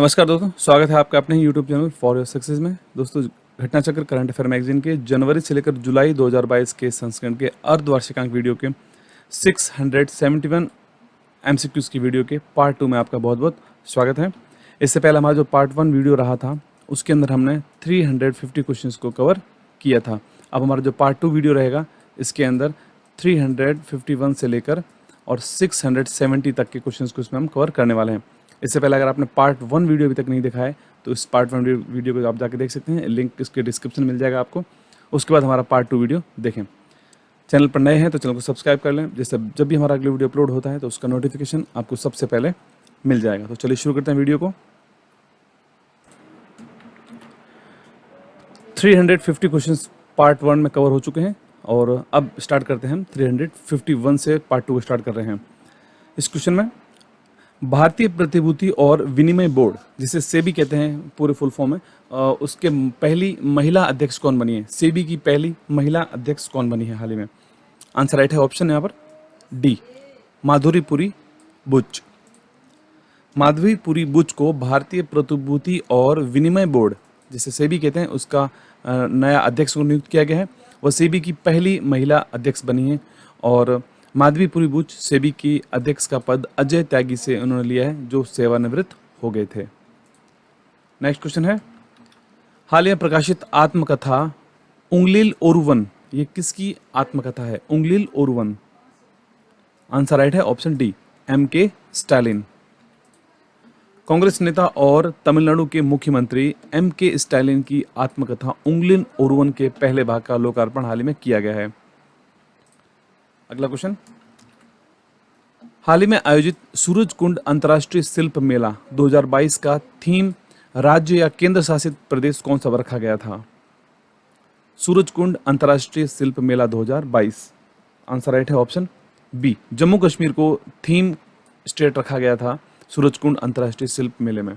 नमस्कार दोस्तों, स्वागत है आपका अपने YouTube channel for your success में। दोस्तों, घटना चक्र करंट अफेयर मैगजीन के जनवरी से लेकर जुलाई 2022 के संस्करण के अर्धवार्षिकांक वीडियो के 671 एमसीक्यूज की वीडियो के पार्ट 2 में आपका बहुत बहुत स्वागत है। इससे पहले हमारा जो पार्ट 1 वीडियो रहा था उसके अंदर हमने 350 क्वेश्चंस को कवर किया था। अब हमारा जो पार्ट 2 वीडियो रहेगा इसके अंदर 351 से लेकर और 670 तक के क्वेश्चंस को इसमें हम कवर करने वाले हैं। इससे पहले अगर आपने पार्ट 1 वीडियो अभी तक नहीं देखा है तो इस पार्ट 1 वीडियो को आप जाके देख सकते हैं, लिंक इसके डिस्क्रिप्शन में मिल जाएगा आपको। उसके बाद हमारा पार्ट 2 वीडियो देखें। चैनल पर नए हैं तो चैनल को सब्सक्राइब कर लें, जिससे जब भी हमारा अगला वीडियो अपलोड होता है तो उसका नोटिफिकेशन आपको सबसे पहले मिल जाएगा। तो चलिए शुरू करते हैं वीडियो को। 350 क्वेश्चंस पार्ट 1 में कवर हो चुके हैं और अब स्टार्ट करते हैं हम 351 से पार्ट 2 को स्टार्ट कर रहे हैं। इस क्वेश्चन में भारतीय प्रतिभूति और विनिमय बोर्ड, जिसे सेबी कहते हैं पूरे फुल फॉर्म में, उसके पहली महिला अध्यक्ष कौन बनी है? सेबी की पहली महिला अध्यक्ष कौन बनी है हाल ही में? आंसर राइट है ऑप्शन यहाँ पर डी, माधुरीपुरी बुच। माधुरीपुरी बुच को भारतीय प्रतिभूति और विनिमय बोर्ड, जिसे सेबी कहते हैं, उसका नया अध्यक्ष को नियुक्त किया गया है। वह सेबी की पहली महिला अध्यक्ष बनी है और माधवीपुरी बुच सेबी की अध्यक्ष का पद अजय त्यागी से उन्होंने लिया है, जो सेवानिवृत्त हो गए थे। नेक्स्ट क्वेश्चन है, हाल ही प्रकाशित आत्मकथा उंगलिल ओरुवन, ये किसकी आत्मकथा है? उंगलिल ओरुवन। आंसर राइट है option D, M.K. Stalin. Congress नेता और तमिलनाडु के मुख्यमंत्री M.K. स्टालिन की आत्मकथा उंगलिल ओरुवन के पहले भाग का लोकार्पण हाल ही में किया गया है। अगला क्वेश्चन, हाल ही में आयोजित सूरजकुंड अंतर्राष्ट्रीय शिल्प मेला 2022 का थीम राज्य या केंद्र शासित प्रदेश कौन सा रखा गया था? सूरजकुंड अंतर्राष्ट्रीय शिल्प मेला 2022। आंसर राइट है ऑप्शन बी, जम्मू कश्मीर को थीम स्टेट रखा गया था सूरजकुंड अंतर्राष्ट्रीय शिल्प मेले में।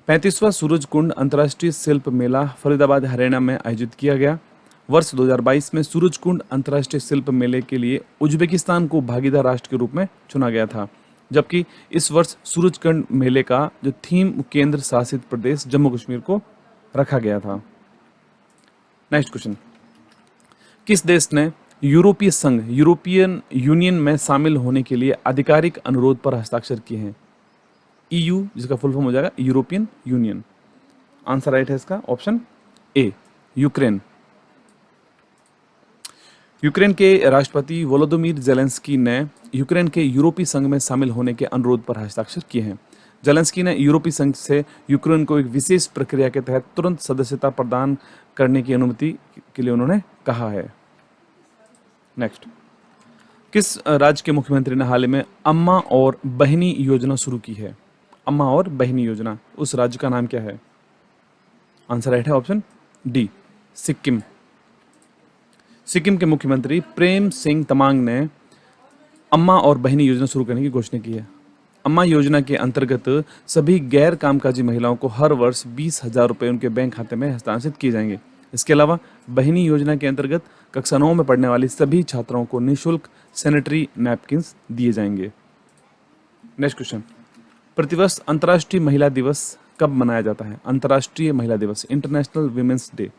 35वां सूरजकुंड अंतर्राष्ट्रीय शिल्प मेला फरीदाबाद, हरियाणा में आयोजित किया गया। वर्ष 2022 में सूरजकुंड अंतर्राष्ट्रीय शिल्प मेले के लिए उज्बेकिस्तान को भागीदार राष्ट्र के रूप में चुना गया था, जबकि इस वर्ष सूरजकुंड मेले का जो थीम केंद्र शासित प्रदेश जम्मू कश्मीर को रखा गया था। नेक्स्ट क्वेश्चन, किस देश ने यूरोपीय संघ यूरोपियन यूनियन में शामिल होने के लिए आधिकारिक अनुरोध पर हस्ताक्षर किए हैं? EU, जिसका फुल फॉर्म हो जाएगा यूरोपियन यूनियन। आंसर राइट है इसका ऑप्शन ए, यूक्रेन। यूक्रेन के राष्ट्रपति वोलोदिमीर ज़ेलेंस्की ने यूक्रेन के यूरोपीय संघ में शामिल होने के अनुरोध पर हस्ताक्षर किए हैं। ज़ेलेंस्की ने यूरोपीय संघ से यूक्रेन को एक विशेष प्रक्रिया के तहत तुरंत सदस्यता प्रदान करने की अनुमति के लिए उन्होंने कहा है। नेक्स्ट, किस राज्य के मुख्यमंत्री ने हाल ही में अम्मा और बहिनी योजना शुरू की है? अम्मा और बहिनी योजना, उस राज्य का नाम क्या है? आंसर राइट है ऑप्शन डी, सिक्किम। सिक्किम के मुख्यमंत्री प्रेम सिंह तमांग ने अम्मा और बहिनी योजना शुरू करने की घोषणा की है। अम्मा योजना के अंतर्गत सभी गैर कामकाजी महिलाओं को हर वर्ष 20,000 रुपये उनके बैंक खाते में हस्तांतरित किए जाएंगे। इसके अलावा बहिनी योजना के अंतर्गत कक्षा 9 में पढ़ने वाली सभी छात्राओं को निःशुल्क सैनिटरी नैपकिन्स दिए जाएंगे। नेक्स्ट क्वेश्चन, प्रतिवर्ष अंतर्राष्ट्रीय महिला दिवस कब मनाया जाता है? अंतर्राष्ट्रीय महिला दिवस, इंटरनेशनल वीमेंस डे।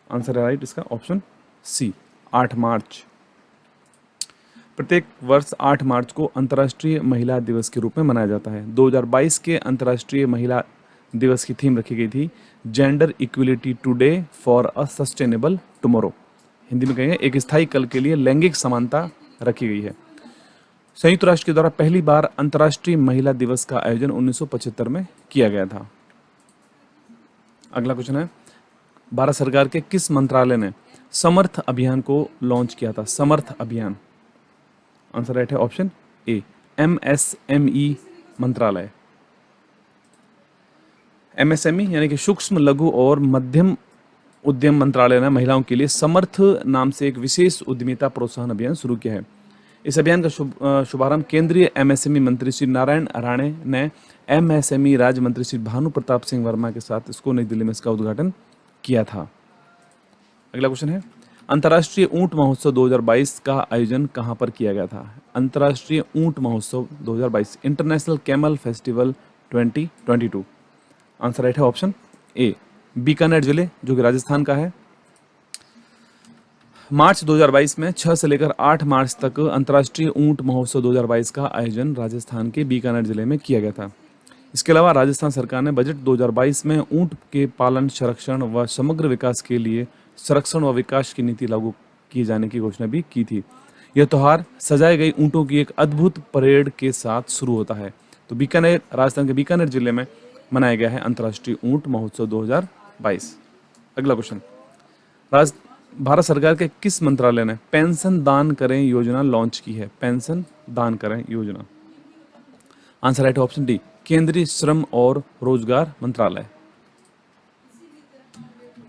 आंसर है राइट इसका ऑप्शन सी, 8 मार्च। प्रत्येक वर्ष 8 मार्च को अंतर्राष्ट्रीय महिला दिवस के रूप में मनाया जाता है। 2022 के अंतर्राष्ट्रीय महिला दिवस की थीम रखी गई थी gender equality today for a sustainable tomorrow. Hindi में कहेंगे एक स्थायी कल के लिए लैंगिक समानता रखी गई है। संयुक्त राष्ट्र के द्वारा पहली बार अंतर्राष्ट्रीय महिला दिवस का आयोजन 1975 में किया गया था। अगला क्वेश्चन है, भारत सरकार के किस मंत्रालय ने समर्थ अभियान को लॉन्च किया था? समर्थ अभियान। आंसर राइट है ऑप्शन ए, MSME मंत्रालय। MSME यानी कि सूक्ष्म लघु और मध्यम उद्यम मंत्रालय ने महिलाओं के लिए समर्थ नाम से एक विशेष उद्यमिता प्रोत्साहन अभियान शुरू किया है। इस अभियान का शुभारंभ केंद्रीय MSME मंत्री श्री नारायण राणे ने MSME राज्य मंत्री श्री भानु प्रताप सिंह वर्मा के साथ इसको नई दिल्ली में इसका उद्घाटन किया था। अगला क्वेश्चन है, अंतर्राष्ट्रीय ऊंट महोत्सव 2022 का आयोजन कहां पर किया गया था? अंतर्राष्ट्रीय ऊंट महोत्सव 2022, international camel festival 2022। Answer right है ऑप्शन ए, बीकानेर जिले जो कि राजस्थान का है। मार्च 2022 में 6 से लेकर 8 मार्च तक अंतर्राष्ट्रीय ऊंट महोत्सव 2022 का आयोजन राजस्थान के बीकानेर जिले में किया गया था। इसके अलावा राजस्थान सरकार ने बजट 2022 में ऊंट के पालन, संरक्षण व समग्र विकास के लिए संरक्षण व विकास की नीति लागू किए जाने की घोषणा भी की थी। यह त्यौहार सजाए गए ऊंटों की एक अद्भुत परेड के साथ शुरू होता है। तो बीकानेर, राजस्थान के बीकानेर जिले में मनाया गया है अंतर्राष्ट्रीय ऊंट महोत्सव 2022। अगला क्वेश्चन, भारत सरकार के किस मंत्रालय ने पेंशन दान करें योजना लॉन्च की है? पेंशन दान करें योजना। आंसर राइट ऑप्शन डी, केंद्रीय श्रम और रोजगार मंत्रालय।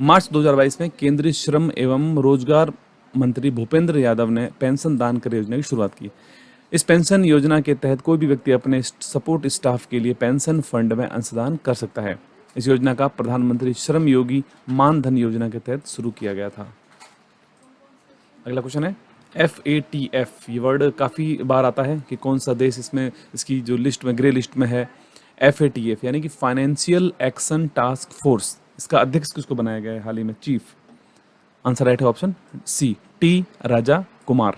मार्च 2022 में केंद्रीय श्रम एवं रोजगार मंत्री भूपेंद्र यादव ने पेंशन दान करें योजना की शुरुआत की। इस पेंशन योजना के तहत कोई भी व्यक्ति अपने सपोर्ट स्टाफ के लिए पेंशन फंड में अंशदान कर सकता है। इस योजना का प्रधानमंत्री श्रम योगी मानधन योजना के तहत शुरू किया गया था। अगला क्वेश्चन है FATF। ये वर्ड काफ़ी बार आता है कि कौन सा देश इसमें, इसकी जो लिस्ट में, ग्रे लिस्ट में है। FATF यानी कि फाइनेंशियल एक्शन टास्क फोर्स, इसका अध्यक्ष किसको बनाया गया है हाल ही में? चीफ। आंसर राइट है ऑप्शन सी, टी राजा कुमार।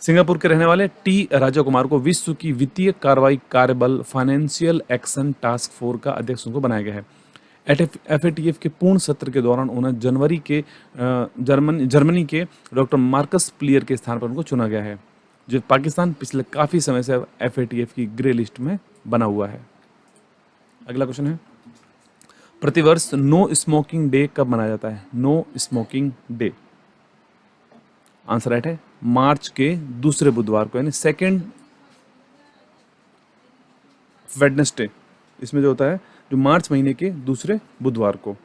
सिंगापुर के रहने वाले टी राजा कुमार को विश्व की वित्तीय कार्रवाई कार्यबल फाइनेंशियल एक्शन टास्क फोर्स का अध्यक्ष उनको बनाया गया है। FATF के पूर्ण सत्र के दौरान उन्हें जर्मनी के डॉक्टर मार्कस प्लियर के स्थान पर उनको चुना गया है, जो पाकिस्तान पिछले काफ़ी समय से FATF की ग्रे लिस्ट में बना हुआ है। अगला क्वेश्चन है, प्रतिवर्ष नो स्मोकिंग डे कब मनाया जाता है? No smoking day. Answer right है मार्च के दूसरे बुधवार को, यानी सेकेंड वेडनेसडे, इसमें जो होता है जो मार्च महीने के दूसरे बुधवार को।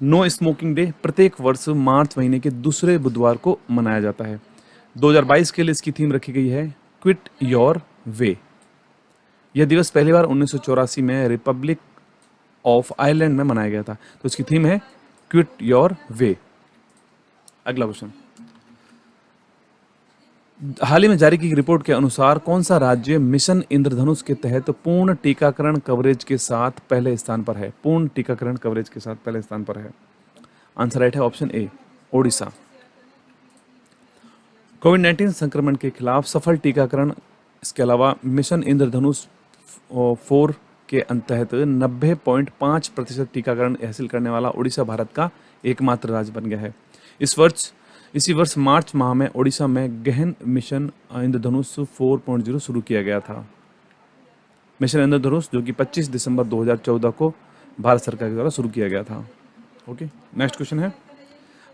नो स्मोकिंग डे प्रत्येक वर्ष मार्च महीने के दूसरे बुधवार को मनाया जाता है। 2022 के लिए इसकी थीम रखी गई है क्विट योर वे। यह दिवस पहली बार 1984 में रिपब्लिक ऑफ आयरलैंड में मनाया गया था। तो इसकी थीम है क्विट योर वे। अगला क्वेश्चन, हाल ही में जारी की रिपोर्ट के अनुसार कौन सा राज्य मिशन इंद्रधनुष के तहत पूर्ण टीकाकरण कवरेज के साथ पहले स्थान पर है? पूर्ण टीकाकरण कवरेज के साथ पहले स्थान पर है। आंसर राइट है ऑप्शन ए, ओडिशा। कोविड-19 संक्रमण के खिलाफ सफल टीकाकरण, इसके अलावा मिशन इंद्रधनुष 4 के तहत 90.5% टीकाकरण हासिल करने वाला ओडिशा भारत का एकमात्र राज्य बन गया है। इसी वर्ष मार्च माह में ओडिशा में गहन मिशन इंद्रधनुष 4.0 शुरू किया गया था। मिशन इंद्रधनुष जो कि 25 दिसंबर 2014 को भारत सरकार के द्वारा शुरू किया गया था। ओके, नेक्स्ट क्वेश्चन है,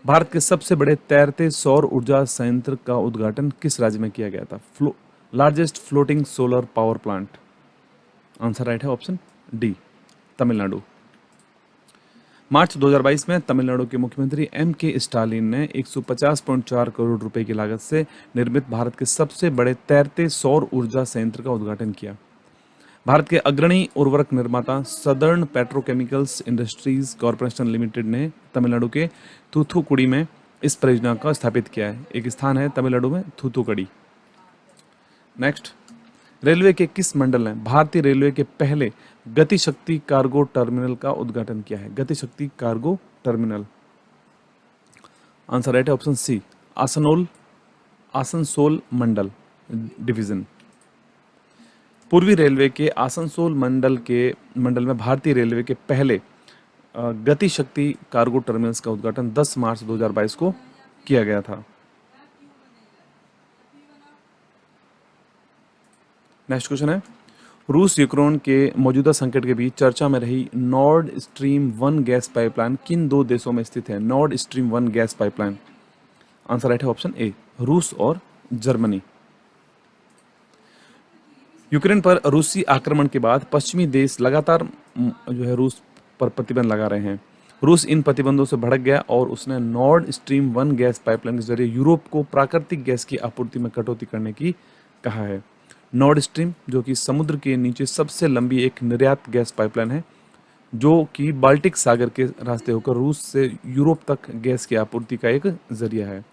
भारत के सबसे बड़े तैरते सौर ऊर्जा संयंत्र का उद्घाटन किस राज्य में किया गया था? Largest floating solar power plant. Answer right है ऑप्शन डी, तमिलनाडु। मार्च 2022 में तमिलनाडु के मुख्यमंत्री M.K. स्टालिन ने 150.4 करोड़ रुपए की लागत से निर्मित भारत के सबसे बड़े तैरते सौर ऊर्जा संयंत्र का उद्घाटन किया। भारत के अग्रणी उर्वरक निर्माता southern petrochemicals industries corporation limited ने तमिलनाडु के थूथुकुडी में इस परियोजना का स्थापित किया है। एक स्थान है तमिलनाडु में, थूथुकुडी। नेक्स्ट, रेलवे के किस मंडल ने भारतीय रेलवे के पहले गतिशक्ति कार्गो टर्मिनल का उद्घाटन किया है? Gatishakti cargo terminal. Answer right है ऑप्शन सी, आसनसोल मंडल डिवीजन। पूर्वी रेलवे के आसनसोल मंडल में भारतीय रेलवे के पहले गतिशक्ति कार्गो टर्मिनल्स का उद्घाटन 10 मार्च 2022 को किया गया था। नेक्स्ट क्वेश्चन है, रूस यूक्रेन के मौजूदा संकट के बीच चर्चा में रही नॉर्ड स्ट्रीम 1 गैस पाइपलाइन किन दो देशों में स्थित है? Nord stream 1 gas pipeline. Answer right है ऑप्शन ए, रूस और जर्मनी। यूक्रेन पर रूसी आक्रमण के बाद पश्चिमी देश लगातार जो है रूस पर प्रतिबंध लगा रहे हैं। रूस इन प्रतिबंधों से भड़क गया और उसने नॉर्ड स्ट्रीम 1 गैस पाइपलाइन के जरिए यूरोप को प्राकृतिक गैस की आपूर्ति में कटौती करने की कहा है। नॉर्ड स्ट्रीम जो कि समुद्र के नीचे सबसे लंबी एक निर्यात गैस पाइपलाइन है, जो कि बाल्टिक सागर के रास्ते होकर रूस से यूरोप तक गैस की आपूर्ति का एक जरिया है।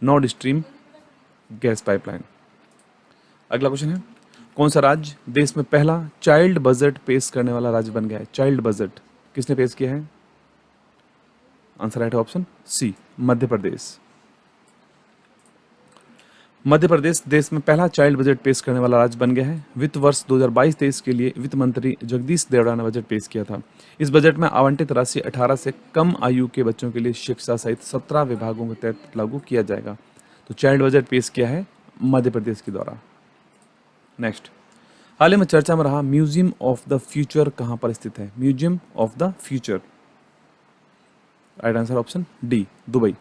Nord stream gas pipeline. अगला क्वेश्चन है, कौन सा राज्य देश में पहला चाइल्ड बजट पेश करने वाला राज्य बन गया है? चाइल्ड बजट किसने पेश किया है? आंसर राइट है ऑप्शन सी, मध्य प्रदेश। मध्य प्रदेश देश में पहला चाइल्ड बजट पेश करने वाला राज्य बन गया है। वित्त वर्ष 2022-23 के लिए वित्त मंत्री जगदीश देवड़ा ने बजट पेश किया था। इस बजट में आवंटित राशि 18 से कम आयु के बच्चों के लिए शिक्षा सहित 17 विभागों के तहत लागू किया जाएगा। तो चाइल्ड बजट पेश किया है मध्य प्रदेश के द्वारा। नेक्स्ट, हाल ही में चर्चा में रहा म्यूजियम ऑफ द फ्यूचर कहां पर स्थित है? Museum of the future, right answer option D, Dubai.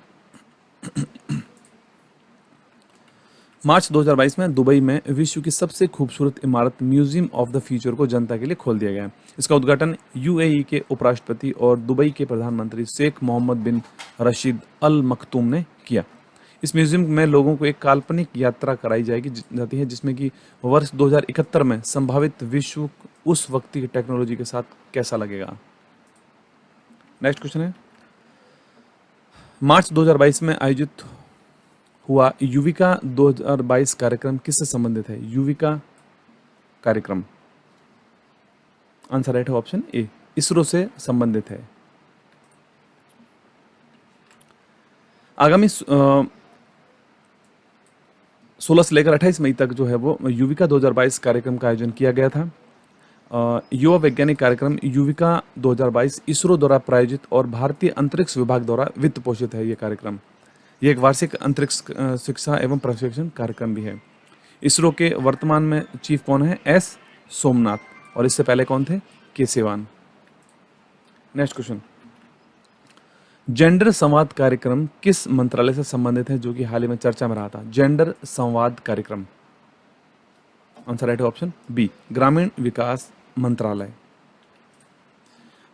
March 2022 में दुबई में विश्व की सबसे खूबसूरत इमारत म्यूजियम ऑफ द फ्यूचर को जनता के लिए खोल दिया गया है। इसका उद्घाटन यूएई के उपराष्ट्रपति और दुबई के प्रधानमंत्री शेख मोहम्मद बिन रशीद अल मखतूम ने किया। इस म्यूजियम में लोगों को एक काल्पनिक यात्रा कराई जाती है जिसमें कि वर्ष 2071 में संभावित विश्व उस वक्त की टेक्नोलॉजी के साथ कैसा लगेगा। नेक्स्ट क्वेश्चन है, मार्च 2022 में आयोजित हुआ युविका 2022 कार्यक्रम किससे संबंधित है? युविका कार्यक्रम, आंसर राइट है ऑप्शन ए, इसरो से संबंधित है। आगामी 16 से लेकर 28 मई तक जो है वो युविका 2022 कार्यक्रम का आयोजन किया गया था। युवा वैज्ञानिक कार्यक्रम युविका 2022 इसरो द्वारा प्रायोजित और भारतीय अंतरिक्ष विभाग द्वारा वित्त पोषित है। ये कार्यक्रम, ये एक वार्षिक अंतरिक्ष शिक्षा एवं प्रशिक्षण कार्यक्रम भी है। इसरो के वर्तमान में चीफ कौन है? एस सोमनाथ, और इससे पहले कौन थे? के सिवान। नेक्स्ट क्वेश्चन, जेंडर संवाद कार्यक्रम किस मंत्रालय से संबंधित है जो कि हाल ही में चर्चा में रहा था? जेंडर संवाद कार्यक्रम, आंसर राइट है ऑप्शन बी, ग्रामीण विकास मंत्रालय।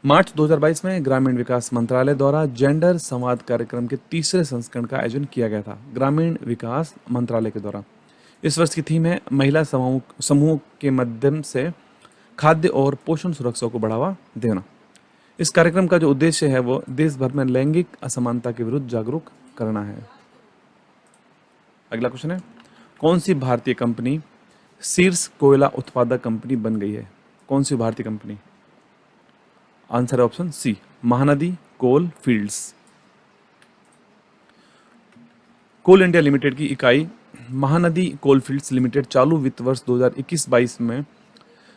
मार्च 2022 में ग्रामीण विकास मंत्रालय द्वारा जेंडर संवाद कार्यक्रम के तीसरे संस्करण का आयोजन किया गया था, ग्रामीण विकास मंत्रालय के द्वारा। इस वर्ष की थीम है महिला समूह के माध्यम से खाद्य और पोषण सुरक्षा को बढ़ावा देना। इस कार्यक्रम का जो उद्देश्य है वो देश भर में लैंगिक असमानता के विरुद्ध जागरूक करना है। अगला क्वेश्चन है, कौन सी भारतीय कंपनी शीर्ष कोयला उत्पादक कंपनी बन गई है? कौन सी भारतीय कंपनी? आंसर है ऑप्शन सी, महानदी कोल फील्ड्स। कोल इंडिया लिमिटेड की इकाई महानदी कोल फील्ड्स लिमिटेड चालू वित्त वर्ष 2021-22 में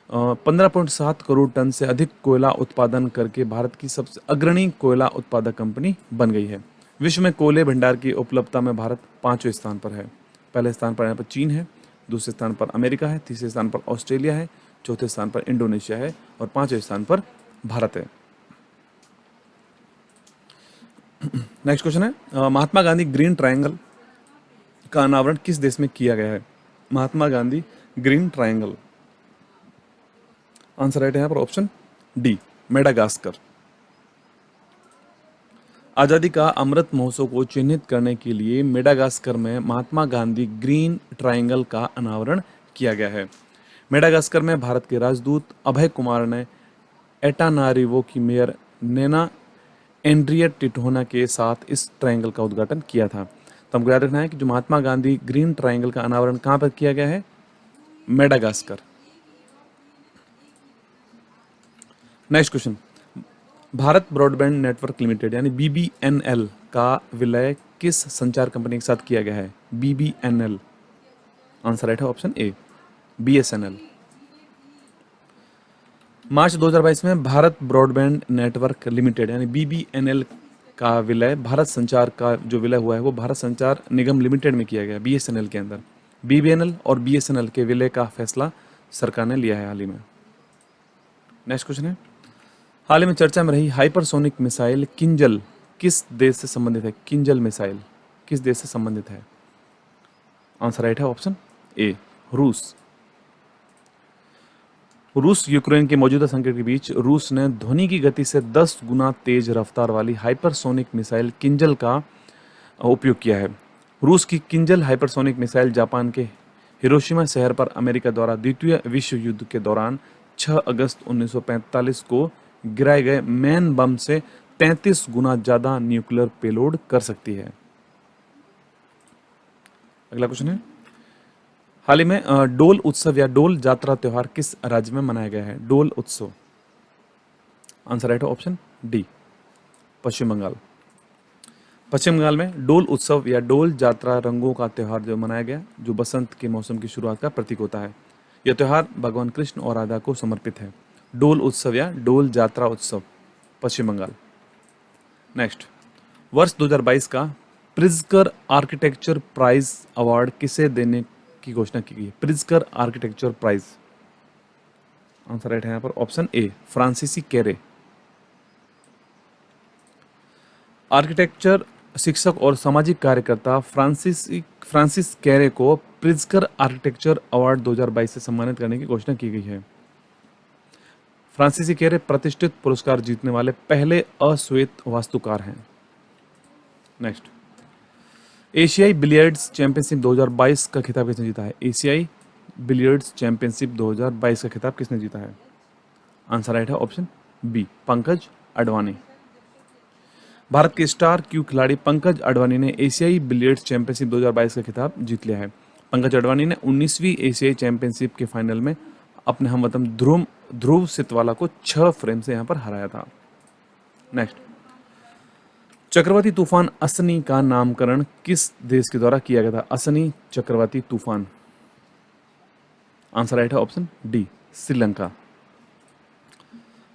15.7 करोड़ टन से अधिक कोयला उत्पादन करके भारत की सबसे अग्रणी कोयला उत्पादक कंपनी बन गई है। विश्व में कोयले भंडार की उपलब्धता में भारत 5वें स्थान पर है। पहले स्थान पर यहाँ पर चीन है, दूसरे स्थान पर अमेरिका है, तीसरे स्थान पर ऑस्ट्रेलिया है, चौथे स्थान पर इंडोनेशिया है और 5वें स्थान पर भारत है। नेक्स्ट क्वेश्चन है, महात्मा गांधी ग्रीन ट्रायंगल का अनावरण किस देश में किया गया है? Mahatma Gandhi green triangle, answer right है यहाँ पर ऑप्शन डी, मेडागास्कर। आजादी का अमृत महोत्सव को चिन्हित करने के लिए मेडागास्कर में महात्मा गांधी ग्रीन ट्रायंगल का अनावरण किया गया है। मेडागास्कर में भारत के राजदूत अभय कुमार ने एटानारिवो की मेयर नेना एंड्रियट टिटोना के साथ इस ट्रायंगल का उद्घाटन किया था। तो हमको याद रखना है कि जो महात्मा गांधी ग्रीन ट्रायंगल का अनावरण कहाँ पर किया गया है? Madagascar. Next question, Bharat broadband network limited यानी BBNL का विलय किस संचार कंपनी के साथ किया गया है? BBNL, आंसर राइट है ऑप्शन ए, BSNL। मार्च 2022 में भारत ब्रॉडबैंड नेटवर्क लिमिटेड यानी BBNL का विलय, भारत संचार का जो विलय हुआ है वो भारत संचार निगम लिमिटेड में किया गया, BSNL के अंदर। BBNL और BSNL के विलय का फैसला सरकार ने लिया है हाल ही में। नेक्स्ट क्वेश्चन है, हाल ही में चर्चा में रही हाइपरसोनिक मिसाइल किंजल किस देश से संबंधित है? किंजल मिसाइल किस देश से संबंधित है? आंसर राइट है ऑप्शन ए, रूस। रूस यूक्रेन के मौजूदा संकट के बीच रूस ने ध्वनि की गति से 10 गुना तेज रफ्तार वाली हाइपरसोनिक मिसाइल किंजल का उपयोग किया है। रूस की किंजल हाइपरसोनिक मिसाइल जापान के हिरोशिमा शहर पर अमेरिका द्वारा द्वितीय विश्व युद्ध के दौरान 6 अगस्त 1945 को गिराए गए मैन बम से 33 गुना ज्यादा न्यूक्लियर पेलोड कर सकती है। अगला क्वेश्चन है, हाल ही में डोल उत्सव या डोल जात्रा त्योहार किस राज्य में मनाया गया है? डोल उत्सव। आंसर राइट है ऑप्शन डी, पश्चिम बंगाल। पश्चिम बंगाल में डोल उत्सव या डोल जात्रा रंगों का त्योहार जो मनाया गया, जो बसंत के मौसम की शुरुआत का प्रतीक होता है। यह त्योहार भगवान कृष्ण और राधा को समर्पित है। डोल उत्सव या डोल जात्रा उत्सव, पश्चिम बंगाल। नेक्स्ट, वर्ष 2022 का प्रिज्कर आर्किटेक्चर प्राइज अवार्ड किसे देने की घोषणा की गई है? प्रिज्कर आर्किटेक्चर प्राइज। आंसर राइट है यहाँ पर ऑप्शन ए, फ्रांसीसी कैरे। आर्किटेक्चर शिक्षक और सामाजिक कार्यकर्ता फ्रांसिस कैरे को प्रिज्कर आर्किटेक्चर अवार्ड 2022 से सम्मानित करने की घोषणा की गई है। फ्रांसीसी कैरे प्रतिष्ठित पुरस्कार जीतने वाले पहले अश्वेत वास्तुकार हैं। नेक्स्ट, एशियाई बिलियर्ड्स चैंपियनशिप 2022 का खिताब किसने जीता है? एशियाई बिलियर्ड्स चैंपियनशिप 2022 का खिताब किसने जीता है? आंसर राइट है ऑप्शन बी, पंकज अडवाणी। भारत के स्टार क्यू खिलाड़ी पंकज अडवाणी ने एशियाई बिलियर्ड्स चैंपियनशिप 2022 का खिताब जीत लिया है। पंकज अडवाणी ने 19वीं एशियाई चैंपियनशिप के फाइनल में अपने हमवतन ध्रुव सितवाला को 6 फ्रेम से यहां पर हराया था। नेक्स्ट, चक्रवाती तूफान असनी का नामकरण किस देश के द्वारा किया गया था? असनी चक्रवाती तूफान। आंसर राइट है ऑप्शन डी, श्रीलंका।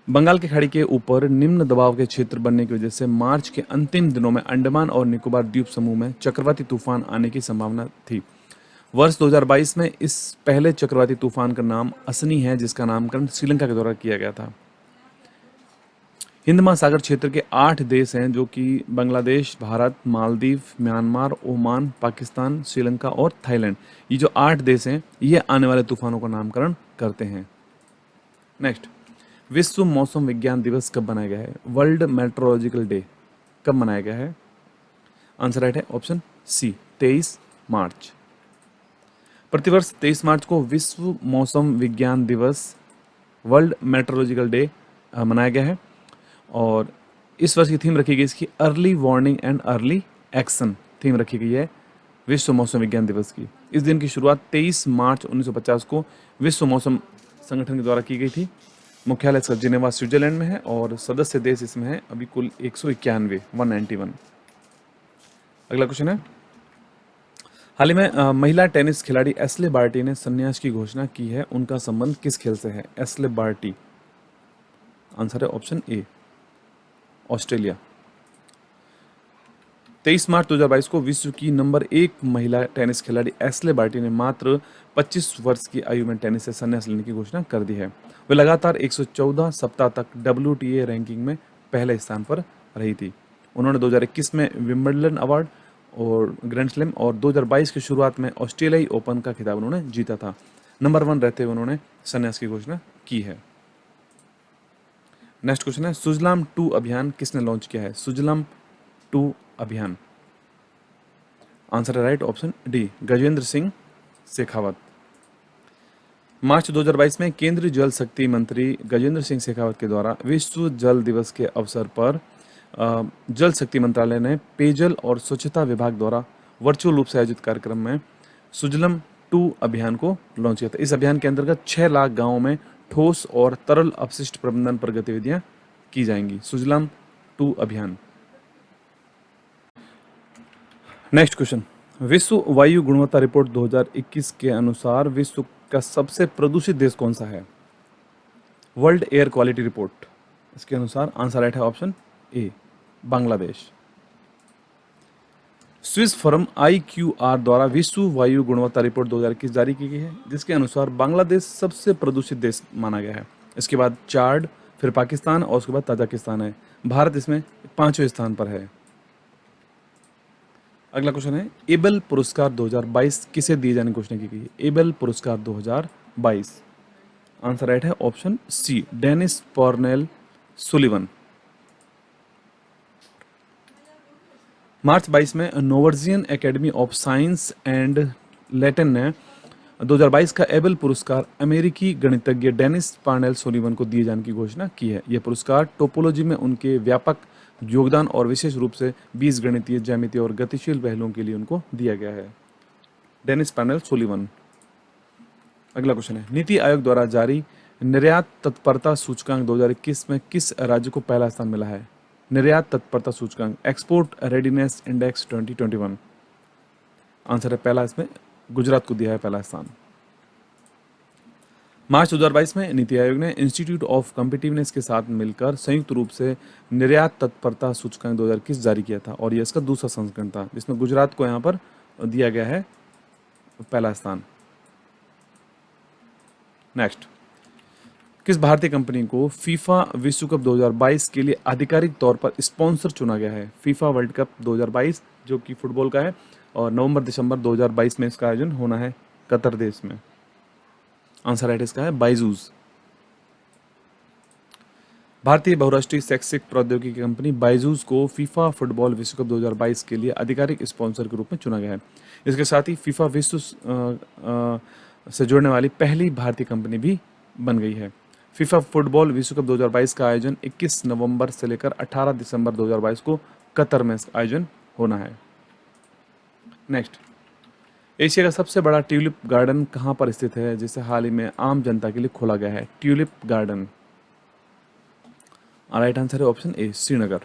बंगाल की खाड़ी के ऊपर निम्न दबाव के क्षेत्र बनने की वजह से मार्च के अंतिम दिनों में अंडमान और निकोबार द्वीप समूह में चक्रवाती तूफान आने की संभावना थी। वर्ष 2022 में इस पहले चक्रवाती तूफान का नाम असनी है, जिसका नामकरण श्रीलंका के द्वारा किया गया था। हिंद महासागर क्षेत्र के 8 देश हैं, जो कि बांग्लादेश, भारत, मालदीव, म्यांमार, ओमान, पाकिस्तान, श्रीलंका और थाईलैंड। ये जो 8 देश हैं, ये आने वाले तूफानों का नामकरण करते हैं। नेक्स्ट, विश्व मौसम विज्ञान दिवस कब मनाया गया है? वर्ल्ड मेट्रोलॉजिकल डे कब मनाया गया है? आंसर राइट है ऑप्शन सी, 23 मार्च। प्रतिवर्ष 23 मार्च को विश्व मौसम विज्ञान दिवस, वर्ल्ड मेट्रोलॉजिकल डे मनाया गया है। और इस वर्ष की थीम रखी गई इसकी early warning and early action theme रखी गई है विश्व मौसम विज्ञान दिवस की। इस दिन की शुरुआत 23 मार्च 1950 को विश्व मौसम संगठन के द्वारा की गई थी। मुख्यालय इसका जिनेवा स्विट्जरलैंड में है और सदस्य देश इसमें है अभी कुल 191, 191। अगला क्वेश्चन है, हाल ही में महिला टेनिस खिलाड़ी एस्ले बार्टी ने संन्यास की घोषणा की है। उनका संबंध किस खेल से है? Ashleigh Barty. आंसर है ऑप्शन ए, ऑस्ट्रेलिया। 23 मार्च 2022 को विश्व की नंबर 1 महिला टेनिस खिलाड़ी एस्ले बार्टी ने मात्र 25 वर्ष की आयु में टेनिस से संन्यास लेने की घोषणा कर दी है। वे लगातार 114 सप्ताह तक WTA रैंकिंग में पहले स्थान पर रही थी। उन्होंने 2021 में विंबलडन अवार्ड और ग्रैंड स्लैम और 2022 की शुरुआत में ऑस्ट्रेलियाई ओपन का खिताब उन्होंने जीता था। नंबर 1 रहते हुए उन्होंने संन्यास की घोषणा की है। नेक्स्ट क्वेश्चन है, सुजलाम 2 अभियान किसने लॉन्च किया है? सुजलाम 2 अभियान। आंसर है right option D, Gajendra Singh Shekhawat. March 2022 में केंद्रीय जल शक्ति मंत्री गजेंद्र सिंह शेखावत के द्वारा विश्व जल दिवस के अवसर पर जल शक्ति मंत्रालय ने पेयजल और स्वच्छता विभाग द्वारा वर्चुअल रूप से आयोजित कार्यक्रम में सुजलम 2 अभियान को लॉन्च किया था। इस अभियान के अंतर्गत 6 लाख गांवों में ठोस और तरल अपशिष्ट प्रबंधन पर गतिविधियां की जाएंगी। सुजलाम 2 अभियान। नेक्स्ट क्वेश्चन, विश्व वायु गुणवत्ता रिपोर्ट 2021 के अनुसार विश्व का सबसे प्रदूषित देश कौन सा है? वर्ल्ड एयर क्वालिटी रिपोर्ट इसके अनुसार आंसर राइट है ऑप्शन ए, बांग्लादेश। स्विस फर्म IQR द्वारा विश्व वायु गुणवत्ता रिपोर्ट 2021 जारी की गई है, जिसके अनुसार बांग्लादेश सबसे प्रदूषित देश माना गया है। इसके बाद चाड, फिर पाकिस्तान और उसके बाद ताजिकिस्तान है। भारत इसमें 5वें स्थान पर है। अगला क्वेश्चन है, एबल पुरस्कार 2022 किसे दिए जाने की घोषणा की गई है? एबल पुरस्कार 2022। आंसर राइट है option C, Dennis Parnell Sullivan. March 22 में Norwegian academy of science and Latin ने 2022 का एबल पुरस्कार अमेरिकी गणितज्ञ डेनिस पार्नेल सुलिवन को दिए जाने की घोषणा की है। यह पुरस्कार टोपोलॉजी में उनके व्यापक योगदान और विशेष रूप से बीजगणितीय, ज्यामितीय और गतिशील पहलुओं के लिए उनको दिया गया है। Dennis Parnell Sullivan. अगला क्वेश्चन है, नीति आयोग द्वारा जारी निर्यात तत्परता सूचकांक 2021 में किस राज्य को पहला स्थान मिला है? निर्यात तत्परता सूचकांक, एक्सपोर्ट रेडीनेस इंडेक्स 2021। आंसर है पहला, इसमें गुजरात को दिया है पहला स्थान। मार्च 2022 में नीति आयोग ने इंस्टीट्यूट ऑफ कॉम्पिटिटिवनेस के साथ मिलकर संयुक्त रूप से निर्यात तत्परता सूचकांक 2021 जारी किया था और यह इसका दूसरा संस्करण था, जिसमें गुजरात को यहाँ पर दिया गया है पहला स्थान। नेक्स्ट, किस भारतीय कंपनी को फीफा विश्व कप 2022 के लिए आधिकारिक तौर पर स्पॉन्सर चुना गया है? फीफा वर्ल्ड कप 2022 जो कि फुटबॉल का है और नवंबर-दिसंबर 2022 में इसका आयोजन होना है कतर देश में। आंसर राइट इसका है बायजूस। भारतीय बहुराष्ट्रीय शैक्षिक प्रौद्योगिकी कंपनी बायजूस को फीफा फुटबॉल विश्व कप 2022 के लिए आधिकारिक स्पॉन्सर के रूप में चुना गया है। इसके साथ ही फीफा विश्व से जुड़ने वाली पहली भारतीय कंपनी भी बन गई है। फीफा फुटबॉल विश्व कप 2022 का आयोजन 21 नवंबर से लेकर 18 दिसंबर 2022 को कतर में आयोजन होना है। नेक्स्ट, एशिया का सबसे बड़ा ट्यूलिप गार्डन कहाँ पर स्थित है, जिसे हाल ही में आम जनता के लिए खोला गया है? Tulip garden. राइट आंसर है ऑप्शन ए, श्रीनगर।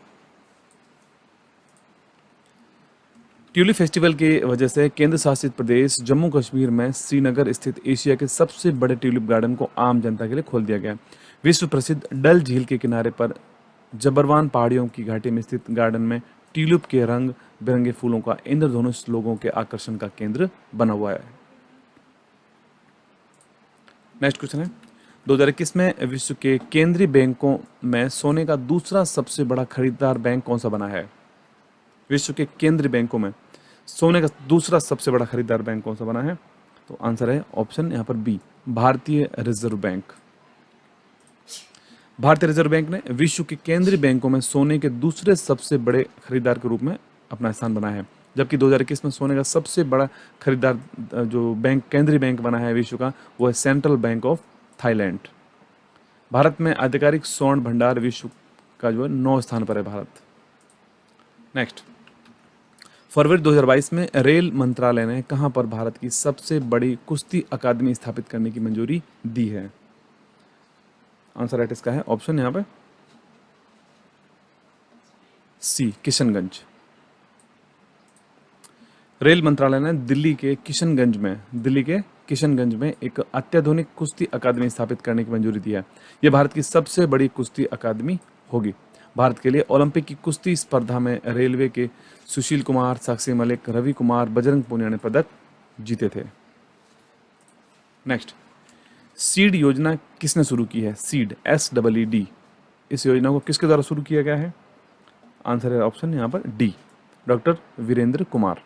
ट्यूलिप फेस्टिवल की वजह से केंद्र शासित प्रदेश जम्मू कश्मीर में श्रीनगर स्थित एशिया के सबसे बड़े ट्यूलिप गार्डन को आम जनता के लिए खोल दिया गया। विश्व प्रसिद्ध डल झील के किनारे पर जबरवान पहाड़ियों की घाटी में स्थित गार्डन में ट्यूलिप के रंग बिरंगे फूलों का इंद्रधनुष लोगों के आकर्षण का केंद्र बना हुआ है। नेक्स्ट क्वेश्चन है, 2021 में विश्व के केंद्रीय बैंकों में सोने का दूसरा सबसे बड़ा खरीदार बैंक कौन सा बना है? विश्व के केंद्रीय बैंकों में सोने का दूसरा सबसे बड़ा खरीदार बैंक कौन सा बना है? तो आंसर है ऑप्शन यहाँ पर बी, भारतीय रिजर्व बैंक। भारतीय रिजर्व बैंक ने विश्व के केंद्रीय बैंकों में सोने के दूसरे सबसे बड़े खरीदार के रूप में अपना स्थान बनाया है, जबकि 2021 में सोने का सबसे बड़ा खरीदार जो बैंक केंद्रीय बैंक बना है विश्व का, वो है central bank of Thailand. Bharat में आधिकारिक स्वर्ण भंडार विश्व का जो है 9 स्थान पर है भारत। नेक्स्ट, फरवरी 2022 में रेल मंत्रालय ने कहां पर भारत की सबसे बड़ी कुश्ती अकादमी स्थापित करने की मंजूरी दी है? आंसर राइट इसका है ऑप्शन यहां पे सी, किशनगंज। रेल मंत्रालय ने दिल्ली के किशनगंज में एक अत्याधुनिक कुश्ती अकादमी स्थापित करने की मंजूरी दी है। यह भारत की सबसे बड़ी कुश्ती अकादमी होगी। भारत के लिए ओलंपिक की कुश्ती स्पर्धा में रेलवे के सुशील कुमार, साक्षी मलिक, रवि कुमार, बजरंग पूनिया ने पदक जीते थे। नेक्स्ट, सीड योजना किसने शुरू की है? Seed, SEED। इस योजना को किसके द्वारा शुरू किया गया है? आंसर है ऑप्शन यहाँ पर डी, डॉक्टर वीरेंद्र कुमार।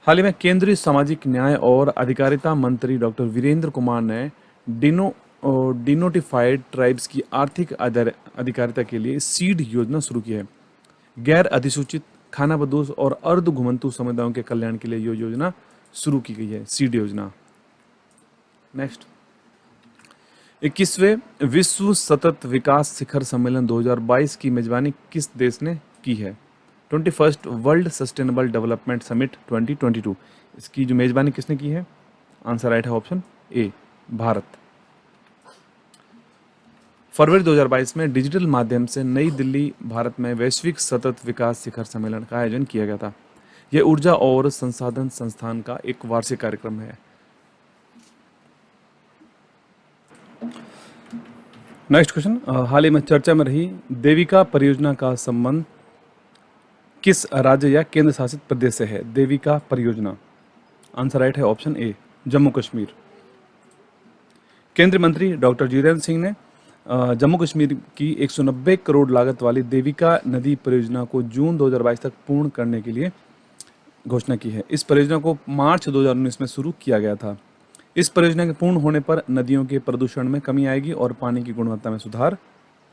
हाल ही में केंद्रीय सामाजिक न्याय और अधिकारिता मंत्री डॉक्टर वीरेंद्र कुमार ने डिनोटिफाइड ट्राइब्स की आर्थिक अधिकारिता के लिए सीड योजना शुरू की है। गैर अधिसूचित, खानाबदोश और अर्ध घुमंतु समुदायों के कल्याण के लिए यह योजना शुरू की गई है, सीड योजना। नेक्स्ट, 21वें विश्व सतत विकास शिखर सम्मेलन 2022 की मेजबानी किस देश ने की है? 21st world sustainable development summit 2022, इसकी जो मेजबानी किसने की है? आंसर राइट है ऑप्शन ए, भारत। फरवरी 2022 में डिजिटल माध्यम से नई दिल्ली, भारत में वैश्विक सतत विकास शिखर सम्मेलन का आयोजन किया गया था। यह ऊर्जा और संसाधन संस्थान का एक वार्षिक कार्यक्रम है। नेक्स्ट क्वेश्चन, हाल ही में चर्चा में रही देविका परियोजना का संबंध किस राज्य या केंद्र शासित प्रदेश से है? देविका परियोजना। आंसर राइट है ऑप्शन ए, जम्मू कश्मीर। केंद्रीय मंत्री डॉक्टर जितेंद्र सिंह ने जम्मू कश्मीर की 190 करोड़ लागत वाली देविका नदी परियोजना को जून 2022 तक पूर्ण करने के लिए घोषणा की है। इस परियोजना को मार्च 2019 में शुरू किया गया था। इस परियोजना के पूर्ण होने पर नदियों के प्रदूषण में कमी आएगी और पानी की गुणवत्ता में सुधार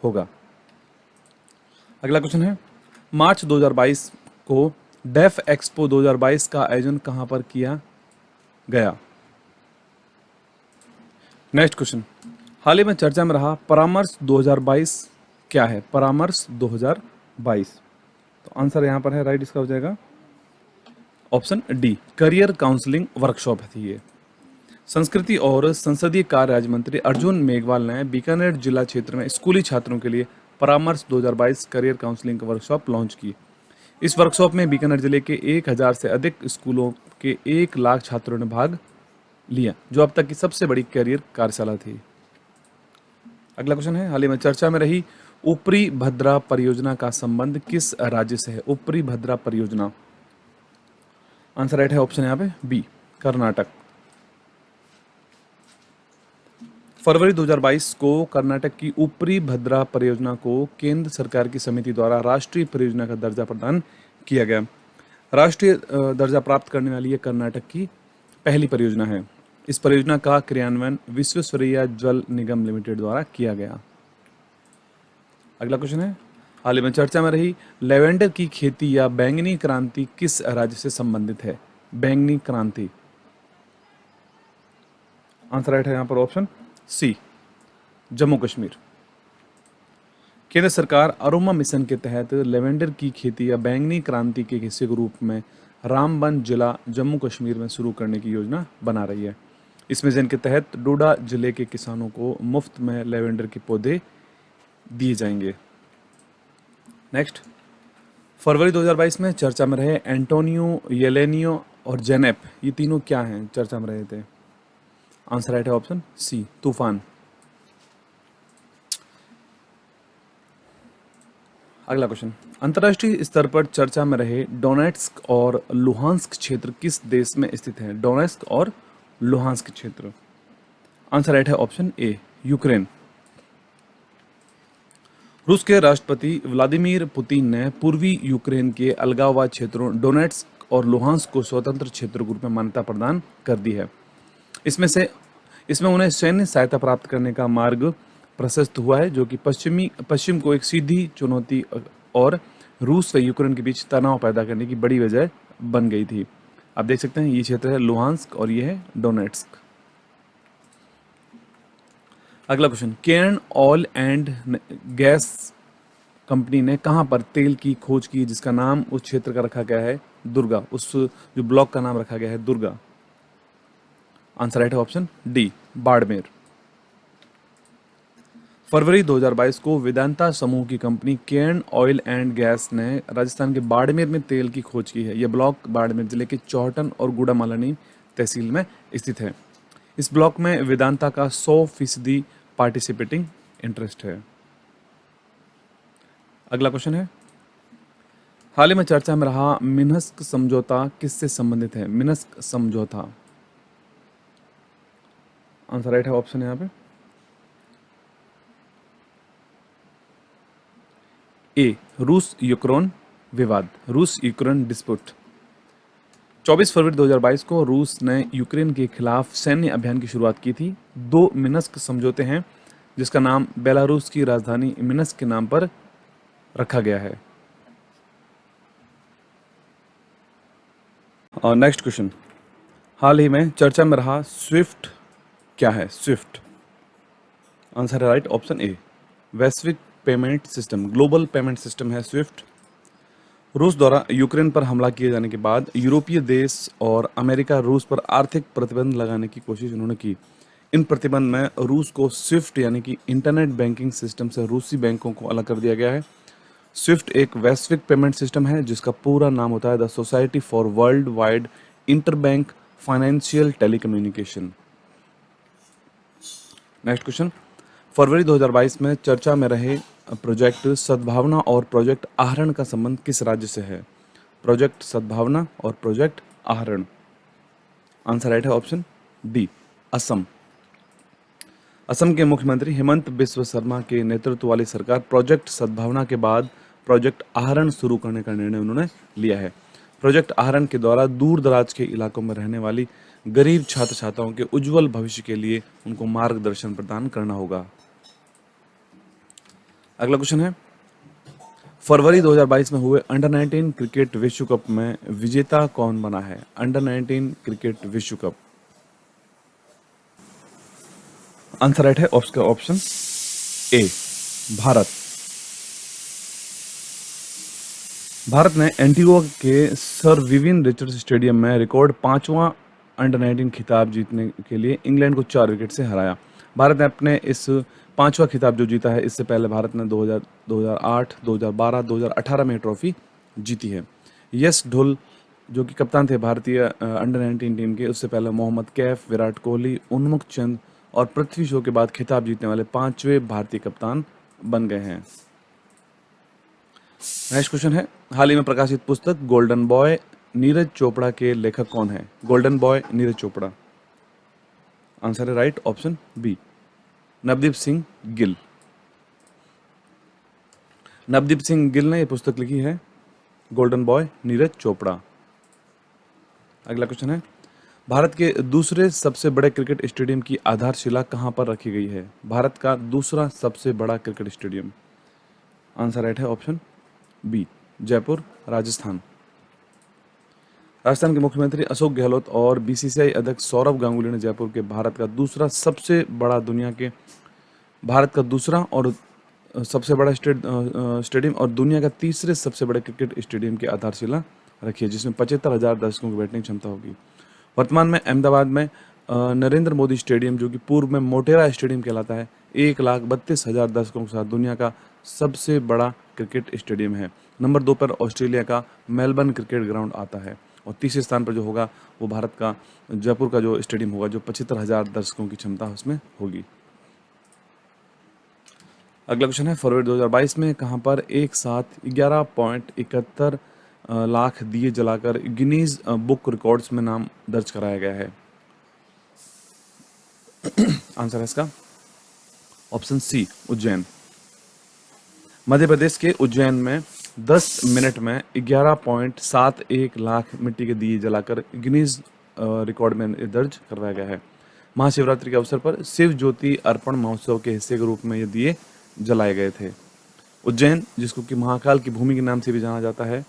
होगा। अगला क्वेश्चन है, मार्च 2022 को डेफ एक्सपो 2022 का आयोजन कहां पर किया गया? नेक्स्ट क्वेश्चन, हाल ही में चर्चा में रहा परामर्श 2022 क्या है? परामर्श 2022, तो आंसर यहां पर है राइट, इसका हो जाएगा option D, career counselling workshop थी ये। संस्कृति और संसदीय कार्य राज्य मंत्री अर्जुन मेघवाल ने बीकानेर जिला क्षेत्र में स्कूली छात्रों के लिए परामर्श 2022 करियर काउंसलिंग वर्कशॉप लॉन्च की। इस वर्कशॉप में बीकानेर जिले के 1000 से अधिक स्कूलों के 1 लाख छात्रों ने भाग लिया, जो अब तक की सबसे बड़ी करियर कार्यशाला थी। अगला क्वेश्चन है, हाल ही में चर्चा में रही ऊपरी भद्रा परियोजना का संबंध किस राज्य से है? ऊपरी भद्रा परियोजना, आंसर राइट है ऑप्शन यहाँ पे बी, कर्नाटक। फरवरी 2022 को कर्नाटक की ऊपरी भद्रा परियोजना को केंद्र सरकार की समिति द्वारा राष्ट्रीय परियोजना का दर्जा प्रदान किया गया। राष्ट्रीय दर्जा प्राप्त करने वाली यह कर्नाटक की पहली परियोजना है। इस परियोजना का क्रियान्वयन विश्वेश्वरैया जल निगम लिमिटेड द्वारा किया गया। अगला क्वेश्चन है, हाल ही में चर्चा में रही लेवेंडर की खेती या बैंगनी क्रांति किस राज्य से संबंधित है? बैंगनी क्रांति, आंसर राइट है यहाँ पर ऑप्शन सी, जम्मू कश्मीर। केंद्र सरकार अरोमा मिशन के तहत लेवेंडर की खेती या बैंगनी क्रांति के हिस्से के रूप में रामबन जिला जम्मू कश्मीर में शुरू करने की योजना बना रही है। इस मिशन के तहत डोडा जिले के किसानों को मुफ्त में लेवेंडर के पौधे दिए जाएंगे। नेक्स्ट, फरवरी 2022 में चर्चा में रहे एंटोनियो, येलेनियो और जेनेप, ये तीनों क्या हैं? चर्चा में रहे थे, आंसर राइट है ऑप्शन सी, तूफान। अगला क्वेश्चन, अंतर्राष्ट्रीय स्तर पर चर्चा में रहे डोनेट्स्क और लुहांस्क क्षेत्र किस देश में स्थित है? डोनेट्स्क और लुहांस्क क्षेत्र, आंसर राइट है ऑप्शन ए, यूक्रेन। रूस के राष्ट्रपति व्लादिमीर पुतिन ने पूर्वी यूक्रेन के अलगाववाद क्षेत्रों डोनेट्स्क और लुहांस्क को स्वतंत्र क्षेत्र के रूप में मान्यता प्रदान कर दी है। इसमें उन्हें सैन्य सहायता प्राप्त करने का मार्ग प्रशस्त हुआ है, जो कि पश्चिम को एक सीधी चुनौती और रूस व यूक्रेन के बीच तनाव पैदा करने की बड़ी वजह बन गई थी। आप देख सकते हैं ये क्षेत्र है लुहांस्क और ये है डोनेट्स्क। अगला question, Cairn oil and gas company ने कहां पर तेल की खोज की जिसका नाम उस क्षेत्र का रखा गया है दुर्गा? उस जो ब्लॉक का नाम रखा गया है दुर्गा, आंसर राइट है ऑप्शन डी, बाड़मेर। फरवरी 2022 को वेदांता समूह की company Cairn oil and gas ने राजस्थान के बाड़मेर में तेल की खोज की है। यह ब्लॉक बाड़मेर जिले के चौहटन और गुड़ामालानी तहसील में स्थित है। इस ब्लॉक में वेदांता का 100% पार्टिसिपेटिंग इंटरेस्ट है। अगला क्वेश्चन है, हाल ही में चर्चा में रहा मिन्स्क समझौता किससे संबंधित है? मिन्स्क समझौता, आंसर राइट है ऑप्शन है यहाँ पे ए, रूस यूक्रेन विवाद, रूस यूक्रेन डिस्प्यूट। 24 फरवरी 2022 को रूस ने यूक्रेन के खिलाफ सैन्य अभियान की शुरुआत की थी। 2 मिन्स्क समझौते हैं जिसका नाम बेलारूस की राजधानी मिन्स्क के नाम पर रखा गया है। और नेक्स्ट क्वेश्चन, हाल ही में चर्चा में रहा स्विफ्ट क्या है? स्विफ्ट, आंसर है राइट ऑप्शन ए, वैश्विक payment system, global payment system है स्विफ्ट। रूस द्वारा यूक्रेन पर हमला किए जाने के बाद यूरोपीय देश और अमेरिका रूस पर आर्थिक प्रतिबंध लगाने की कोशिश उन्होंने की। इन प्रतिबंध में रूस को स्विफ्ट यानी कि इंटरनेट बैंकिंग सिस्टम से रूसी बैंकों को अलग कर दिया गया है। स्विफ्ट एक वैश्विक पेमेंट सिस्टम है जिसका पूरा नाम होता है the society for world wide interbank financial telecommunication. Next question, फरवरी 2022 में चर्चा में रहे प्रोजेक्ट सद्भावना और प्रोजेक्ट आहरण का संबंध किस राज्य से है? प्रोजेक्ट सद्भावना और प्रोजेक्ट आहरण, आंसर राइट है ऑप्शन डी, असम। असम के मुख्यमंत्री हेमंत बिस्व शर्मा के नेतृत्व वाली सरकार प्रोजेक्ट सद्भावना के बाद प्रोजेक्ट आहरण शुरू करने का निर्णय उन्होंने लिया है। प्रोजेक्ट आहरण के द्वारा दूर दराज के इलाकों में रहने वाली गरीब छात्र छात्राओं के उज्जवल भविष्य के लिए उनको मार्गदर्शन प्रदान करना होगा। अगला क्वेश्चन है, फरवरी 2022 में हुए अंडर 19 क्रिकेट विश्व कप में विजेता कौन बना है? अंडर 19 क्रिकेट विश्व कप, आंसर राइट है ऑप्शन ए, भारत। भारत ने एंटीगुआ के सर विवियन रिचर्ड्स स्टेडियम में रिकॉर्ड 5वां अंडर 19 खिताब जीतने के लिए इंग्लैंड को 4 विकेट से हराया। भारत ने अपने इस पांचवा खिताब जो जीता है, इससे पहले भारत ने 2000, 2008, 2012, 2018 में ट्रॉफी जीती है। यश ढुल जो कि कप्तान थे भारतीय अंडर 19 टीम के, उससे पहले मोहम्मद कैफ, विराट कोहली, उन्मुख चंद और पृथ्वी शॉ के बाद खिताब जीतने वाले 5वें भारतीय कप्तान बन गए हैं। नेक्स्ट क्वेश्चन है, हाल ही में प्रकाशित पुस्तक गोल्डन बॉय नीरज चोपड़ा के लेखक कौन है? Golden boy Neeraj Chopra. Answer है right option B, Navdeep Singh Gill. Navdeep Singh Gill ने यह पुस्तक लिखी है, गोल्डन बॉय नीरज चोपड़ा। अगला क्वेश्चन है, भारत के दूसरे सबसे बड़े क्रिकेट स्टेडियम की आधारशिला कहां पर रखी गई है? भारत का दूसरा सबसे बड़ा क्रिकेट स्टेडियम। आंसर राइट है ऑप्शन बी, जयपुर, राजस्थान। राजस्थान के मुख्यमंत्री अशोक गहलोत और बीसीसीआई अध्यक्ष सौरव गांगुली ने जयपुर के भारत का दूसरा और सबसे बड़ा स्टेडियम और दुनिया का तीसरे सबसे बड़े क्रिकेट स्टेडियम की आधारशिला रखी है, जिसमें 75,000 दर्शकों की बैठने की क्षमता होगी। वर्तमान में अहमदाबाद में नरेंद्र मोदी स्टेडियम, जो कि पूर्व में मोटेरा स्टेडियम कहलाता है, 1,32,000 दर्शकों के साथ दुनिया का सबसे बड़ा क्रिकेट स्टेडियम है। नंबर 2 पर ऑस्ट्रेलिया का मेलबर्न क्रिकेट ग्राउंड आता है और तीसरे स्थान पर जो होगा वो भारत का जयपुर का जो स्टेडियम होगा, जो 75,000 दर्शकों की क्षमता उसमें होगी। अगला क्वेश्चन है, फरवरी 2022 में कहां पर एक साथ 11.71 लाख दिए जलाकर गिनीज बुक रिकॉर्ड्स में नाम दर्ज कराया गया है? आंसर है इसका ऑप्शन सी, उज्जैन। मध्य प्रदेश के उज्जैन में 10 मिनट में 11.71 लाख मिट्टी के दिए जलाकर गिनीज रिकॉर्ड में दर्ज करवाया गया है। महाशिवरात्रि के अवसर पर शिव ज्योति अर्पण महोत्सव के हिस्से के रूप में ये दिए जलाए गए थे। उज्जैन, जिसको कि महाकाल की भूमि के नाम से भी जाना जाता है,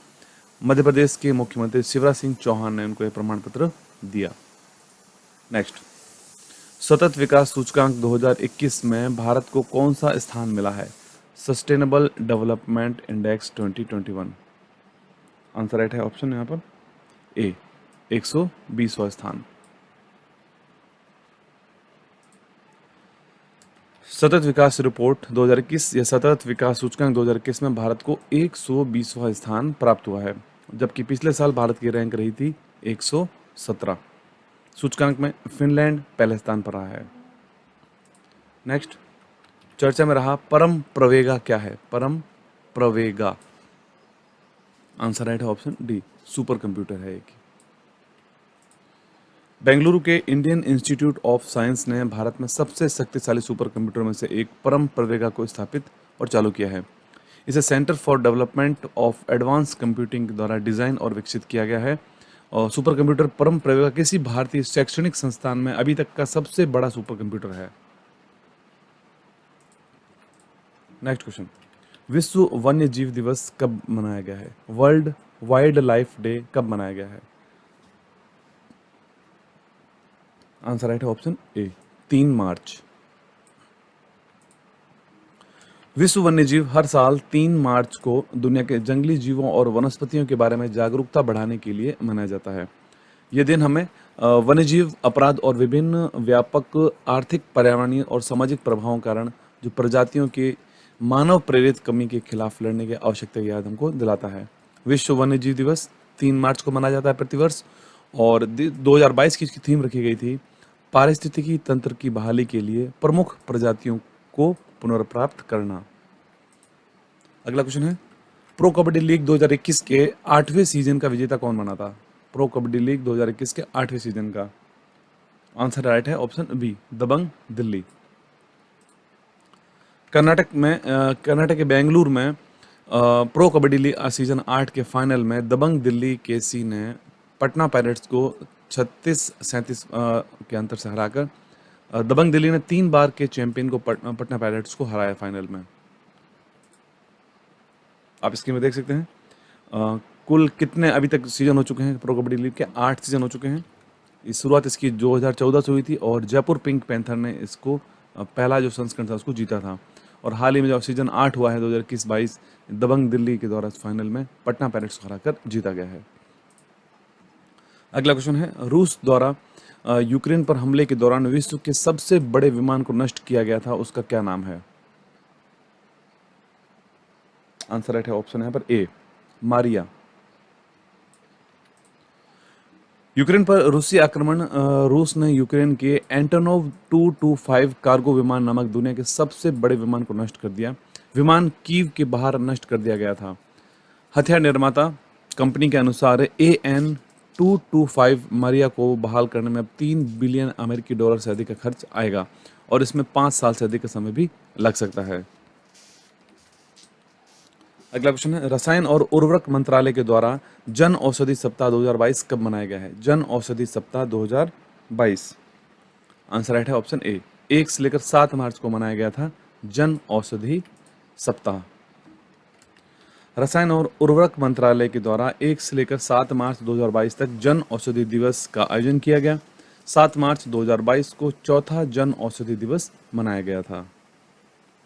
मध्य प्रदेश के मुख्यमंत्री शिवराज सिंह चौहान ने उनको यह प्रमाण पत्र दिया। नेक्स्ट, सतत विकास सूचकांक 2021 में भारत को कौन सा स्थान मिला है? Sustainable development index 2021। Answer right है ऑप्शन यहां पर ए, 120वां स्थान। सतत विकास रिपोर्ट 2021 या सतत विकास सूचकांक 2021 में भारत को 120वां स्थान प्राप्त हुआ है, जबकि पिछले साल भारत की रैंक रही थी 117। सूचकांक में फिनलैंड पहले स्थान पर रहा है। नेक्स्ट, चर्चा में रहा परम प्रवेगा क्या है? परम प्रवेगा। आंसर राइट है ऑप्शन डी, सुपर कंप्यूटर है एक। बेंगलुरु के इंडियन इंस्टीट्यूट ऑफ साइंस ने भारत में सबसे शक्तिशाली सुपर कंप्यूटर में से एक परम प्रवेगा को स्थापित और चालू किया है। इसे centre for development of advance computing द्वारा डिजाइन और विकसित किया गया है। और सुपर कंप्यूटर परम प्रवेगा किसी भारतीय शैक्षणिक संस्थान में अभी तक का सबसे बड़ा सुपर कंप्यूटर है। नेक्स्ट क्वेश्चन, विश्व वन्य जीव दिवस कब मनाया गया है? वर्ल्ड वाइल्ड लाइफ डे कब मनाया गया है? आंसर राइट है ऑप्शन ए, 3 मार्च। विश्व वन्यजीव हर साल 3 मार्च को दुनिया के जंगली जीवों और वनस्पतियों के बारे में जागरूकता बढ़ाने के लिए मनाया जाता है। यह दिन हमें वन्यजीव अपराध और विभिन्न व्यापक आर्थिक, पर्यावरणीय और सामाजिक प्रभावों के कारण जो प्रजातियों के मानव प्रेरित कमी के खिलाफ लड़ने की आवश्यकता की याद हमको दिलाता है। विश्व वन्यजीव दिवस 3 मार्च को मनाया जाता है प्रतिवर्ष, और 2022 की इसकी थीम रखी गई थी, पारिस्थितिकी तंत्र की बहाली के लिए प्रमुख प्रजातियों को पुनर्प्राप्त करना। अगला क्वेश्चन है, प्रो कबड्डी लीग 2021 के 8वें सीजन का विजेता कौन बना था? प्रो कबड्डी लीग 2021 के 8वें सीजन का आंसर राइट है ऑप्शन बी, दबंग दिल्ली। कर्नाटक के बेंगलुरु में प्रो कबड्डी लीग सीजन 8 के फाइनल में दबंग दिल्ली केसी ने पटना पायरेट्स को 36-37 के अंतर से हराकर दबंग दिल्ली ने 3 बार के चैंपियन को पटना पायरेट्स को हराया फाइनल में। आप इसके में देख सकते हैं कुल कितने अभी तक सीजन हो चुके हैं प्रो कबड्डी लीग के? 8 सीजन हो चुके हैं। इस शुरुआत इसकी 2014 से हुई थी और जयपुर पिंक पैंथर ने इसको पहला जो संस्करण था उसको जीता था, और हाल ही में जब सीजन 8 हुआ है 2021-22, दबंग दिल्ली के द्वारा फाइनल में पटना पायरेट्स को हराकर जीता गया है। अगला क्वेश्चन है, रूस द्वारा यूक्रेन पर हमले के दौरान विश्व के सबसे बड़े विमान को नष्ट किया गया था, उसका क्या नाम है? आंसर राइट है ऑप्शन है पर ए, मारिया। यूक्रेन पर रूसी आक्रमण, रूस ने यूक्रेन के एंटोनोव 225 कार्गो विमान नामक दुनिया के सबसे बड़े विमान को नष्ट कर दिया। विमान कीव के बाहर नष्ट कर दिया गया था। हथियार निर्माता कंपनी के अनुसार AN-225 मारिया को बहाल करने में अब 3 बिलियन अमेरिकी डॉलर से अधिक का खर्च आएगा और इसमें 5 साल से अधिक का समय भी लग सकता है। अगला क्वेश्चन है, रसायन और उर्वरक मंत्रालय के द्वारा जन औषधि सप्ताह 2022 कब मनाया गया है? जन औषधि सप्ताह 2022। आंसर राइट है ऑप्शन ए, 1 से लेकर 7 मार्च को मनाया गया था जन औषधि सप्ताह। रसायन और उर्वरक मंत्रालय के द्वारा 1 से लेकर 7 मार्च 2022 तक जन औषधि दिवस का आयोजन किया गया। 7 मार्च 2022 को चौथा जन औषधि दिवस मनाया गया था।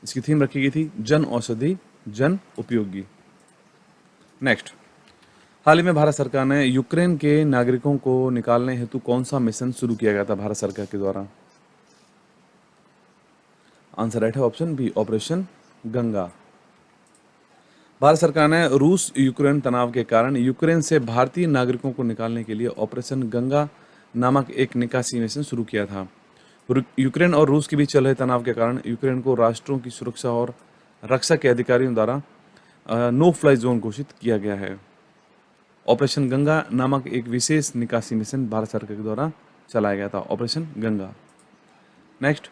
इसकी थीम रखी गई थी जन औषधि जन उपयोगी। नेक्स्ट, हाल ही में भारत सरकार ने यूक्रेन के नागरिकों को निकालने हेतु कौन सा मिशन शुरू किया गया था भारत सरकार के द्वारा? आंसर राइट है option B, operation Ganga. Bharat सरकार ने रूस यूक्रेन तनाव के कारण यूक्रेन से भारतीय नागरिकों को निकालने के लिए ऑपरेशन गंगा नामक एक निकासी मिशन शुरू किया था। यूक्रेन और रूस के बीच चल रहे तनाव के कारण यूक्रेन को राष्ट्रों की सुरक्षा और रक्षा के अधिकारियों द्वारा नो फ्लाई जोन घोषित किया गया है। ऑपरेशन गंगा नामक एक विशेष निकासी मिशन भारत सरकार के द्वारा चलाया गया था, ऑपरेशन गंगा। नेक्स्ट,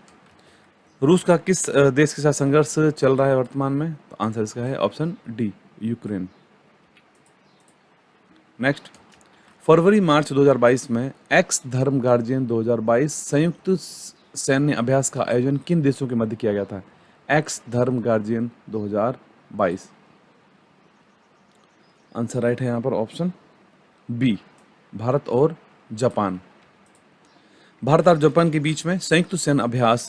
रूस का किस देश के साथ संघर्ष चल रहा है वर्तमान में? तो आंसर इसका है ऑप्शन डी, यूक्रेन। नेक्स्ट, फरवरी मार्च 2022 में एक्स धर्म गार्जियन 2022 संयुक्त सैन्य अभ्यास का आयोजन किन देशों के मध्य किया गया था? एक्स धर्म गार्जियन 2022। आंसर राइट है यहां पर ऑप्शन बी, भारत और जापान। भारत और जापान के बीच में संयुक्त सैन्य अभ्यास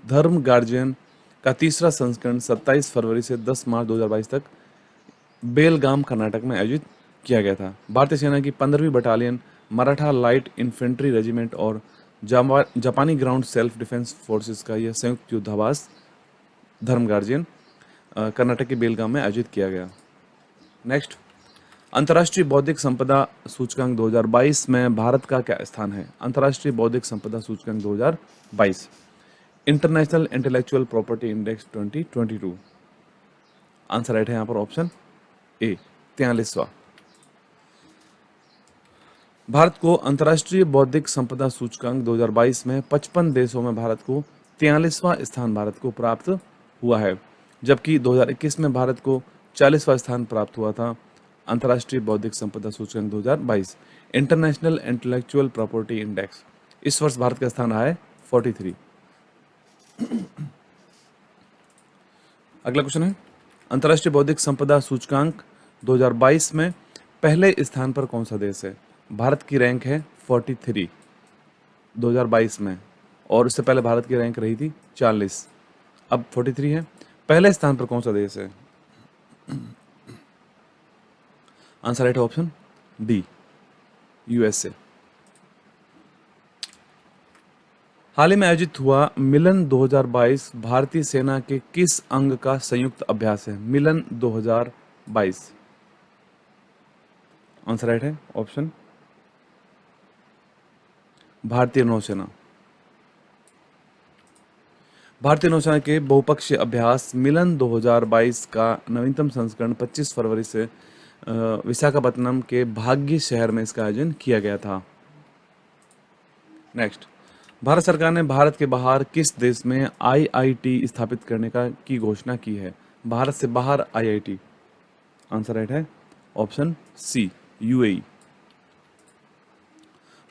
धर्म गार्जियन का तीसरा संस्करण 27 फरवरी से 10 मार्च 2022 तक बेलगाम कर्नाटक में आयोजित किया गया था। भारतीय सेना की 15वीं battalion, Maratha light infantry regiment और जापानी ग्राउंड सेल्फ डिफेंस फोर्सेस का यह संयुक्त युद्धाभ्यास धर्म गार्जियन कर्नाटक के बेलगाम में आयोजित किया गया। नेक्स्ट, अंतर्राष्ट्रीय बौद्धिक संपदा सूचकांक 2022 में भारत का क्या स्थान है? अंतर्राष्ट्रीय बौद्धिक संपदा सूचकांक 2022, international intellectual property index 2022। Answer right है यहां पर ऑप्शन ए, 43वां। भारत को अंतर्राष्ट्रीय बौद्धिक संपदा सूचकांक 2022 में 55 देशों में भारत को 43वां स्थान भारत को प्राप्त हुआ है, जबकि 2021 में भारत को 40वां स्थान प्राप्त हुआ था। अंतर्राष्ट्रीय बौद्धिक संपदा सूचकांक 2022, इंटरनेशनल इंटेलेक्चुअल प्रॉपर्टी इंडेक्स, इस वर्ष भारत का स्थान रहा है 43। अगला क्वेश्चन है, अंतर्राष्ट्रीय बौद्धिक संपदा सूचकांक 2022 में पहले स्थान पर कौन सा देश है? भारत की रैंक है 43 2022 में, और उससे पहले भारत की रैंक रही थी 40, अब 43 है। पहले स्थान पर कौन सा देश है? Answer right option D, USA। हाल ही में आयोजित हुआ मिलन 2022 भारतीय सेना के किस अंग का संयुक्त अभ्यास है? मिलन 2022। आंसर राइट है ऑप्शन भारतीय नौसेना। भारतीय नौसेना के बहुपक्षीय अभ्यास मिलन 2022 का नवीनतम संस्करण 25 फरवरी से विशाखापत्तनम के भाग्य शहर में इसका आयोजन किया गया था। नेक्स्ट, भारत सरकार ने भारत के बाहर किस देश में IIT स्थापित करने की घोषणा की है? भारत से बाहर IIT। आंसर राइट है ऑप्शन सी, UAE।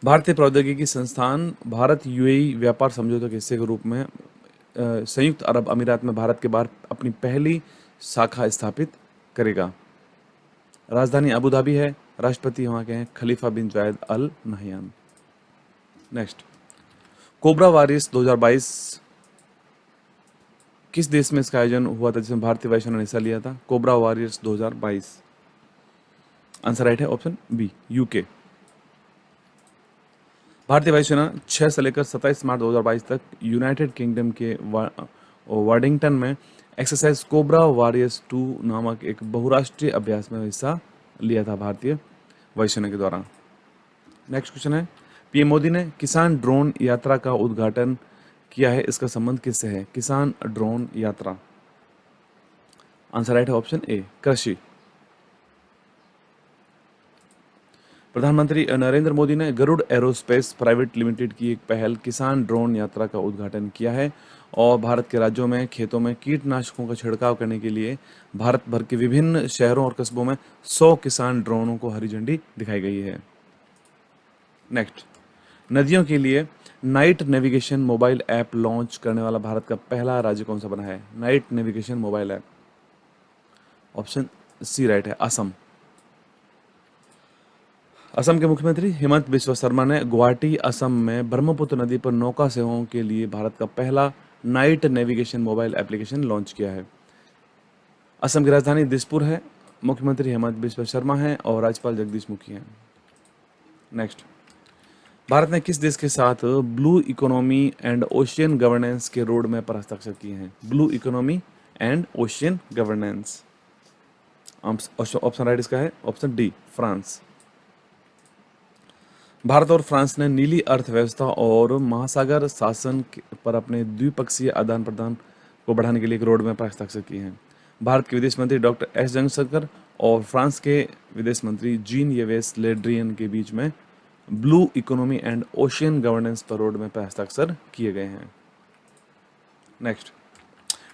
भारतीय प्रौद्योगिकी संस्थान भारत UAE व्यापार समझौते के हिस्से के रूप में संयुक्त अरब अमीरात में भारत के बाहर अपनी पहली शाखा स्थापित करेगा। राजधानी अबू धाबी है, राष्ट्रपति वहाँ के हैं Khalifa bin Zayed Al Nahyan. Next, Cobra Warriors 2022 किस देश में इसका आयोजन हुआ था जिसमें भारतीय वायुसेना ने हिस्सा लिया था? Cobra Warriors 2022। आंसर राइट है ऑप्शन बी, UK। भारतीय वायुसेना 6 से लेकर 27 मार्च 2022 तक यूनाइटेड किंगडम के वार्डिंगटन में एक्सरसाइज कोबरा वॉरियर्स 2 नामक एक बहुराष्ट्रीय अभ्यास में हिस्सा लिया था भारतीय वायुसेना के द्वारा। नेक्स्ट क्वेश्चन है, पीएम मोदी ने किसान ड्रोन यात्रा का उद्घाटन किया है, इसका संबंध किससे है? किसान ड्रोन यात्रा, आंसर राइट है ऑप्शन ए, कृषि। प्रधानमंत्री नरेंद्र मोदी ने गरुड़ एरोस्पेस प्राइवेट लिमिटेड की एक पहल किसान ड्रोन यात्रा का उद्घाटन किया है और भारत के राज्यों में खेतों में कीटनाशकों का छिड़काव करने के लिए भारत भर के विभिन्न शहरों और कस्बों में 100 किसान ड्रोनों को हरी झंडी दिखाई गई है। नेक्स्ट, नदियों के लिए night navigation mobile app launch करने वाला भारत का पहला राज्य कौन सा बना है? Night navigation mobile app, option C right है, असम। असम के मुख्यमंत्री हिमंत बिस्वा शर्मा ने गुवाहाटी असम में ब्रह्मपुत्र नदी पर नौका सेवाओं के लिए भारत का पहला night navigation mobile application launch किया है। असम की राजधानी दिसपुर है, मुख्यमंत्री हिमंत बिस्वा शर्मा हैं और राज्यपाल जगदीश मुखी हैं। नेक्स्ट, भारत ने किस देश के साथ blue economy and ocean governance के रोड मैप पर हस्ताक्षर किए हैं? Blue economy and ocean governance, option right इसका है ऑप्शन डी, फ्रांस। भारत और फ्रांस ने नीली अर्थव्यवस्था और महासागर शासन पर अपने द्विपक्षीय आदान प्रदान को बढ़ाने के लिए एक रोड मैप पर हस्ताक्षर किए हैं। भारत के विदेश मंत्री डॉक्टर एस जयशंकर और फ्रांस के विदेश मंत्री जीन येवेस ले ड्रियन के बीच में blue economy and ocean governance पर रोड मैप पर हस्ताक्षर किए गए हैं। नेक्स्ट,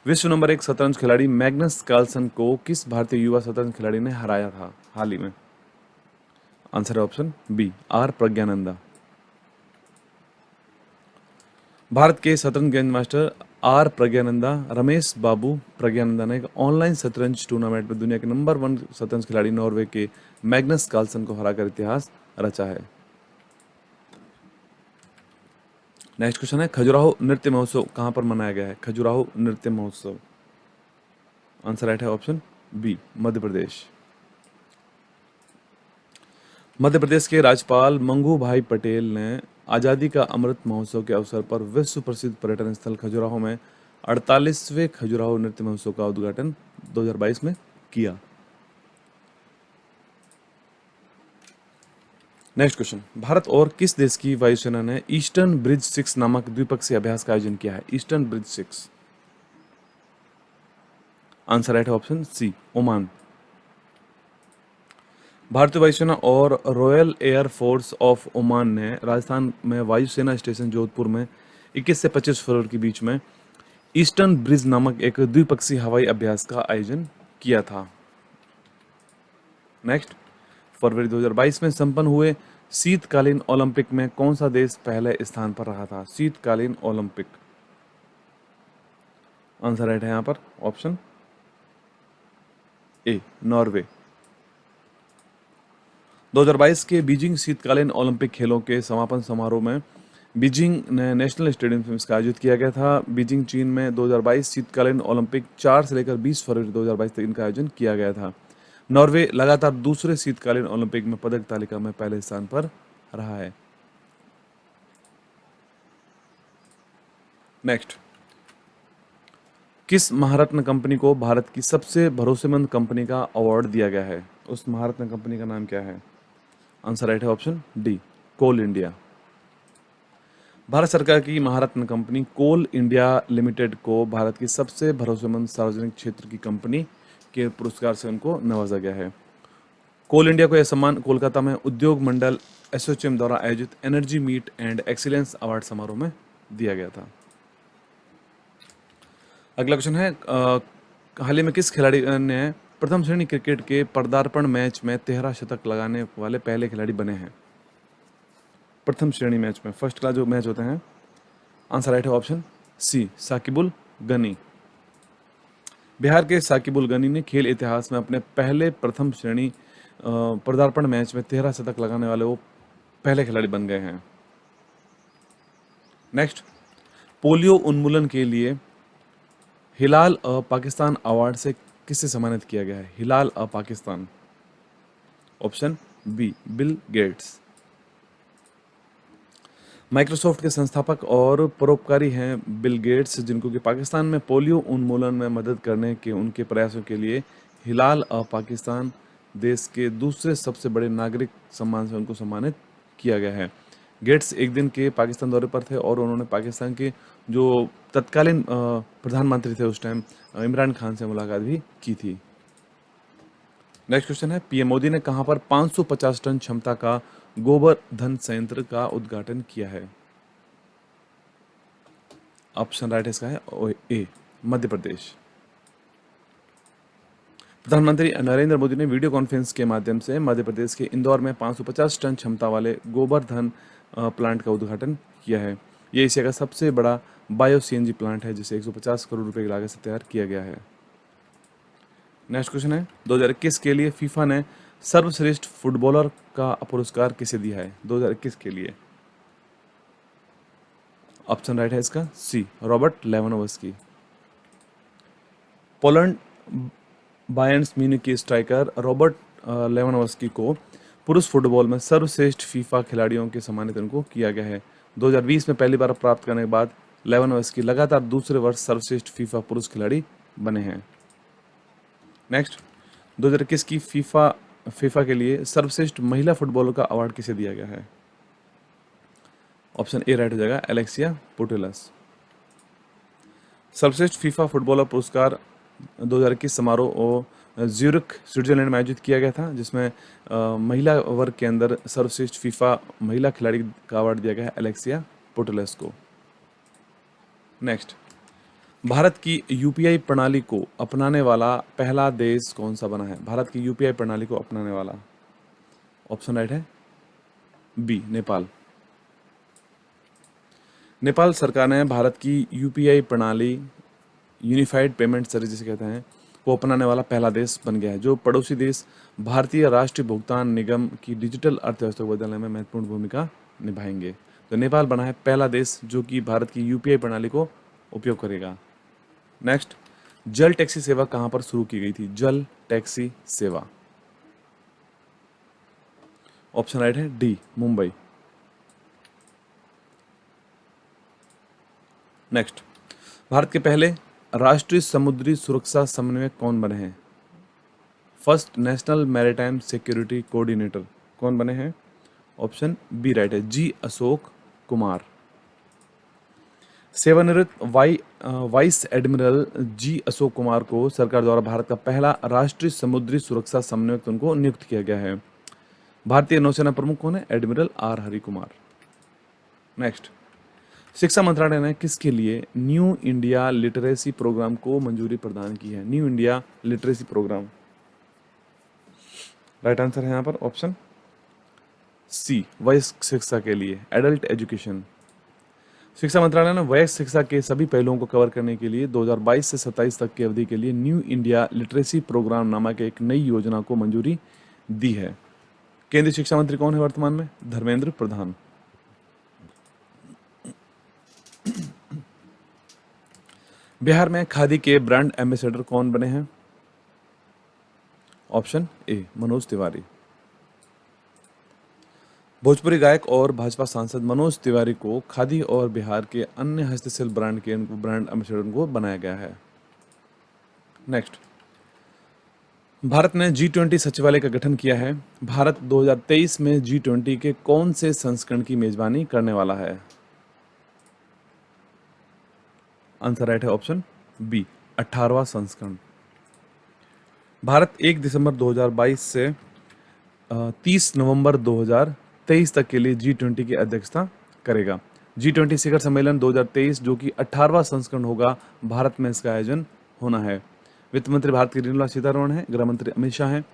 विश्व नंबर 1 शतरंज खिलाड़ी मैग्नस कार्लसन को किस भारतीय युवा शतरंज खिलाड़ी ने हराया था हाल ही में? आंसर है option B, R Praggnanandhaa. Bharat के शतरंज grand master R Praggnanandhaa Ramesh Babu Praggnanandhaa ने एक ऑनलाइन शतरंज टूर्नामेंट में दुनिया के नंबर 1 शतरंज खिलाड़ी नॉर्वे के मैग्नस कार्लसन को हराकर इतिहास रचा है। नेक्स्ट क्वेश्चन है, खजुराहो नृत्य महोत्सव कहां पर मनाया गया है? खजुराहो नृत्य महोत्सव, आंसर राइट है ऑप्शन बी, मध्य प्रदेश। मध्य प्रदेश के राज्यपाल मंगू भाई पटेल ने आज़ादी का अमृत महोत्सव के अवसर पर विश्व प्रसिद्ध पर्यटन स्थल खजुराहो में 48वें खजुराहो नृत्य महोत्सव का उद्घाटन 2022 में किया। नेक्स्ट क्वेश्चन, भारत और किस देश की वायुसेना ने ईस्टर्न ब्रिज 6 नामक द्विपक्षीय अभ्यास का आयोजन किया है? ईस्टर्न ब्रिज 6, आंसर राइट है ऑप्शन सी, ओमान। भारतीय वायुसेना और royal air force of Oman ने राजस्थान में वायुसेना स्टेशन जोधपुर में 21 से 25 फरवरी के बीच में ईस्टर्न ब्रिज नामक एक द्विपक्षीय हवाई अभ्यास का आयोजन किया था। नेक्स्ट, फरवरी 2022 में संपन्न हुए शीतकालीन ओलंपिक में कौन सा देश पहले स्थान पर रहा था? शीतकालीन ओलंपिक, आंसर राइट है यहां पर ऑप्शन ए, नॉर्वे। 2022 के बीजिंग शीतकालीन ओलंपिक खेलों के समापन समारोह में बीजिंग नेशनल स्टेडियम में इसका आयोजित किया गया था। बीजिंग चीन में 2022 शीतकालीन ओलंपिक 4 से लेकर 20 फरवरी 2022 तक इनका आयोजन किया गया था। नॉर्वे लगातार दूसरे शीतकालीन ओलंपिक में पदक तालिका में पहले स्थान पर रहा है। नेक्स्ट, किस महारत्न कंपनी को भारत की सबसे भरोसेमंद कंपनी का अवार्ड दिया गया है? उस महारत्न कंपनी का नाम क्या है? आंसर राइट है ऑप्शन डी, कोल इंडिया। भारत सरकार की महारत्न कंपनी कोल इंडिया लिमिटेड को भारत की सबसे भरोसेमंद सार्वजनिक क्षेत्र की कंपनी के पुरस्कार से उनको नवाजा गया है। कोल इंडिया को यह सम्मान कोलकाता में उद्योग मंडल एसोचैम द्वारा आयोजित energy meet and excellence award समारोह में दिया गया था। अगला क्वेश्चन है, हाल ही में किस खिलाड़ी ने प्रथम श्रेणी क्रिकेट के पदार्पण मैच में 13 शतक लगाने वाले पहले खिलाड़ी बने हैं? प्रथम श्रेणी मैच में, फर्स्ट क्लास जो मैच होते हैं, आंसर राइट है ऑप्शन सी, साकिबुल गनी। बिहार के साकिबुल गनी ने खेल इतिहास में अपने पहले प्रथम श्रेणी पदार्पण मैच में 13 शतक लगाने वाले वो पहले खिलाड़ी बन गए हैं। नेक्स्ट, पोलियो उन्मूलन के लिए हिलाल पाकिस्तान अवार्ड से किसे सम्मानित किया गया है? Hilal Pakistan, option B, Bill Gates. Microsoft के संस्थापक और परोपकारी हैं बिल गेट्स, जिनको कि पाकिस्तान में पोलियो उन्मूलन में मदद करने के उनके प्रयासों के लिए हिलाल ऑफ पाकिस्तान देश के दूसरे सबसे बड़े नागरिक सम्मान से उनको सम्मानित किया गया है। गेट्स एक दिन के पाकिस्तान दौरे पर थे और उन्होंने पाकिस्तान के जो तत्कालीन प्रधानमंत्री थे उस टाइम, इमरान खान से मुलाकात भी की थी। नेक्स्ट क्वेश्चन है, पीएम मोदी ने कहां पर 550 टन क्षमता का गोबर संयंत्र का उद्घाटन किया है? ऑप्शन राइट इसका है ए, मध्य प्रदेश। प्रधानमंत्री नरेंद्र मोदी ने वीडियो कॉन्फ्रेंस के माध्यम से मध्य प्रदेश के इंदौर में 550 टन क्षमता वाले गोबर प्लांट का उद्घाटन किया है। ये एशिया का सबसे बड़ा बायो सीएनजी प्लांट है, जिसे 150 करोड़ रुपए की लागत से तैयार किया गया है। नेक्स्ट क्वेश्चन है, 2021 के लिए फीफा ने सर्वश्रेष्ठ फुटबॉलर का पुरस्कार किसे दिया है? 2021 के लिए ऑप्शन राइट है इसका सी, रॉबर्ट लेवानडोव्स्की। पोलैंड बायर्न म्यूनिख के स्ट्राइकर रॉबर्ट लेवानडोव्स्की को पुरुष फुटबॉल में सर्वश्रेष्ठ फीफा खिलाड़ियों के सम्मानित उनको किया गया है। 2020 में पहली बार प्राप्त करने के बाद लेवानडोव्स्की लगातार दूसरे वर्ष सर्वश्रेष्ठ फीफा पुरुष खिलाड़ी बने हैं। नेक्स्ट, 2021 की फीफा के लिए सर्वश्रेष्ठ महिला फुटबॉलर का अवार्ड किसे दिया गया है? ऑप्शन ए राइट हो जाएगा, एलेक्सिया पुटेलस। सर्वश्रेष्ठ फीफा फुटबॉलर पुरस्कार 2021 समारोह और ज्यूरिख स्विट्जरलैंड में आयोजित किया गया था, जिसमें महिला वर्ग के अंदर सर्वश्रेष्ठ फीफा महिला खिलाड़ी का अवार्ड दिया गया है एलेक्सिया पुटेलस को। नेक्स्ट, भारत की यूपीआई प्रणाली को अपनाने वाला पहला देश कौन सा बना है? भारत की यूपीआई प्रणाली को अपनाने वाला, ऑप्शन राइट है बी, नेपाल। नेपाल सरकार ने भारत की यूपीआई प्रणाली, यूनिफाइड पेमेंट सर्विस जिसे कहते हैं, को अपनाने वाला पहला देश बन गया है, जो पड़ोसी देश भारतीय राष्ट्रीय भुगतान निगम की डिजिटल अर्थव्यवस्था को बदलने में महत्वपूर्ण भूमिका निभाएंगे। तो नेपाल बना है पहला देश जो कि भारत की यूपीआई प्रणाली को उपयोग करेगा। नेक्स्ट, जल टैक्सी सेवा कहां पर शुरू की गई थी? जल टैक्सी सेवा, ऑप्शन राइट है डी, मुंबई। नेक्स्ट, भारत के पहले राष्ट्रीय समुद्री सुरक्षा समन्वयक कौन बने हैं? First national maritime security coordinator कौन बने हैं? ऑप्शन बी राइट है, जी अशोक कुमार। सेवानिवृत्त vice admiral G Ashok Kumar को सरकार द्वारा भारत का पहला राष्ट्रीय समुद्री सुरक्षा समन्वयक उनको नियुक्त किया गया है। भारतीय नौसेना प्रमुख कौन है? Admiral R Hari Kumar. Next, शिक्षा मंत्रालय ने किसके लिए न्यू इंडिया लिटरेसी प्रोग्राम को मंजूरी प्रदान की है? New India Literacy Programme, right answer है यहाँ पर ऑप्शन सी, वयस्क शिक्षा के लिए, एडल्ट एजुकेशन। शिक्षा मंत्रालय ने वयस्क शिक्षा के सभी पहलुओं को कवर करने के लिए 2022 से 27 तक की अवधि के लिए न्यू इंडिया लिटरेसी प्रोग्राम नामक एक नई योजना को मंजूरी दी है। केंद्रीय शिक्षा मंत्री कौन है वर्तमान में? धर्मेंद्र प्रधान। बिहार में खादी के ब्रांड एम्बेसडर कौन बने हैं? Option A, Manoj Tiwari. भोजपुरी गायक और भाजपा सांसद मनोज तिवारी को खादी और बिहार के अन्य हस्तशिल्प ब्रांड के ब्रांड एम्बेसडर को बनाया गया है। नेक्स्ट, भारत ने G20 सचिवालय का गठन किया है। भारत 2023 में G20 के कौन से संस्करण की मेजबानी करने वाला है? आंसर राइट है ऑप्शन बी, 18वां संस्करण। भारत 1 दिसंबर 2022 से 30 नवंबर 2023 तक के लिए G20 की अध्यक्षता करेगा। G20 शिखर सम्मेलन 2023 जो कि 18वां संस्करण होगा, भारत में इसका आयोजन होना है। वित्त मंत्री भारत की निर्मला सीतारमण है, गृह मंत्री अमित शाह हैं,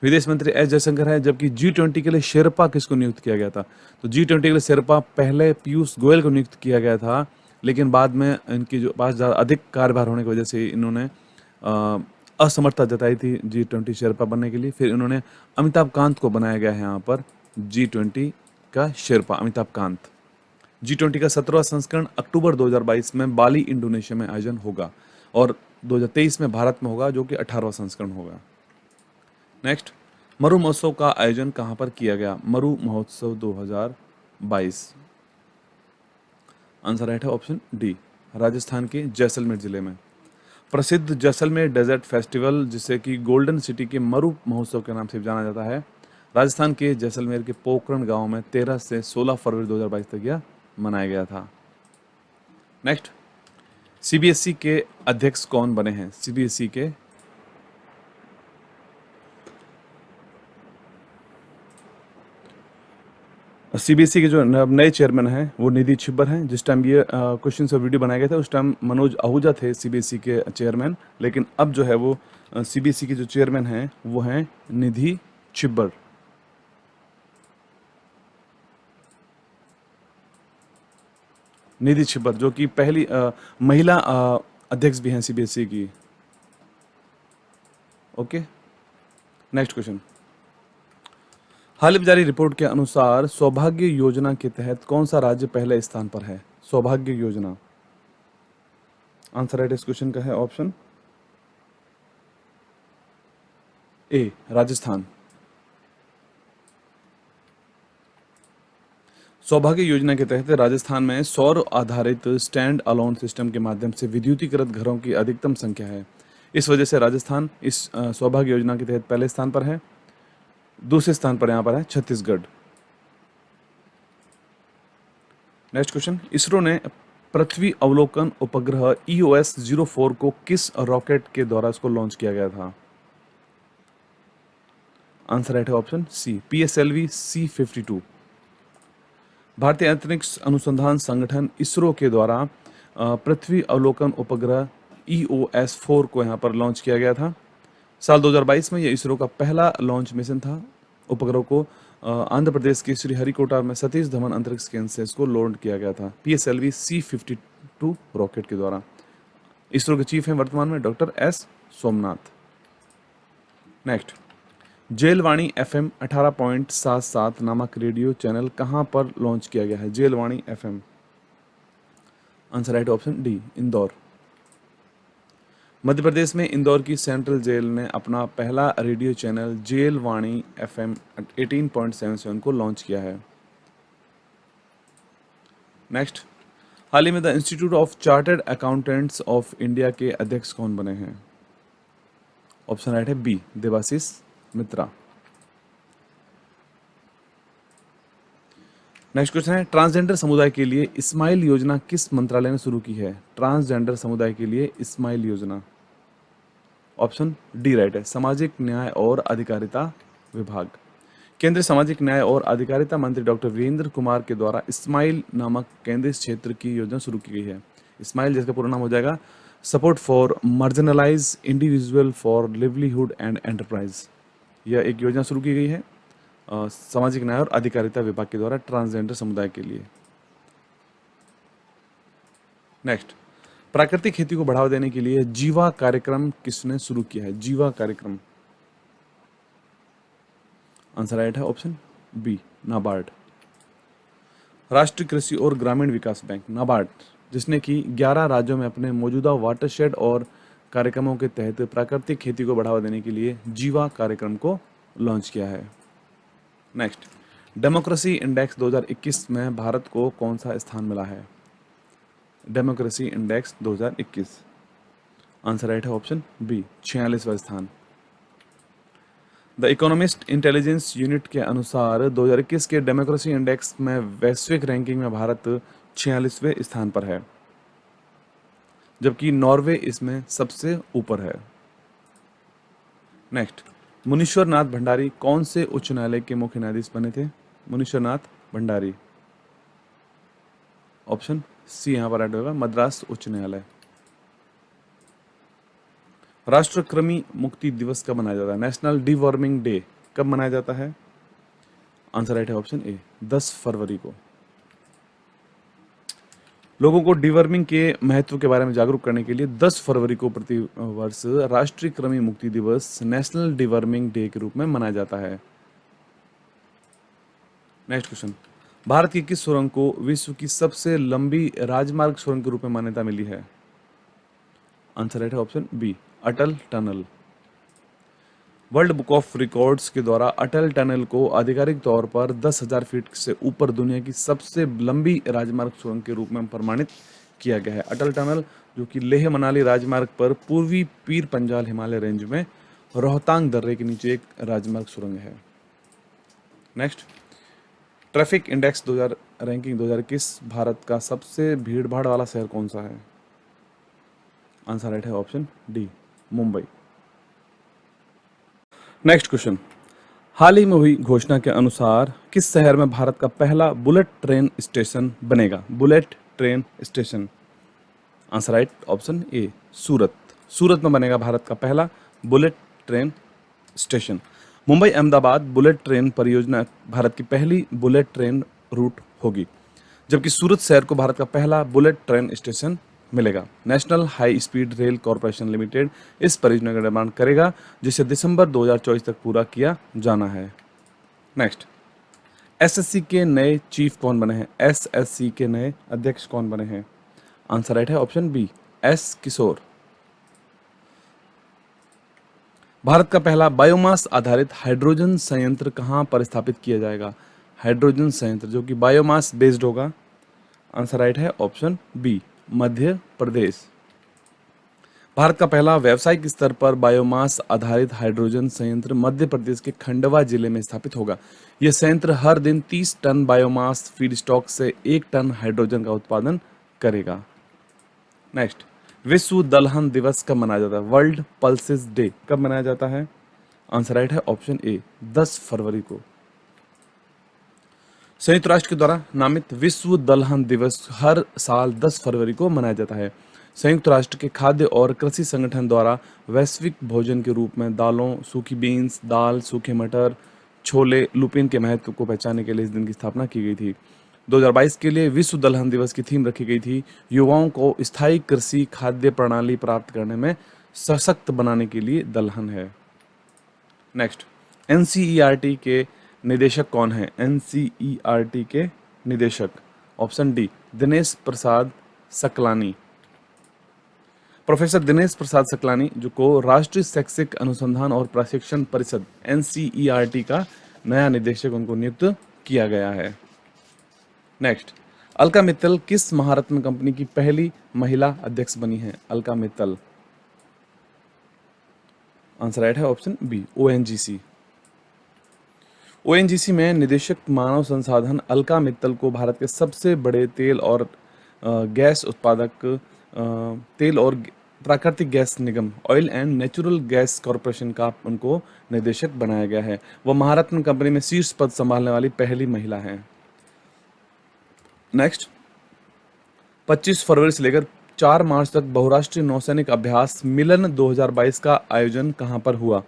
विदेश मंत्री एस जयशंकर है। जबकि G20 के लिए शेरपा किसको नियुक्त किया गया था? तो G20 के लिए शेरपा पहले पीयूष गोयल को नियुक्त किया गया था, लेकिन बाद में इनकी जो पास ज़्यादा अधिक कार्यभार होने की वजह से इन्होंने असमर्थता जताई थी G20 शेरपा बनने के लिए। फिर इन्होंने अमिताभ कांत को बनाया गया है यहाँ पर G20 का शेरपा, अमिताभ कांत। G20 का 17वां संस्करण अक्टूबर 2022 में बाली इंडोनेशिया में आयोजन होगा और 2023 में भारत में होगा, जो कि 18वां संस्करण होगा। नेक्स्ट, मरु महोत्सव का आयोजन कहाँ पर किया गया? मरु महोत्सव 2022 आंसर राइट है ऑप्शन डी, राजस्थान के जैसलमेर जिले में। प्रसिद्ध जैसलमेर डेजर्ट फेस्टिवल, जिसे कि गोल्डन सिटी के मरु महोत्सव के नाम से जाना जाता है, राजस्थान के जैसलमेर के पोखरण गांव में 13 से 16 फरवरी 2022 तक यह मनाया गया था। नेक्स्ट, सीबीएसई के अध्यक्ष कौन बने हैं? सीबीएसई के जो नए चेयरमैन हैं वो निधि छिब्बर हैं। जिस टाइम ये क्वेश्चन और वीडियो बनाया गया था उस टाइम मनोज आहूजा थे सीबीएसई के चेयरमैन, लेकिन अब जो है वो सीबीएसई के जो चेयरमैन हैं वो हैं निधि छिब्बर। निधि छिब्बर जो कि पहली महिला अध्यक्ष भी हैं सीबीएसई की। Okay, next question. हाल ही जारी रिपोर्ट के अनुसार सौभाग्य योजना के तहत कौन सा राज्य पहले स्थान पर है? सौभाग्य योजना, आंसर राइट इस क्वेश्चन का है ऑप्शन ए, राजस्थान। सौभाग्य योजना के तहत राजस्थान में सौर आधारित स्टैंड अलोन सिस्टम के माध्यम से विद्युतीकृत घरों की अधिकतम संख्या है। इस वजह से राजस्थान इस सौभाग्य योजना के तहत पहले स्थान पर है। दूसरे स्थान पर यहां पर है छत्तीसगढ़। नेक्स्ट क्वेश्चन, इसरो ने पृथ्वी अवलोकन उपग्रह EOS-04 को किस रॉकेट के द्वारा इसको लॉन्च किया गया था? आंसर राइट है ऑप्शन सी, PSLV C-52। भारतीय अंतरिक्ष अनुसंधान संगठन इसरो के द्वारा पृथ्वी अवलोकन उपग्रह EOS-4 को यहाँ पर लॉन्च किया गया था। साल 2022 में यह इसरो का पहला लॉन्च मिशन था। उपग्रह को आंध्र प्रदेश के श्रीहरिकोटा में सतीश धवन अंतरिक्ष केंद्र से इसको लॉन्च किया गया था PSLV C-52 रॉकेट के द्वारा। इसरो के चीफ हैं वर्तमान में doctor S Somnath. Next, Jailvani FM 18.77 नामक रेडियो चैनल कहां पर लॉन्च किया गया है? Jailvani FM, answer right option D, Indore. Madhya Pradesh में इंदौर की सेंट्रल जेल ने अपना पहला रेडियो चैनल जेलवाणी FM 18.77 को लॉन्च किया है। नेक्स्ट, हाल ही में the institute of chartered accountants of India के अध्यक्ष कौन बने हैं? ऑप्शन राइट है बी, देवाशीष मित्रा। नेक्स्ट क्वेश्चन है, ट्रांसजेंडर समुदाय के लिए इस्माइल योजना किस मंत्रालय ने शुरू की है? ट्रांसजेंडर समुदाय के लिए इस्माइल योजना, ऑप्शन डी राइट है, सामाजिक न्याय और अधिकारिता विभाग। केंद्रीय सामाजिक न्याय और अधिकारिता मंत्री डॉक्टर वीरेंद्र कुमार के द्वारा इस्माइल नामक केंद्रीय क्षेत्र की योजना शुरू की गई है। इस्माइल जिसका पूरा नाम हो जाएगा support for marginalise individual for livelihood and enterprise. यह एक योजना शुरू की गई है सामाजिक न्याय और अधिकारिता विभाग के द्वारा ट्रांसजेंडर समुदाय के लिए। नेक्स्ट, प्राकृतिक खेती को बढ़ावा देने के लिए जीवा कार्यक्रम किसने शुरू किया है? जीवा कार्यक्रम, आंसर राइट है ऑप्शन बी, नाबार्ड। राष्ट्रीय कृषि और ग्रामीण विकास बैंक नाबार्ड, जिसने कि 11 राज्यों में अपने मौजूदा वाटरशेड और कार्यक्रमों के तहत प्राकृतिक खेती को बढ़ावा देने के लिए जीवा कार्यक्रम को लॉन्च किया है। नेक्स्ट, डेमोक्रेसी इंडेक्स 2021 में भारत को कौन सा स्थान मिला है? डेमोक्रेसी इंडेक्स 2021, आंसर राइट है ऑप्शन बी, 46वां स्थान। द इकोनॉमिस्ट इंटेलिजेंस यूनिट के अनुसार 2021 के डेमोक्रेसी इंडेक्स में वैश्विक रैंकिंग में भारत 46वें स्थान पर है, जबकि नॉर्वे इसमें सबसे ऊपर है। नेक्स्ट, मुनीश्वर नाथ भंडारी कौन से उच्च न्यायालय के मुख्य न्यायाधीश बने थे? मुनीश्वर नाथ भंडारी, ऑप्शन सी यहां पर ऐड होगा, मद्रास उच्च न्यायालय। राष्ट्र कृमि मुक्ति दिवस कब मनाया जाता है? नेशनल डीवर्मिंग डे कब मनाया जाता है? आंसर राइट है ऑप्शन ए, 10 फरवरी को। लोगों को डीवर्मिंग के महत्व के बारे में जागरूक करने के लिए 10 फरवरी को प्रति वर्ष राष्ट्रीय कृमि मुक्ति दिवस नेशनल डीवर्मिंग डे के रूप में मनाया जाता है। नेक्स्ट क्वेश्चन, भारत की किस सुरंग को विश्व की सबसे लंबी राजमार्ग सुरंग के रूप में मान्यता मिली है? आंसर राइट है option B, Atal tunnel. World Book of Records के द्वारा अटल टनल को आधिकारिक तौर पर 10,000 फीट से ऊपर दुनिया की सबसे लंबी राजमार्ग सुरंग के रूप में प्रमाणित किया गया है। अटल टनल जो कि लेह मनाली राजमार्ग पर पूर्वी पीर पंजाल हिमालय रेंज में रोहतांग दर्रे के नीचे एक राजमार्ग सुरंग है। Next, traffic index 2000 ranking 2021 Bharat का सबसे भीड़ भाड़ वाला शहर कौन सा है? आंसर राइट है option D, Mumbai. Next question, हाल ही में हुई घोषणा के अनुसार किस शहर में भारत का पहला बुलेट ट्रेन स्टेशन बनेगा? Bullet train station, answer right option A, Surat. Surat में बनेगा भारत का पहला bullet train station. Mumbai Ahmedabad bullet train परियोजना भारत की पहली बुलेट ट्रेन रूट होगी, जबकि सूरत शहर को भारत का पहला बुलेट ट्रेन स्टेशन मिलेगा। National high speed rail corporation limited इस परियोजना का निर्माण करेगा, जिसे दिसंबर 2024 तक पूरा किया जाना है। नेक्स्ट, एसएससी के नए चीफ कौन बने हैं? एसएससी के नए अध्यक्ष कौन बने हैं? आंसर राइट है ऑप्शन बी, एस किशोर। भारत का पहला बायोमास आधारित हाइड्रोजन संयंत्र कहां पर स्थापित किया जाएगा? हाइड्रोजन संयंत्र जो कि बायोमास बेस्ड होगा। आंसर राइट है ऑप्शन बी, मध्य प्रदेश। भारत का पहला व्यावसायिक स्तर पर बायोमास आधारित हाइड्रोजन संयंत्र मध्य प्रदेश के खंडवा जिले में स्थापित होगा। यह संयंत्र हर दिन 30 टन बायोमास फीडस्टॉक से 1 टन हाइड्रोजन का उत्पादन करेगा। नेक्स्ट, विश्व दलहन दिवस कब मनाया जाता है? वर्ल्ड पल्सेस डे कब मनाया जाता है? आंसर राइट है ऑप्शन ए, 10 फरवरी को। संयुक्त राष्ट्र के द्वारा नामित विश्व दलहन दिवस हर साल 10 फरवरी को मनाया जाता है। संयुक्त राष्ट्र के खाद्य और कृषि संगठन द्वारा वैश्विक भोजन के रूप में दालों, सूखी बीन्स, दाल, सूखे मटर, छोले, लुपिन के महत्व को पहचानने के लिए इस दिन की स्थापना की गई थी। 2022 के लिए विश्व दलहन दिवस की थीम रखी गई थी, युवाओं को स्थायी कृषि खाद्य प्रणाली प्राप्त करने में सशक्त बनाने के लिए दलहन है। नेक्स्ट, एनसीईआरटी के निदेशक कौन है? एनसीईआरटी के निदेशक, option D, Dinesh Prasad Saklani. Professor Dinesh Prasad Saklani जो को राष्ट्रीय शैक्षिक अनुसंधान और प्रशिक्षण परिषद एनसीईआरटी का नया निदेशक उनको नियुक्त किया गया है। नेक्स्ट, अलका मित्तल किस महारत्न कंपनी की पहली महिला अध्यक्ष बनी है? अलका मित्तल, आंसर राइट है ऑप्शन बी, ओएनजीसी। ओएनजीसी में निदेशक मानव संसाधन अलका मित्तल को भारत के सबसे बड़े तेल और गैस उत्पादक तेल और प्राकृतिक gas Nigam oil and natural gas corporation का उनको निदेशक बनाया गया है। वह महारत्न कंपनी में शीर्ष पद संभालने वाली पहली महिला है। नेक्स्ट, 25 फरवरी से लेकर 4 मार्च तक बहुराष्ट्रीय नौसैनिक अभ्यास मिलन 2022 का आयोजन कहां पर हुआ?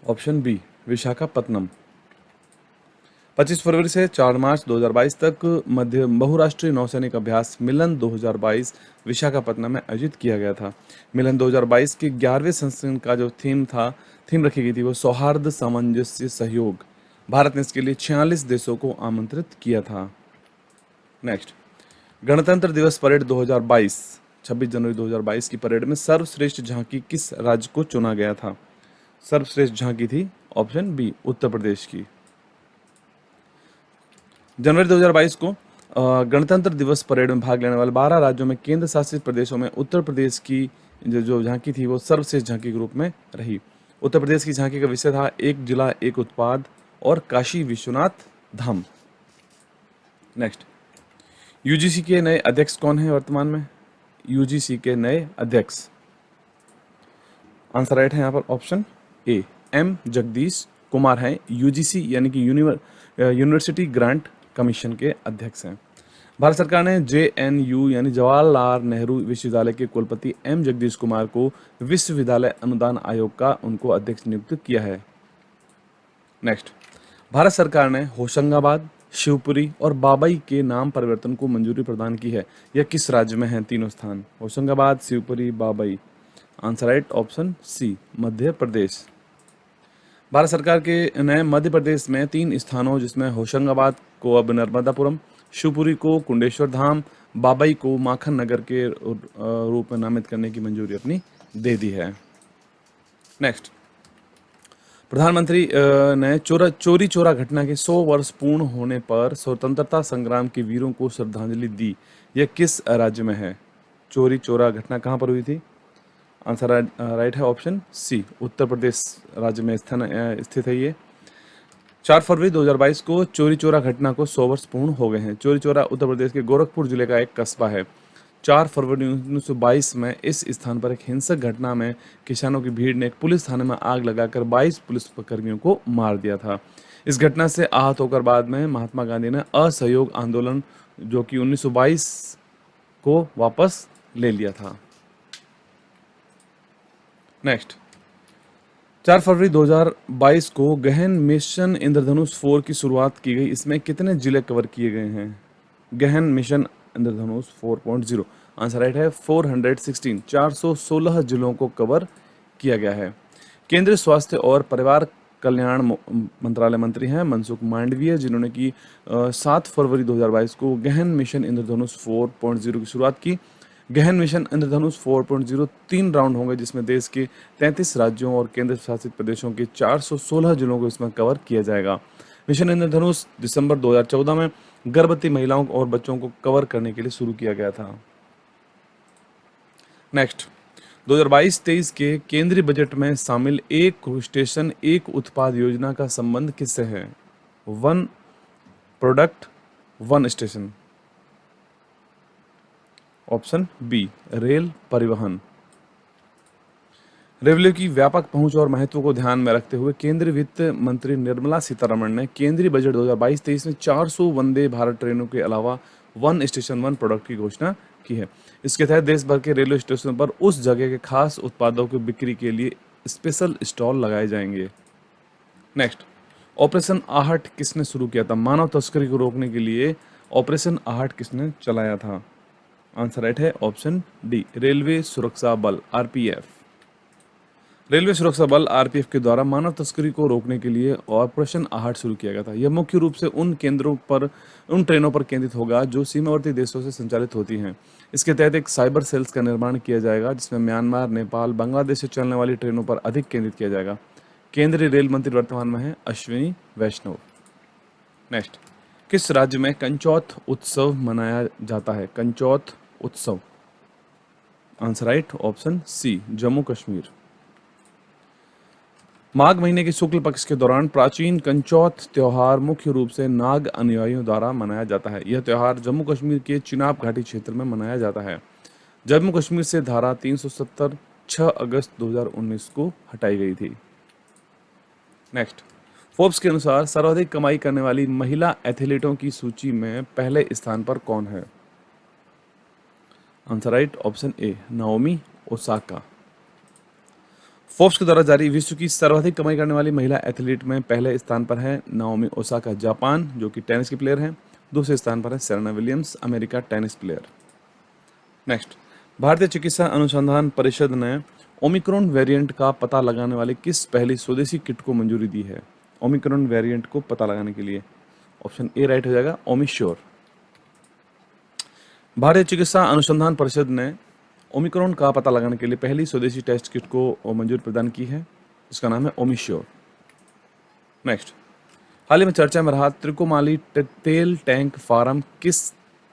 Option B, Visakhapatnam. 25 फरवरी से 4 मार्च 2022 तक मध्य बहुराष्ट्रीय नौसैनिक अभ्यास मिलन 2022 विशाखापत्तनम में आयोजित किया गया था। मिलन 2022 के 11वें संस्करण का जो थीम रखी गई थी वो सौहार्द, सामंजस्य, सहयोग। भारत ने इसके लिए 46 देशों को आमंत्रित किया था। नेक्स्ट, गणतंत्र दिवस परेड 2022 26 जनवरी 2022 की परेड में सर्वश्रेष्ठ झांकी किस राज्य को चुना गया था? सर्वश्रेष्ठ झांकी थी ऑप्शन बी, उत्तर प्रदेश की। जनवरी 2022 को गणतंत्र दिवस परेड में भाग लेने वाले 12 राज्यों में केंद्र शासित प्रदेशों में उत्तर प्रदेश की जो झांकी थी वो सर्वश्रेष्ठ झांकी के रूप में रही। उत्तर प्रदेश की झांकी का विषय था एक जिला एक उत्पाद और काशी विश्वनाथ धाम। नेक्स्ट, यूजीसी के नए अध्यक्ष कौन है वर्तमान में? यूजीसी के नए अध्यक्ष, आंसर राइट है यहाँ पर option A, M Jagdish Kumar हैं। यूजीसी यानी कि यूनिवर्सिटी ग्रांट कमीशन के अध्यक्ष हैं। भारत सरकार ने जेएनयू यानी जवाहरलाल नेहरू विश्वविद्यालय के कुलपति एम जगदीश कुमार को विश्वविद्यालय अनुदान आयोग का उनको अध्यक्ष नियुक्त किया है। नेक्स्ट, भारत सरकार ने होशंगाबाद, शिवपुरी और बाबई के नाम परिवर्तन को मंजूरी प्रदान की है। यह किस राज्य में है तीनों स्थान? Hoshangabad, Shivpuri, Babai. Answer right option C, Madhya Pradesh. Bharat सरकार के नए मध्य प्रदेश में 3 स्थानों जिसमें होशंगाबाद को अब नर्मदापुरम, शिवपुरी को कुंडेश्वर धाम, बाबई को माखन नगर के रूप में नामित करने की मंजूरी अपनी दे दी है। नेक्स्ट, प्रधानमंत्री ने चोरी चोरा घटना के 100 वर्ष पूर्ण होने पर स्वतंत्रता संग्राम के वीरों को श्रद्धांजलि दी। यह किस राज्य में है? चोरी चोरा घटना कहाँ पर हुई थी? आंसर राइट है ऑप्शन सी, उत्तर प्रदेश राज्य में स्थित है ये। 4 फरवरी 2022 को चोरी चोरा घटना को 100 वर्ष पूर्ण हो गए हैं। चोरी चोरा उत्तर प्रदेश के गोरखपुर जिले का एक कस्बा है। 4 फरवरी 1922 में इस स्थान पर एक हिंसक घटना में किसानों की भीड़ ने एक पुलिस थाने में आग लगाकर 22 पुलिस कर्मियों को मार दिया था। इस घटना से आहत होकर बाद में महात्मा गांधी ने असहयोग आंदोलन जो कि 1922 को वापस ले लिया था। नेक्स्ट, 4 फरवरी 2022 को गहन मिशन इंद्रधनुष 4 की शुरुआत की गई। इसमें कितने जिले कवर किए गए हैं? गहन मिशन इंद्रधनुष 4.0, आंसर राइट है 416, 416 जिलों को कवर किया गया है। केंद्रीय स्वास्थ्य और परिवार कल्याण मंत्रालय मंत्री हैं मनसुख मांडविया, जिन्होंने की 7 फरवरी 2022 को गहन मिशन इंद्रधनुष 4.0 की शुरुआत की। गहन मिशन इंद्रधनुष 4.0 3 राउंड होंगे, जिसमें देश के 33 राज्यों और केंद्र शासित प्रदेशों के 416 जिलों को इसमें कवर किया जाएगा। मिशन इंद्रधनुष दिसंबर 2014 में गर्भवती महिलाओं और बच्चों को कवर करने के लिए शुरू किया गया था। नेक्स्ट, 2022-23 के केंद्रीय बजट में शामिल एक स्टेशन एक उत्पाद योजना का संबंध किससे है? One product one station, option B rail परिवहन। रेलवे की व्यापक पहुंच और महत्व को ध्यान में रखते हुए केंद्रीय वित्त मंत्री निर्मला सीतारमण ने केंद्रीय बजट 2022-23 में 400 वंदे भारत ट्रेनों के अलावा वन स्टेशन वन प्रोडक्ट की घोषणा की है। इसके तहत देश भर के रेलवे स्टेशनों पर उस जगह के खास उत्पादों की बिक्री के लिए स्पेशल स्टॉल लगाए जाएंगे। नेक्स्ट, ऑपरेशन आहट किसने शुरू किया था? मानव तस्करी को रोकने के लिए ऑपरेशन आहट किसने चलाया था? आंसर राइट है ऑप्शन डी रेलवे सुरक्षा बल आरपीएफ। रेलवे सुरक्षा बल आरपीएफ के द्वारा मानव तस्करी को रोकने के लिए ऑपरेशन आहट शुरू किया गया था। यह मुख्य रूप से उन ट्रेनों पर केंद्रित होगा जो सीमावर्ती देशों से संचालित होती हैं। इसके तहत एक साइबर सेल्स का निर्माण किया जाएगा, जिसमें म्यांमार, नेपाल, बांग्लादेश से चलने वाली ट्रेनों पर अधिक केंद्रित किया जाएगा। केंद्रीय रेल मंत्री वर्तमान में है अश्विनी वैष्णव। नेक्स्ट, किस राज्य में कंचौथ उत्सव मनाया जाता है? कंचौथ उत्सव, answer right option C Jammu Kashmir. माघ महीने के शुक्ल पक्ष के दौरान प्राचीन कंचौथ त्योहार मुख्य रूप से नाग अनुयायियों द्वारा मनाया जाता है। यह त्योहार जम्मू कश्मीर के चिनाब घाटी क्षेत्र में मनाया जाता है। जम्मू कश्मीर से धारा 370 6 अगस्त 2019 को हटाई गई थी। नेक्स्ट, फोर्ब्स के अनुसार सर्वाधिक कमाई करने वाली महिला एथलीटों की सूची में पहले स्थान पर कौन है? आंसर राइट ऑप्शन ए नाओमी ओसाका। फोर्ब्स के द्वारा जारी विश्व की सर्वाधिक कमाई करने वाली महिला एथलीट में पहले स्थान पर है नाओमी ओसाका, जापान, जो कि टेनिस की प्लेयर हैं। दूसरे स्थान पर है Serena Williams, America, tennis player. Next, भारतीय चिकित्सा अनुसंधान परिषद ने ओमिक्रॉन वेरिएंट का पता लगाने वाली किस पहली स्वदेशी किट को मंजूरी दी है? ओमिक्रॉन वेरिएंट को पता लगाने के लिए ऑप्शन ए राइट हो जाएगा ओमिश्योर। भारतीय चिकित्सा अनुसंधान परिषद ने ओमिक्रॉन का पता लगाने के लिए पहली स्वदेशी टेस्ट किट को मंजूरी प्रदान की है, जिसका नाम है ओमिश्योर। नेक्स्ट, हाल ही में चर्चा में रहा त्रिकोमाली तेल टैंक फार्म किस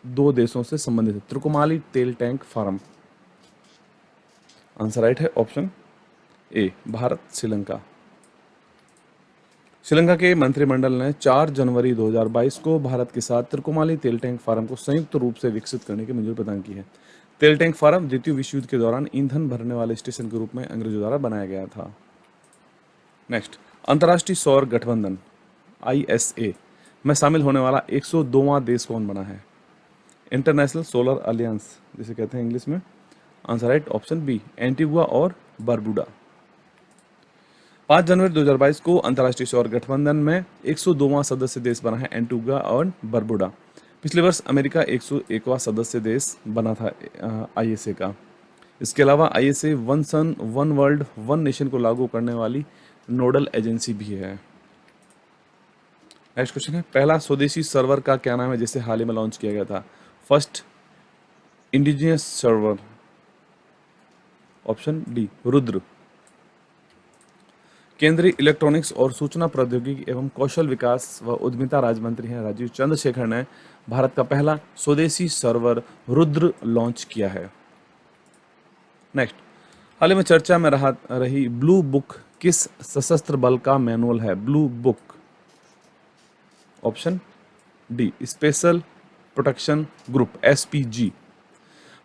2 देशों से संबंधित है? त्रिकोमाली तेल टैंक फार्म, आंसर राइट है ऑप्शन ए भारत श्रीलंका। श्रीलंका के मंत्रिमंडल ने 4 जनवरी 2022 को भारत के साथ त्रिकोमाली तेल टैंक फार्म को संयुक्त रूप से विकसित करने की मंजूरी प्रदान की है। तेल टैंक फार्म द्वितीय विश्व युद्ध के दौरान ईंधन भरने वाले स्टेशन के रूप में अंग्रेजों द्वारा बनाया गया था। नेक्स्ट, अंतर्राष्ट्रीय सौर गठबंधन ISA में शामिल होने वाला 102वां देश कौन बना है? इंटरनेशनल सोलर अलियंस जिसे कहते हैं इंग्लिश में, answer right option B Antigua और बरबुडा। 5 जनवरी 2022 को अंतर्राष्ट्रीय सौर गठबंधन में 102वां सदस्य देश बना है एंटीगुआ और बरबुडा। पिछले वर्ष अमेरिका 101वां सदस्य देश बना था ISA का। इसके अलावा ISA one sun one world one nation को लागू करने वाली नोडल एजेंसी भी है। नेक्स्ट क्वेश्चन है, पहला स्वदेशी सर्वर का क्या नाम है जिसे हाल ही में लॉन्च किया गया था? First indigenous server, option D Rudra. केंद्रीय इलेक्ट्रॉनिक्स और सूचना प्रौद्योगिकी एवं कौशल विकास व उद्यमिता राज्य मंत्री हैं राजीव चंद्रशेखर ने भारत का पहला स्वदेशी सर्वर रुद्र लॉन्च किया है। नेक्स्ट, हाल ही में चर्चा में रही ब्लू बुक किस सशस्त्र बल का मैनुअल है? Blue book, option D special protection group SPG.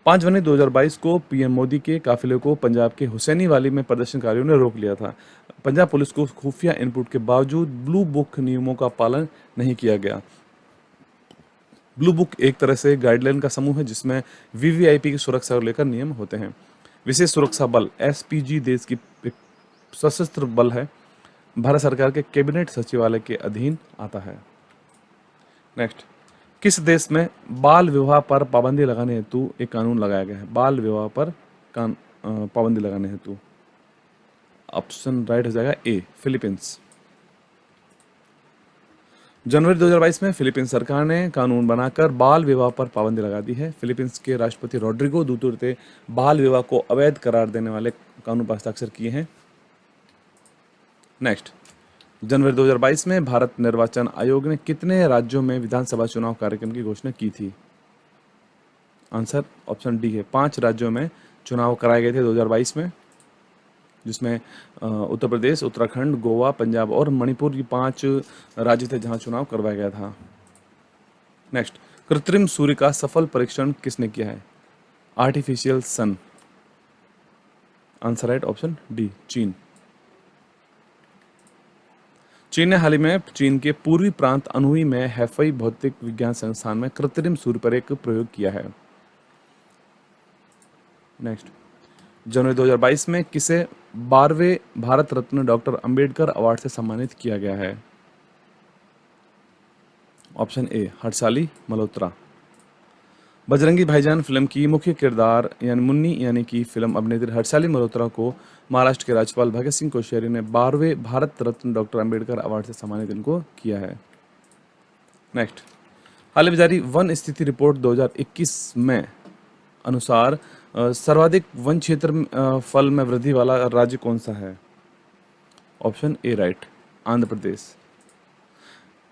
5 जनवरी 2022 को पीएम मोदी के काफिले को पंजाब के हुसैनी वाली में प्रदर्शनकारियों ने रोक लिया था। पंजाब पुलिस को खुफिया इनपुट के बावजूद ब्लू बुक नियमों का पालन नहीं किया गया। ब्लू बुक एक तरह से गाइडलाइन का समूह है जिसमें वीवीआईपी की सुरक्षा को लेकर नियम होते हैं। विशेष सुरक्षा बल एसपीजी देश की एक सशस्त्र बल है, भारत सरकार के कैबिनेट सचिवालय के अधीन आता है। नेक्स्ट, किस देश में बाल विवाह पर पाबंदी लगाने हेतु एक कानून लगाया गया है? बाल विवाह पर पाबंदी लगाने हेतु ऑप्शन राइट हो जाएगा ए, फिलीपींस। जनवरी 2022 में फिलीपींस सरकार ने कानून बनाकर बाल विवाह पर पाबंदी लगा दी है। फिलीपींस के राष्ट्रपति रोड्रिगो दुतर्ते बाल विवाह को अवैध करार देने वाले कानून पर हस्ताक्षर किए हैं। नेक्स्ट, जनवरी 2022 में भारत निर्वाचन आयोग ने कितने राज्यों में विधानसभा चुनाव कार्यक्रम की घोषणा की थी? आंसर ऑप्शन डी है, 5 राज्यों में चुनाव कराए गए थे 2022 में, जिसमें उत्तर प्रदेश, उत्तराखंड, गोवा, पंजाब और मणिपुर ये 5 राज्य थे जहां चुनाव करवाया गया था। नेक्स्ट, कृत्रिम सूर्य का सफल परीक्षण किसने किया है? Artificial sun. Answer right option D, चीन। चीन ने हाल ही में चीन के पूर्वी प्रांत अनहुई में हैफई भौतिक विज्ञान संस्थान में कृत्रिम सूर्य पर एक प्रयोग किया है। नेक्स्ट, जनवरी 2022 में किसे 12वें भारत रत्न डॉक्टर अंबेडकर अवार्ड से सम्मानित किया गया है? Option A, Harshaali Malhotra. Bajrangi Bhaijaan film की मुख्य किरदार यानी मुन्नी यानी कि फिल्म अभिनेत्री हर्षाली मल्होत्रा को महाराष्ट्र के राज्यपाल भगत सिंह कोश्यारी ने 12वें भारत रत्न डॉक्टर अंबेडकर अवार्ड से सम्मानित इनको किया है। नेक्स्ट, हाल ही में जारी वन स्थिति रिपोर्ट 2021 में अनुसार सर्वाधिक वन क्षेत्र फल में वृद्धि वाला राज्य कौन सा है? ऑप्शन ए राइट, आंध्र प्रदेश।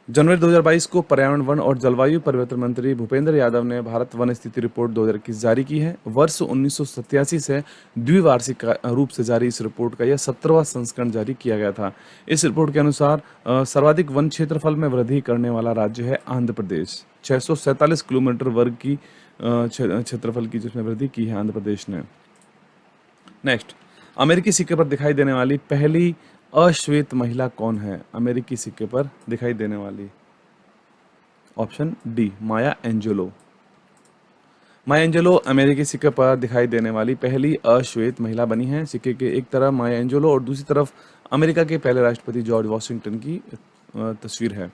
जनवरी 2022 को पर्यावरण, वन और जलवायु परिवर्तन मंत्री भूपेंद्र यादव ने भारत वन स्थिति रिपोर्ट 2021 जारी की है। वर्ष 1987 से द्विवार्षिक रूप से जारी इस रिपोर्ट का यह 17वां संस्करण जारी किया गया था। इस रिपोर्ट के अनुसार सर्वाधिक वन क्षेत्रफल में वृद्धि करने वाला राज्य है आंध्र प्रदेश। 647 किलोमीटर वर्ग की क्षेत्रफल की जिसमें वृद्धि की है आंध्र प्रदेश ने। नेक्स्ट, अमेरिकी सिक्के पर दिखाई देने वाली पहली अश्वेत महिला कौन है? अमेरिकी सिक्के पर दिखाई देने वाली, ऑप्शन डी, माया एंजेलो। माया एंजेलो अमेरिकी सिक्के पर दिखाई देने वाली पहली अश्वेत महिला बनी है। सिक्के के एक तरफ माया एंजेलो और दूसरी तरफ अमेरिका के पहले राष्ट्रपति जॉर्ज वॉशिंगटन की तस्वीर है।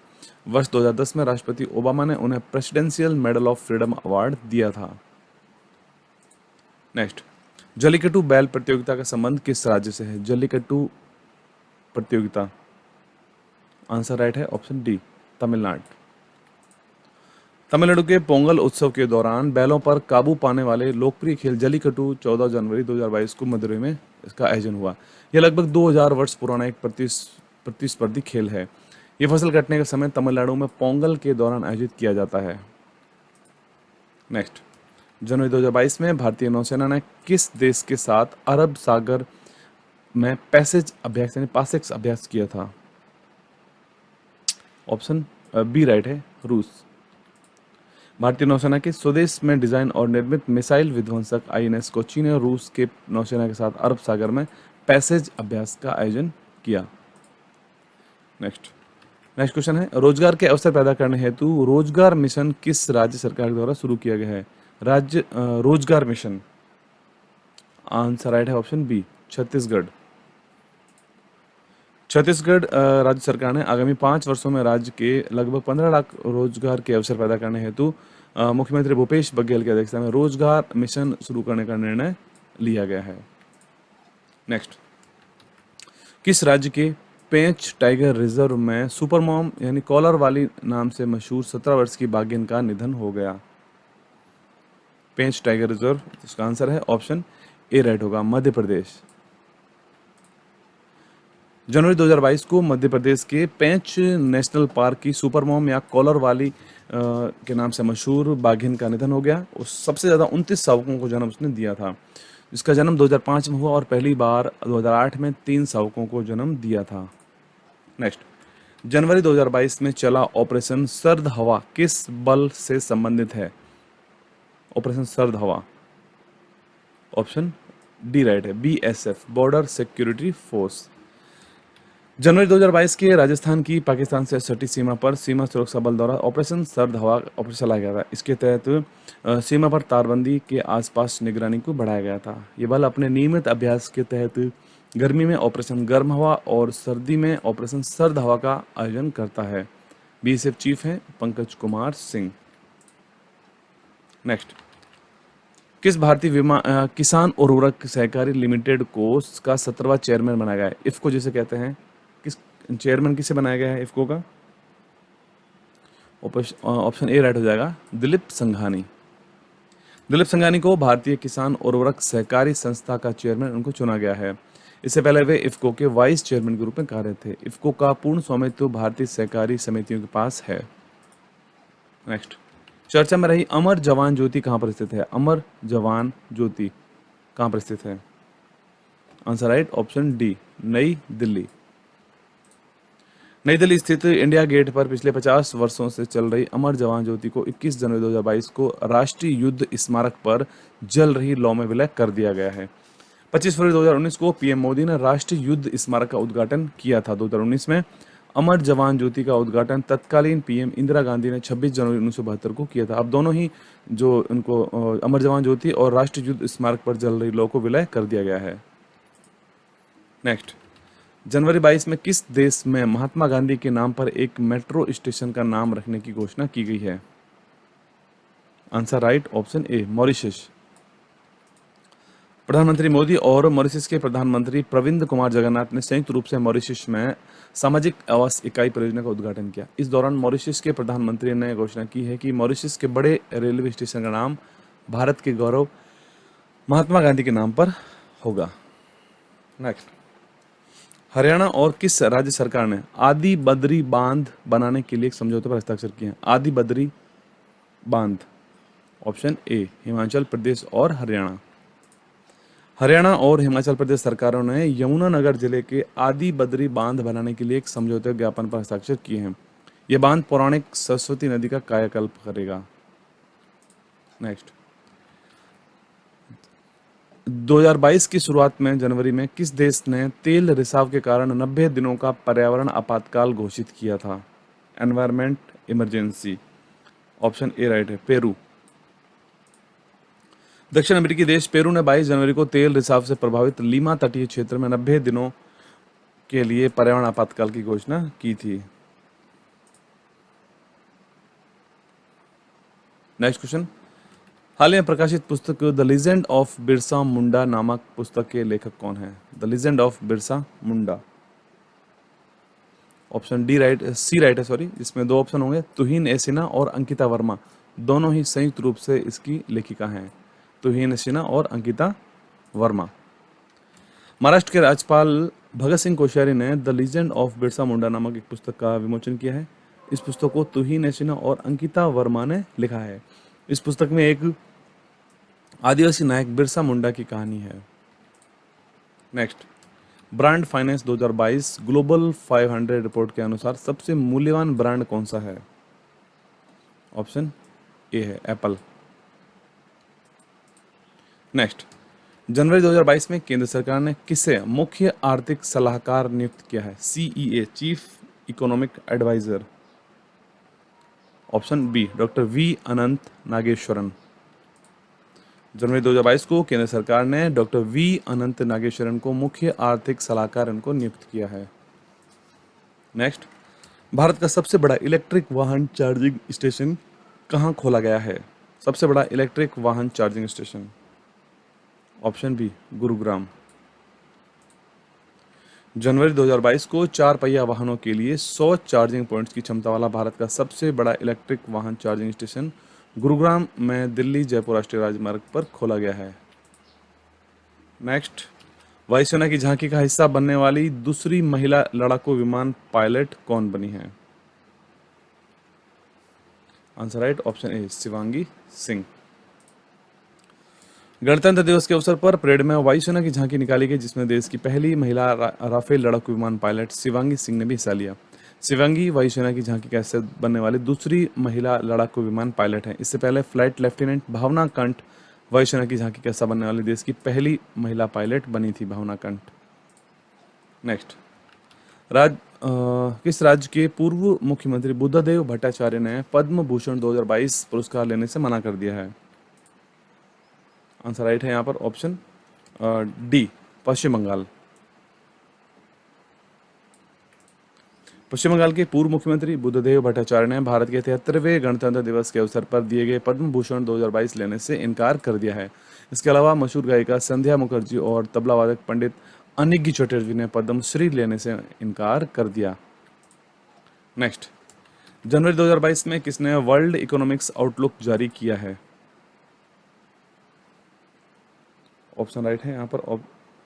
वर्ष 2010 में राष्ट्रपति ओबामा ने उन्हें presidential medal of freedom award दिया था। नेक्स्ट, जल्लीकट्टू बैल प्रतियोगिता का संबंध किस राज्य से है? जल्लीकट्टू प्रतियोगिता, आंसर राइट है ऑप्शन डी, तमिलनाडु। तमिलनाडु के पोंगल उत्सव के दौरान बैलों पर काबू पाने वाले लोकप्रिय खेल जल्लीकट्टू 14 जनवरी 2022 को मदुरई में इसका आयोजन हुआ। यह लगभग 2000 वर्ष पुराना एक प्रतिस्पर्धी खेल है। यह फसल कटने के समय तमिलनाडु में पोंगल के दौरान आयोजित किया जाता है। नेक्स्ट, जनवरी 2022 में भारतीय नौसेना ने किस देश के साथ अरब सागर में पैसेज अभ्यास यानी पासेक्स अभ्यास किया था? ऑप्शन बी राइट है, रूस। भारतीय नौसेना के स्वदेश में डिजाइन और निर्मित मिसाइल विध्वंसक आईएनएस को चीन और रूस के नौसेना के साथ अरब सागर में पैसेज अभ्यास का आयोजन किया। नेक्स्ट क्वेश्चन है, रोजगार के अवसर पैदा करने हेतु रोजगार मिशन किस राज्य सरकार द्वारा शुरू किया गया है? राज्य रोजगार मिशन, आंसर राइट है ऑप्शन बी, छत्तीसगढ़। छत्तीसगढ़ राज्य सरकार ने आगामी 5 वर्षों में राज्य के लगभग 15 लाख रोजगार के अवसर पैदा करने हेतु मुख्यमंत्री भूपेश बघेल की अध्यक्षता में रोजगार मिशन शुरू करने का निर्णय लिया गया है। नेक्स्ट, किस राज्य के पेंच टाइगर रिजर्व में सुपरमॉम यानी कॉलर वाली नाम से मशहूर 17 वर्ष की बाघिन का निधन हो गया? पेंच टाइगर रिजर्व, इसका आंसर है ऑप्शन ए राइट होगा, मध्य प्रदेश। जनवरी 2022 को मध्य प्रदेश के पेंच नेशनल पार्क की सुपरमॉम या कॉलर वाली के नाम से मशहूर बाघिन का निधन हो गया। उस सबसे ज़्यादा 29 शावकों को जन्म उसने दिया था। इसका जन्म 2005 में हुआ और पहली बार 2008 में 3 शावकों को जन्म दिया था। नेक्स्ट, जनवरी 2022 में चला ऑपरेशन सर्द हवा किस बल से संबंधित है? ऑपरेशन सर्द हवा, ऑप्शन डी राइट है, BSF, बॉर्डर सिक्योरिटी फोर्स। जनवरी 2022 के राजस्थान की पाकिस्तान से सटी सीमा पर सीमा सुरक्षा बल द्वारा ऑपरेशन सर्द हवा ऑपरेशन चलाया गया था। इसके तहत सीमा पर तारबंदी के आसपास निगरानी को बढ़ाया गया था। ये बल अपने नियमित अभ्यास के तहत गर्मी में ऑपरेशन गर्म हवा और सर्दी में ऑपरेशन सर्द हवा का आयोजन करता है। BSF चीफ हैं पंकज कुमार सिंह। नेक्स्ट, किस भारतीय किसान उर्वरक सहकारी लिमिटेड को का 17वां चेयरमैन बनाया गया है? इफ्को जिसे कहते हैं, किस चेयरमैन किसे बनाया गया है इफ्को का? ऑप्शन ए राइट हो जाएगा, दिलीप संघानी। दिलीप संघानी को भारतीय किसान उर्वरक सहकारी संस्था का चेयरमैन उनको चुना गया है। इससे पहले वे इफ्को के वाइस चेयरमैन के रूप में कार्यरत थे। इफ्को का पूर्ण स्वामित्व भारतीय सहकारी समितियों के पास है। नेक्स्ट, चर्चा में रही अमर जवान ज्योति कहाँ पर स्थित है? अमर जवान ज्योति कहाँ पर स्थित है? आंसर राइट, ऑप्शन डी, नई दिल्ली। नई दिल्ली स्थित इंडिया गेट पर पिछले 50 वर्षों से चल रही अमर जवान ज्योति को 21 जनवरी 2022 को राष्ट्रीय युद्ध स्मारक पर जल रही लौ में विलय कर दिया गया है। 25 फरवरी 2019 को पीएम मोदी ने राष्ट्रीय युद्ध स्मारक का उद्घाटन किया था। 2019 में अमर जवान ज्योति का उद्घाटन तत्कालीन पीएम इंदिरा गांधी ने 26 जनवरी 1972 को किया था। अब दोनों ही जो उनको अमर जवान ज्योति और राष्ट्रीय युद्ध स्मारक पर जल रही लौ को विलय कर दिया गया है। नेक्स्ट, जनवरी 22 में किस देश में महात्मा गांधी के नाम पर एक मेट्रो स्टेशन का नाम रखने की घोषणा की गई है? आंसर राइट, ऑप्शन ए, मॉरिशस। प्रधानमंत्री मोदी और मॉरिशस के प्रधानमंत्री प्रविंद कुमार जगन्नाथ ने संयुक्त रूप से मॉरिशस में सामाजिक आवास इकाई परियोजना का उद्घाटन किया। इस दौरान मॉरिशस के प्रधानमंत्री ने घोषणा की है कि मॉरिशस के बड़े रेलवे स्टेशन का नाम भारत के गौरव महात्मा गांधी के नाम पर होगा। नेक्स्ट, हरियाणा और किस राज्य सरकार ने आदि बद्री बांध बनाने के लिए एक समझौते पर हस्ताक्षर किए हैं? आदि बद्री बांध, ऑप्शन ए, हिमाचल प्रदेश और हरियाणा। हरियाणा और हिमाचल प्रदेश सरकारों ने यमुनानगर जिले के आदि बद्री बांध बनाने के लिए एक समझौते ज्ञापन पर हस्ताक्षर किए हैं। यह बांध पौराणिक सरस्वती नदी का कायाकल्प करेगा। नेक्स्ट, 2022 की शुरुआत में जनवरी में किस देश ने तेल रिसाव के कारण 90 दिनों का पर्यावरण आपातकाल घोषित किया था? Environment emergency, option A right है, पेरू। दक्षिण अमेरिकी देश पेरू ने 22 जनवरी को तेल रिसाव से प्रभावित लीमा तटीय क्षेत्र में 90 दिनों के लिए पर्यावरण आपातकाल की घोषणा की थी। नेक्स्ट क्वेश्चन, हाल ही में प्रकाशित पुस्तक the legend of Birsa Munda नामक पुस्तक के लेखक कौन है? The legend of Birsa Munda, option D right, C right है सॉरी। इसमें दो ऑप्शन होंगे, तुहिन ए सिन्हा और अंकिता वर्मा। दोनों ही संयुक्त रूप से इसकी लेखिका हैं, तुहिन सिन्हा और अंकिता वर्मा। महाराष्ट्र के राज्यपाल भगत सिंह कोश्यारी ने the legend of Birsa Munda नामक एक पुस्तक का विमोचन किया है। इस पुस्तक को तुहिन सिन्हा और अंकिता वर्मा ने लिखा है। इस पुस्तक में एक आदिवासी नायक बिरसा मुंडा की कहानी है। Next, brand finance 2022 global 500 report के अनुसार सबसे मूल्यवान ब्रांड कौन सा है? ऑप्शन ए है, एप्पल। नेक्स्ट, जनवरी 2022 में केंद्र सरकार ने किसे मुख्य आर्थिक सलाहकार नियुक्त किया है? CEA, chief economic adviser, option B, doctor V Anantha Nageswaran. जनवरी 2022 को केंद्र सरकार ने डॉक्टर V अनंत नागेश्वरन को मुख्य आर्थिक सलाहकार उनको नियुक्त किया है। नेक्स्ट, भारत का सबसे बड़ा इलेक्ट्रिक वाहन चार्जिंग स्टेशन कहाँ खोला गया है? सबसे बड़ा इलेक्ट्रिक वाहन charging station, option B, Gurugram. जनवरी 2022 को 4 पहिया वाहनों के लिए 100 चार्जिंग पॉइंट्स की क्षमता वाला भारत का सबसे बड़ा इलेक्ट्रिक वाहन चार्जिंग स्टेशन गुरुग्राम में दिल्ली जयपुर राष्ट्रीय राजमार्ग पर खोला गया है। नेक्स्ट, वायुसेना की झांकी का हिस्सा बनने वाली दूसरी महिला लड़ाकू विमान पायलट कौन बनी है? आंसर राइट ऑप्शन ए शिवांगी सिंह। गणतंत्र दिवस के अवसर पर परेड में वायुसेना की झांकी निकाली गई, जिसमें देश की पहली महिला राफेल लड़ाकू विमान पायलट शिवांगी सिंह ने भी हिस्सा लिया। शिवांगी वायुसेना की झांकी का हिस्सा बनने वाली दूसरी महिला लड़ाकू विमान पायलट हैं। इससे पहले फ्लाइट लेफ्टिनेंट भावना कंठ वायुसेना की झांकी का हिस्सा बनने वाली देश की पहली महिला पायलट बनी थी, भावना कंठ। नेक्स्ट, किस राज्य के पूर्व मुख्यमंत्री बुद्धदेव भट्टाचार्य ने पद्म भूषण 2022 पुरस्कार लेने से मना कर दिया है? आंसर राइट है यहाँ पर ऑप्शन डी पश्चिम बंगाल। पश्चिम बंगाल के पूर्व मुख्यमंत्री बुद्धदेव भट्टाचार्य ने भारत के 73वें गणतंत्र दिवस के अवसर पर दिए गए पद्म भूषण 2022 लेने से इनकार कर दिया है। इसके अलावा मशहूर गायिका संध्या मुखर्जी और तबला वादक पंडित अनिग्गी चटर्जी ने पद्म श्री लेने से इनकार कर दिया। नेक्स्ट, जनवरी 2022 में किसने वर्ल्ड इकोनॉमिक्स आउटलुक जारी किया है? ऑप्शन राइट है यहाँ पर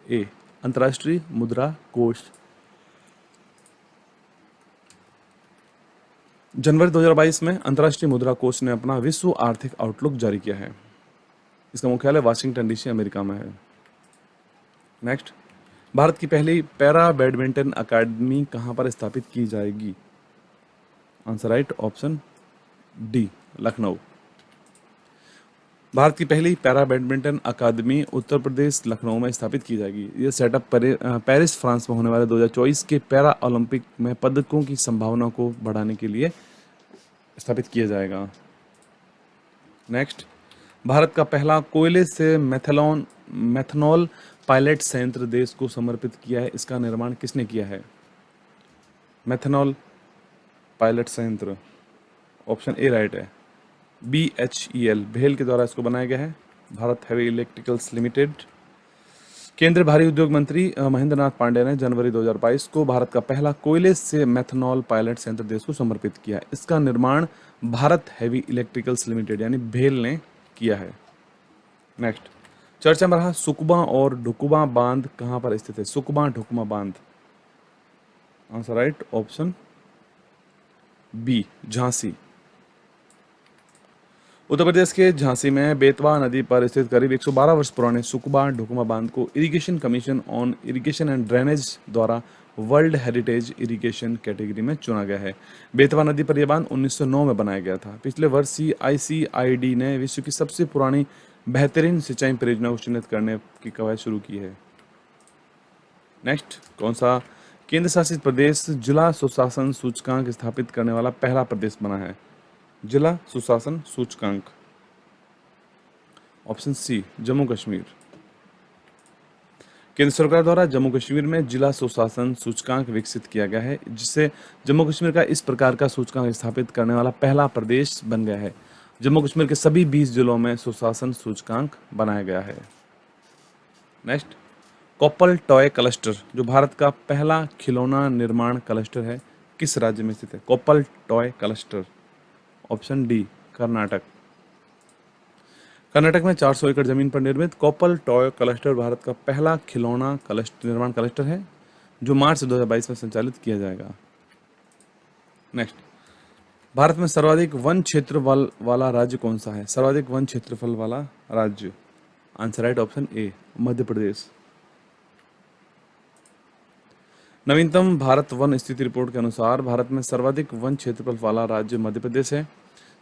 ए अंतर्राष्ट्रीय मुद्रा कोष। जनवरी 2022 में अंतर्राष्ट्रीय मुद्रा कोष ने अपना विश्व आर्थिक आउटलुक जारी किया है। इसका मुख्यालय वाशिंगटन डीसी अमेरिका में है। नेक्स्ट, भारत की पहली पैरा बैडमिंटन अकादमी कहां पर स्थापित की जाएगी? Answer right option D Lucknow. Bharat की पहली पैरा बैडमिंटन अकादमी उत्तर प्रदेश लखनऊ में स्थापित की जाएगी। यह सेटअप पेरिस फ्रांस में होने वाले 2024 के पैरा ओलंपिक में पदकों की संभावना को बढ़ाने के लिए स्थापित किया जाएगा। नेक्स्ट, भारत का पहला कोयले से मेथनॉल पायलट संयंत्र देश को समर्पित किया है। इसका निर्माण किसने किया है? मेथनॉल पायलट संयंत्र, ऑप्शन ए राइट है BHEL भेल के द्वारा इसको बनाया गया है, भारत हैवी इलेक्ट्रिकल्स लिमिटेड। केंद्रीय भारी उद्योग मंत्री महेंद्र नाथ पांडे ने जनवरी 2022 को भारत का पहला कोयले से मेथनॉल पायलट संयंत्र देश को समर्पित किया है। इसका निर्माण भारत हैवी इलेक्ट्रिकल्स लिमिटेड यानी भेल ने किया है। नेक्स्ट, चर्चा में रहा सुकमा और ढुकुमा बांध कहां पर स्थित है? सुकमा ढुकुमा बांध, answer right option B Jhansi. Uttar Pradesh के झांसी में बेतवा नदी पर स्थित करीब 112 वर्ष पुराने सुकमा ढुकुमा बांध को irrigation commission on irrigation and drainage द्वारा वर्ल्ड हेरिटेज इरिगेशन कैटेगरी में चुना गया है। बेतवा नदी पर यह बांध 1909 में बनाया गया था। पिछले वर्ष ICID ने विश्व की सबसे पुरानी बेहतरीन सिंचाई परियोजना को चिन्हित करने की कवायद शुरू की है। नेक्स्ट, कौन सा केंद्र शासित प्रदेश जिला सुशासन सूचकांक स्थापित करने वाला पहला प्रदेश बना है? जिला सुशासन सूचकांक, ऑप्शन सी जम्मू कश्मीर। केंद्र सरकार द्वारा जम्मू कश्मीर में जिला सुशासन सूचकांक विकसित किया गया है, जिससे जम्मू कश्मीर का इस प्रकार का सूचकांक स्थापित करने वाला पहला प्रदेश बन गया है। जम्मू कश्मीर के सभी 20 जिलों में सुशासन सूचकांक बनाया गया है। नेक्स्ट, कोप्पल टॉय क्लस्टर जो भारत का पहला खिलौना निर्माण क्लस्टर है, किस राज्य में स्थित है? Koppal toy cluster, option D Karnataka. Karnataka में 400 एकड़ जमीन पर निर्मित कोप्पल टॉय क्लस्टर भारत का पहला खिलौना निर्माण क्लस्टर है, जो मार्च 2022 में संचालित किया जाएगा। नेक्स्ट, भारत में सर्वाधिक वन क्षेत्र वाला राज्य कौन सा है? सर्वाधिक वन क्षेत्रफल वाला राज्य, आंसर राइट ऑप्शन ए मध्य प्रदेश। नवीनतम भारत वन स्थिति रिपोर्ट के अनुसार भारत में सर्वाधिक वन क्षेत्रफल वाला राज्य मध्य प्रदेश है,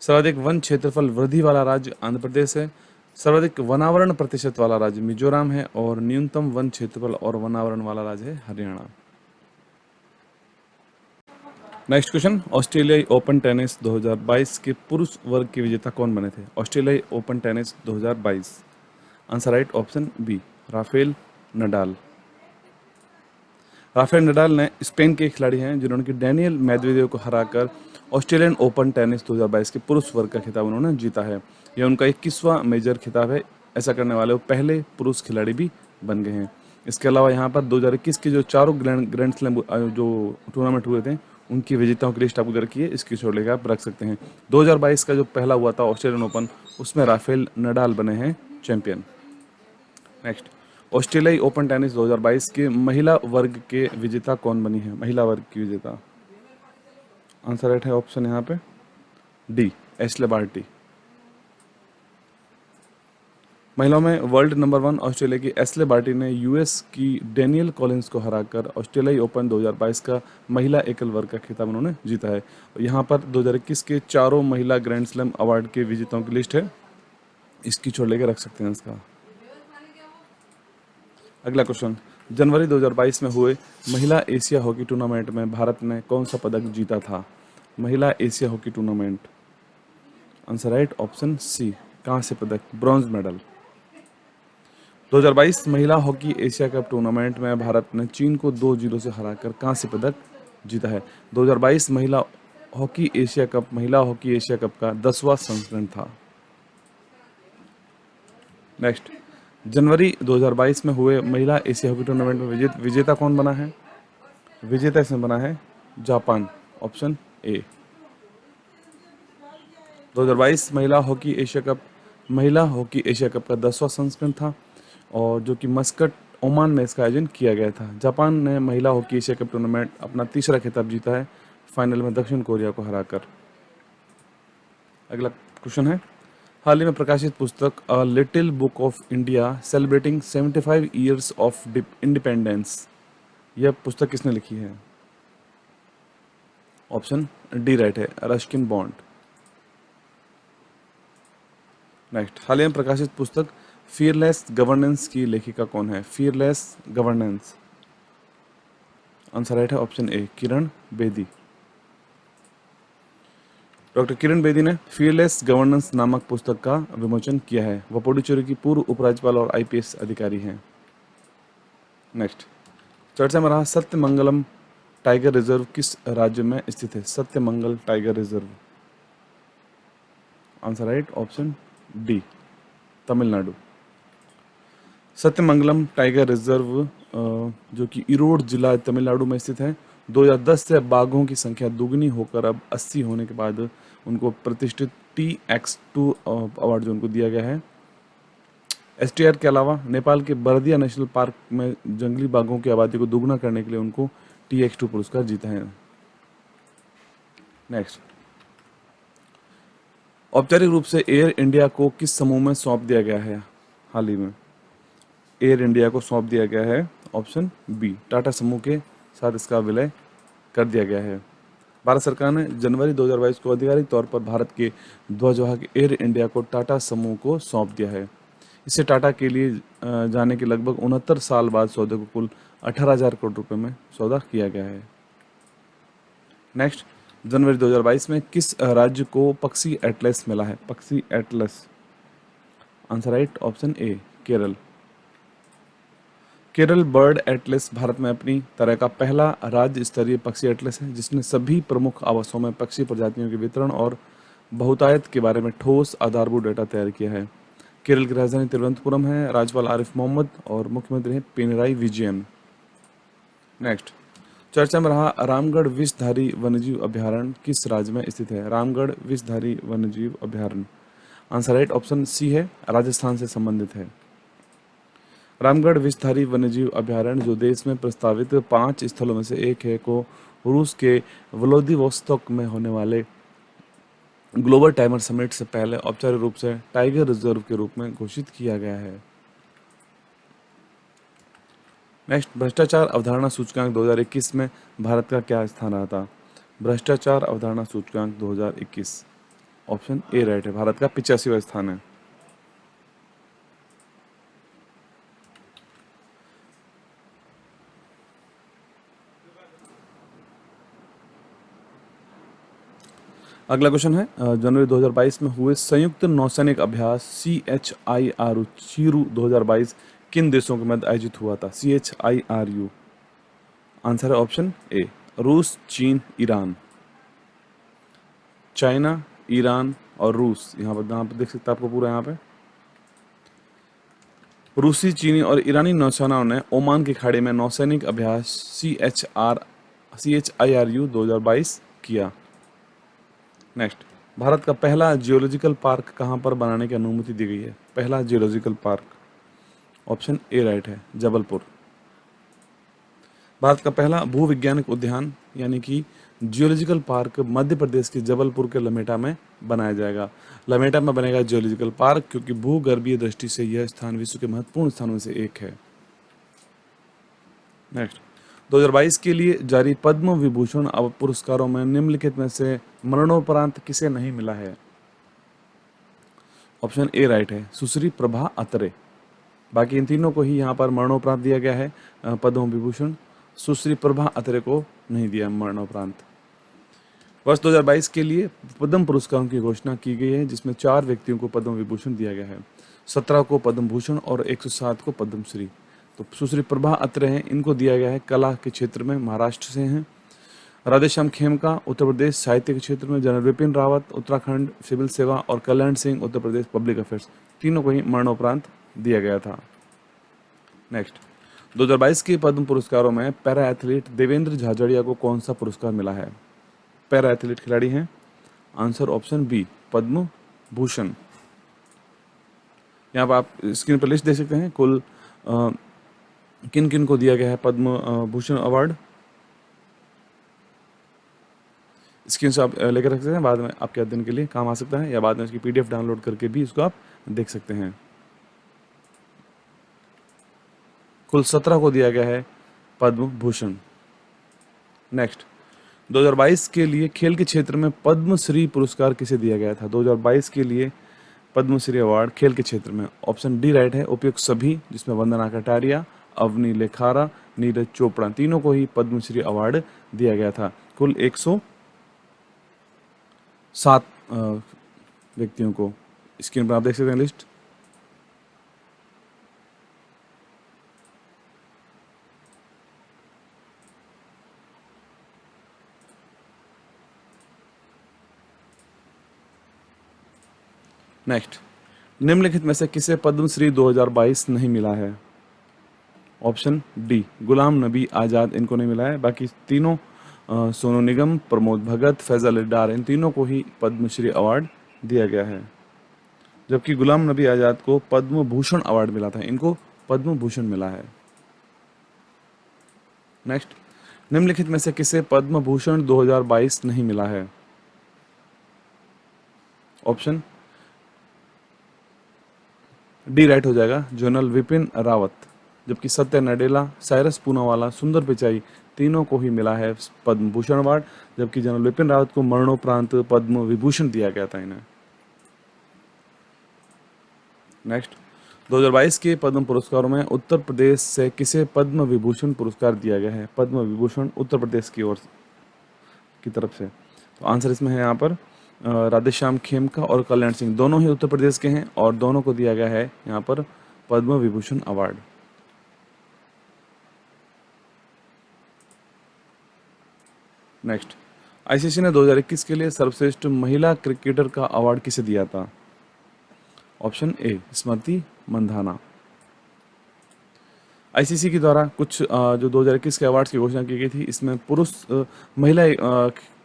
सर्वाधिक वन क्षेत्रफल वृद्धि वाला राज्य आंध्र प्रदेश है, सर्वाधिक वनावरण प्रतिशत वाला राज्य मिजोरम है और न्यूनतम वन क्षेत्रफल और वनावरण वाला राज्य है हरियाणा। नेक्स्ट क्वेश्चन, ऑस्ट्रेलियाई ओपन टेनिस 2022 के पुरुष वर्ग के विजेता कौन बने थे? ऑस्ट्रेलियाई open tennis 2022, answer right option B Rafael Nadal. Rafael Nadal ने स्पेन के खिलाड़ी हैं जिन्होंने कि डैनियल मेदवेदेव को हराकर ऑस्ट्रेलियन ओपन टेनिस 2022 के पुरुष वर्ग का खिताब उन्होंने जीता है। यह उनका 21वां मेजर खिताब है। ऐसा करने वाले वो पहले पुरुष खिलाड़ी भी बन गए हैं। इसके अलावा यहाँ पर 2021 के जो चारों ग्रैंड स्लैम जो टूर्नामेंट हुए थे उनकी विजेताओं की लिस्ट आपको इधर की है, इसकी छोड़ लेकर आप रख सकते हैं। 2022 का जो पहला हुआ था ऑस्ट्रेलियन ओपन, उसमें राफेल नडाल बने हैं चैंपियन। नेक्स्ट, ऑस्ट्रेलियाई ओपन टेनिस 2022 के महिला वर्ग के विजेता कौन बनी है? महिला वर्ग की विजेता, आंसर राइट है ऑप्शन यहाँ पे डी, एशले बार्टी। महिलाओं में वर्ल्ड नंबर 1 ऑस्ट्रेलिया की एशले बार्टी ने यूएस की डेनियल कॉलिंस को हराकर ऑस्ट्रेलियाई ओपन 2022 का महिला एकल वर्ग का खिताब उन्होंने जीता है। और यहाँ पर 2021 के चारों महिला ग्रैंड स्लैम अवार्ड के विजेताओं की लिस्ट है, इसकी छोड़ लेके रख सकते हैं इसका। अगला क्वेश्चन, जनवरी 2022 में हुए महिला एशिया हॉकी टूर्नामेंट में भारत ने कौन सा पदक जीता था? महिला Asia hockey tournament, answer right option C, कांस्य पदक, ब्रॉन्ज मेडल। 2022 महिला हॉकी एशिया कप टूर्नामेंट में भारत ने चीन को 2-0 से हराकर कांस्य पदक जीता है। 2022 महिला हॉकी एशिया कप का 10वां संस्करण था। नेक्स्ट, जनवरी 2022 में हुए महिला एशिया हॉकी टूर्नामेंट में विजेता कौन बना है? विजेता इसमें बना है जापान, ऑप्शन ए। 2022 महिला हॉकी एशिया कप का 10वां संस्करण था और जो कि मस्कट, ओमान में इसका आयोजन किया गया था। जापान ने महिला हॉकी एशिया कप टूर्नामेंट अपना तीसरा खिताब जीता है, फाइनल में दक्षिण कोरिया को हराकर। अगला क्वेश्चन है, हाल ही में प्रकाशित पुस्तक a little book of India celebrating 75 years of independence, यह पुस्तक किसने लिखी है? ऑप्शन डी राइट है, रस्किन बॉन्ड। नेक्स्ट, हाल ही में प्रकाशित पुस्तक फियरलेस गवर्नेंस की लेखिका कौन है? फियरलेस गवर्नेंस, आंसर राइट है option A, Kiran Bedi. Doctor Kiran Bedi ने फियरलेस गवर्नेंस नामक पुस्तक का विमोचन किया है। वह पुडुचेरी की पूर्व उपराज्यपाल और आईपीएस अधिकारी हैं। नेक्स्ट, चर्चा में रहा सत्यमंगलम टाइगर रिजर्व किस राज्य में स्थित है? Sathyamangalam tiger reserve, answer right option D, Tamil Nadu. Sathyamangalam tiger reserve जो कि इरोड जिला तमिलनाडु में स्थित है, 2010 से बाघों की संख्या दुगनी होकर अब 80 होने के बाद उनको प्रतिष्ठित TX2 अवार्ड जो उनको दिया गया है। STR के अलावा नेपाल के बर्दिया नेशनल पार्क में जंगली बाघों की आबादी को दुगना करने के लिए उनको TX2 पुरस्कार जीता है। नेक्स्ट, औपचारिक रूप से एयर इंडिया को किस समूह में सौंप दिया गया है? हाल ही में एयर इंडिया को सौंप दिया गया है, ऑप्शन बी, टाटा समूह के साथ इसका विलय कर दिया गया है। भारत सरकार ने जनवरी 2022 को आधिकारिक तौर पर भारत के ध्वजवाहक एयर इंडिया को टाटा समूह को सौंप दिया है। इससे टाटा के लिए जाने के लगभग 69 साल बाद सौदे को कुल 18,000 करोड़ रुपए में सौदा किया गया है। नेक्स्ट, जनवरी 2022 में किस राज्य को पक्षी एटलस मिला है? पक्षी एटलस, आंसर राइट ऑप्शन ए, केरल। केरल बर्ड एटलस भारत में अपनी तरह का पहला राज्य स्तरीय पक्षी एटलस है, जिसने सभी प्रमुख आवासों में पक्षी प्रजातियों के वितरण और बहुतायत के बारे में ठोस आधारभूत डेटा तैयार किया है। केरल की राजधानी तिरुवनंतपुरम है, राज्यपाल आरिफ मोहम्मद और मुख्यमंत्री हैं पिनराई विजयन। नेक्स्ट, चर्चा में रहा रामगढ़ विषधारी वन्यजीव अभ्यारण्य किस राज्य में स्थित है? रामगढ़ विषधारी वन्यजीव अभ्यारण्य, आंसर राइट ऑप्शन सी है, राजस्थान से संबंधित है। रामगढ़ विषधारी वन्यजीव अभ्यारण्य जो देश में प्रस्तावित 5 स्थलों में से एक है, को रूस के व्लादिवोस्तोक में होने वाले ग्लोबल टाइगर समिट से पहले औपचारिक रूप से टाइगर रिजर्व के रूप में घोषित किया गया है। नेक्स्ट, भ्रष्टाचार अवधारणा सूचकांक 2021 में भारत का क्या स्थान रहा था? भ्रष्टाचार अवधारणा सूचकांक 2021, ऑप्शन ए राइट है, भारत का 85वां स्थान है। अगला क्वेश्चन है, जनवरी 2022 में हुए संयुक्त नौसैनिक अभ्यास CHIRU चीरू 2022 किन देशों के मध्य आयोजित हुआ था? CHIRU, आंसर है ऑप्शन ए, रूस, चीन, ईरान। चाइना, ईरान और रूस, यहाँ पर देख सकते हैं आपको पूरा यहाँ पे रूसी, चीनी और ईरानी नौसेनाओं ने ओमान की खाड़ी में नौसैनिक अभ्यास CHIRU 2022 किया। नेक्स्ट, भारत का पहला जियोलॉजिकल पार्क कहाँ पर बनाने की अनुमति दी गई है? पहला geological park, option A right है, जबलपुर। भारत का पहला भूवैज्ञानिक उद्यान यानी कि जियोलॉजिकल पार्क मध्य प्रदेश के जबलपुर के लमेटा में बनाया जाएगा। लमेटा में बनेगा जियोलॉजिकल पार्क क्योंकि भूगर्भीय दृष्टि से यह स्थान विश्व के महत्वपूर्ण स्थानों में से एक है। नेक्स्ट, 2022 के लिए जारी पद्म विभूषण पुरस्कारों में निम्नलिखित में से मरणोपरांत किसे नहीं मिला है? ऑप्शन ए राइट है, सुश्री प्रभा अत्रे। बाकी इन तीनों को ही यहाँ पर मरणोपरांत दिया गया है पद्म विभूषण, सुश्री प्रभा अत्रे को नहीं दिया मरणोपरांत। वर्ष 2022 के लिए पद्म पुरस्कारों की घोषणा की गई है जिसमें 4 व्यक्तियों को पद्म विभूषण दिया गया है, 17 को पद्म भूषण और 107 को पद्मश्री। तो सुश्री प्रभा अत्रे हैं, इनको दिया गया है कला के क्षेत्र में, महाराष्ट्र से हैं। राधेश्याम खेमका उत्तर प्रदेश साहित्य के क्षेत्र में, जनरल विपिन रावत उत्तराखंड सिविल सेवा और कल्याण सिंह उत्तर प्रदेश पब्लिक अफेयर्स, तीनों को ही मरणोपरांत दिया गया था। नेक्स्ट, 2022 के पद्म पुरस्कारों में पैरा एथलीट देवेंद्र झाझड़िया को कौन सा पुरस्कार मिला है? पैरा एथलीट खिलाड़ी हैं, answer option B, Padma Bhushan. यहाँ पर आप स्क्रीन पर लिस्ट देख सकते हैं कुल किन किन को दिया गया है पद्म भूषण अवार्ड। स्क्रीन से आप लेकर रख सकते हैं, बाद में आपके अध्ययन के लिए काम आ सकता है, या बाद में इसकी PDF डाउनलोड करके भी इसको आप देख सकते हैं। कुल 17 को दिया गया है पद्म भूषण। नेक्स्ट, 2022 के लिए खेल के क्षेत्र में पद्मश्री पुरस्कार किसे दिया गया था? 2022 के लिए पद्मश्री अवार्ड खेल के क्षेत्र में, ऑप्शन डी राइट है, उपयुक्त सभी, जिसमें वंदना कटारिया, अवनी लेखारा, नीरज चोपड़ा, तीनों को ही पद्मश्री अवार्ड दिया गया था। कुल 107 व्यक्तियों को, स्क्रीन पर आप देख सकते हैं लिस्ट। नेक्स्ट, निम्नलिखित में से किसे पद्मश्री 2022 नहीं मिला है? ऑप्शन डी, गुलाम नबी आज़ाद, इनको नहीं मिला है। बाकी तीनों सोनू निगम, प्रमोद भगत, फैजल डार, इन तीनों को ही पद्मश्री अवार्ड दिया गया है, जबकि गुलाम नबी आज़ाद को पद्म भूषण अवार्ड मिला था, इनको पद्म भूषण मिला है। नेक्स्ट, निम्नलिखित में से किसे पद्म भूषण 2022 नहीं मिला है? ऑप्शन डी राइट हो जाएगा, जनरल विपिन रावत, जबकि सत्य नडेला, साइरस पूनावाला, सुंदर पिचाई, तीनों को ही मिला है पद्म भूषण अवार्ड, जबकि जनरल विपिन रावत को मरणोपरांत पद्म विभूषण दिया गया था इन्हें। नेक्स्ट, 2022 के पद्म पुरस्कारों में उत्तर प्रदेश से किसे पद्म विभूषण पुरस्कार दिया गया है? पद्म विभूषण उत्तर प्रदेश की ओर की तरफ से, तो आंसर इसमें है यहाँ पर राधेश्याम खेमका और कल्याण सिंह, दोनों ही उत्तर प्रदेश के हैं और दोनों को दिया गया है यहाँ पर Padma Vibhushan award. Next, ICC ने 2021 के लिए सर्वश्रेष्ठ महिला क्रिकेटर का अवार्ड किसे दिया था? Option A, Smriti Mandhana. ICC के द्वारा कुछ जो 2021 के अवार्ड्स की घोषणा की गई थी, इसमें पुरुष महिला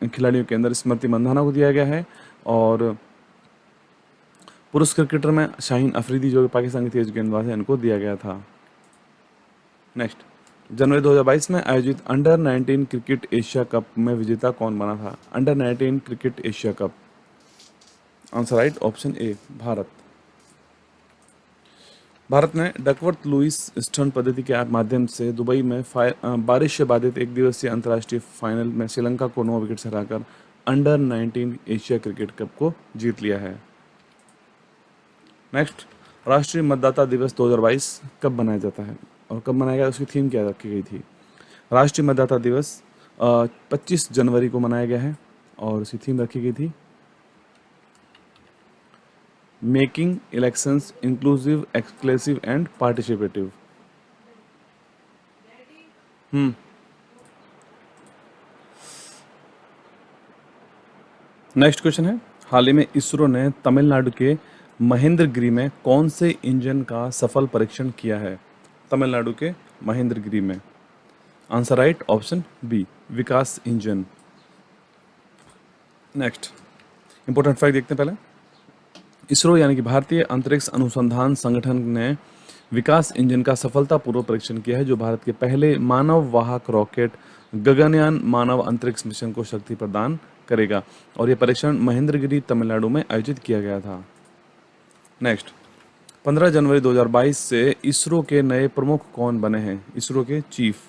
खिलाड़ियों के अंदर स्मृति मंधाना को दिया गया है, और पुरुष क्रिकेटर में शाहीन अफरीदी जो पाकिस्तान के तेज गेंदबाज हैं, इनको दिया गया था। नेक्स्ट, जनवरी 2022 में आयोजित अंडर 19 क्रिकेट एशिया कप में विजेता कौन बना था? Under 19 cricket Asia cup, answer right, option ए, भारत। भारत ने डकवर्थ लुईस स्टर्न पद्धति के माध्यम से दुबई में बारिश से बाधित एक दिवसीय अंतर्राष्ट्रीय फाइनल में श्रीलंका को 9 विकेट से हराकर अंडर 19 एशिया क्रिकेट कप को जीत लिया है। नेक्स्ट, राष्ट्रीय मतदाता दिवस 2022 कब मनाया जाता है और कब मनाया गया, उसकी थीम क्या रखी गई थी? राष्ट्रीय मतदाता दिवस 25 जनवरी को मनाया गया है और उसकी थीम रखी गई थी making elections inclusive, exclusive and participative. Next question है, हाल ही में इसरो ने तमिलनाडु के महेंद्रगिरी में कौन से इंजन का सफल परीक्षण किया है? तमिलनाडु के महेंद्रगिरी में, आंसर राइट, ऑप्शन बी, विकास इंजन। नेक्स्ट, इंपॉर्टेंट फैक्ट देखते हैं पहले। इसरो यानी कि भारतीय अंतरिक्ष अनुसंधान संगठन ने विकास इंजन का सफलतापूर्वक परीक्षण किया है, जो भारत के पहले मानव वाहक रॉकेट गगनयान मानव अंतरिक्ष मिशन को शक्ति प्रदान करेगा। और यह परीक्षण महेंद्रगिरी तमिलनाडु में आयोजित किया गया था। नेक्स्ट, 15 जनवरी 2022 से इसरो के नए प्रमुख कौन बने हैं? इसरो के chief.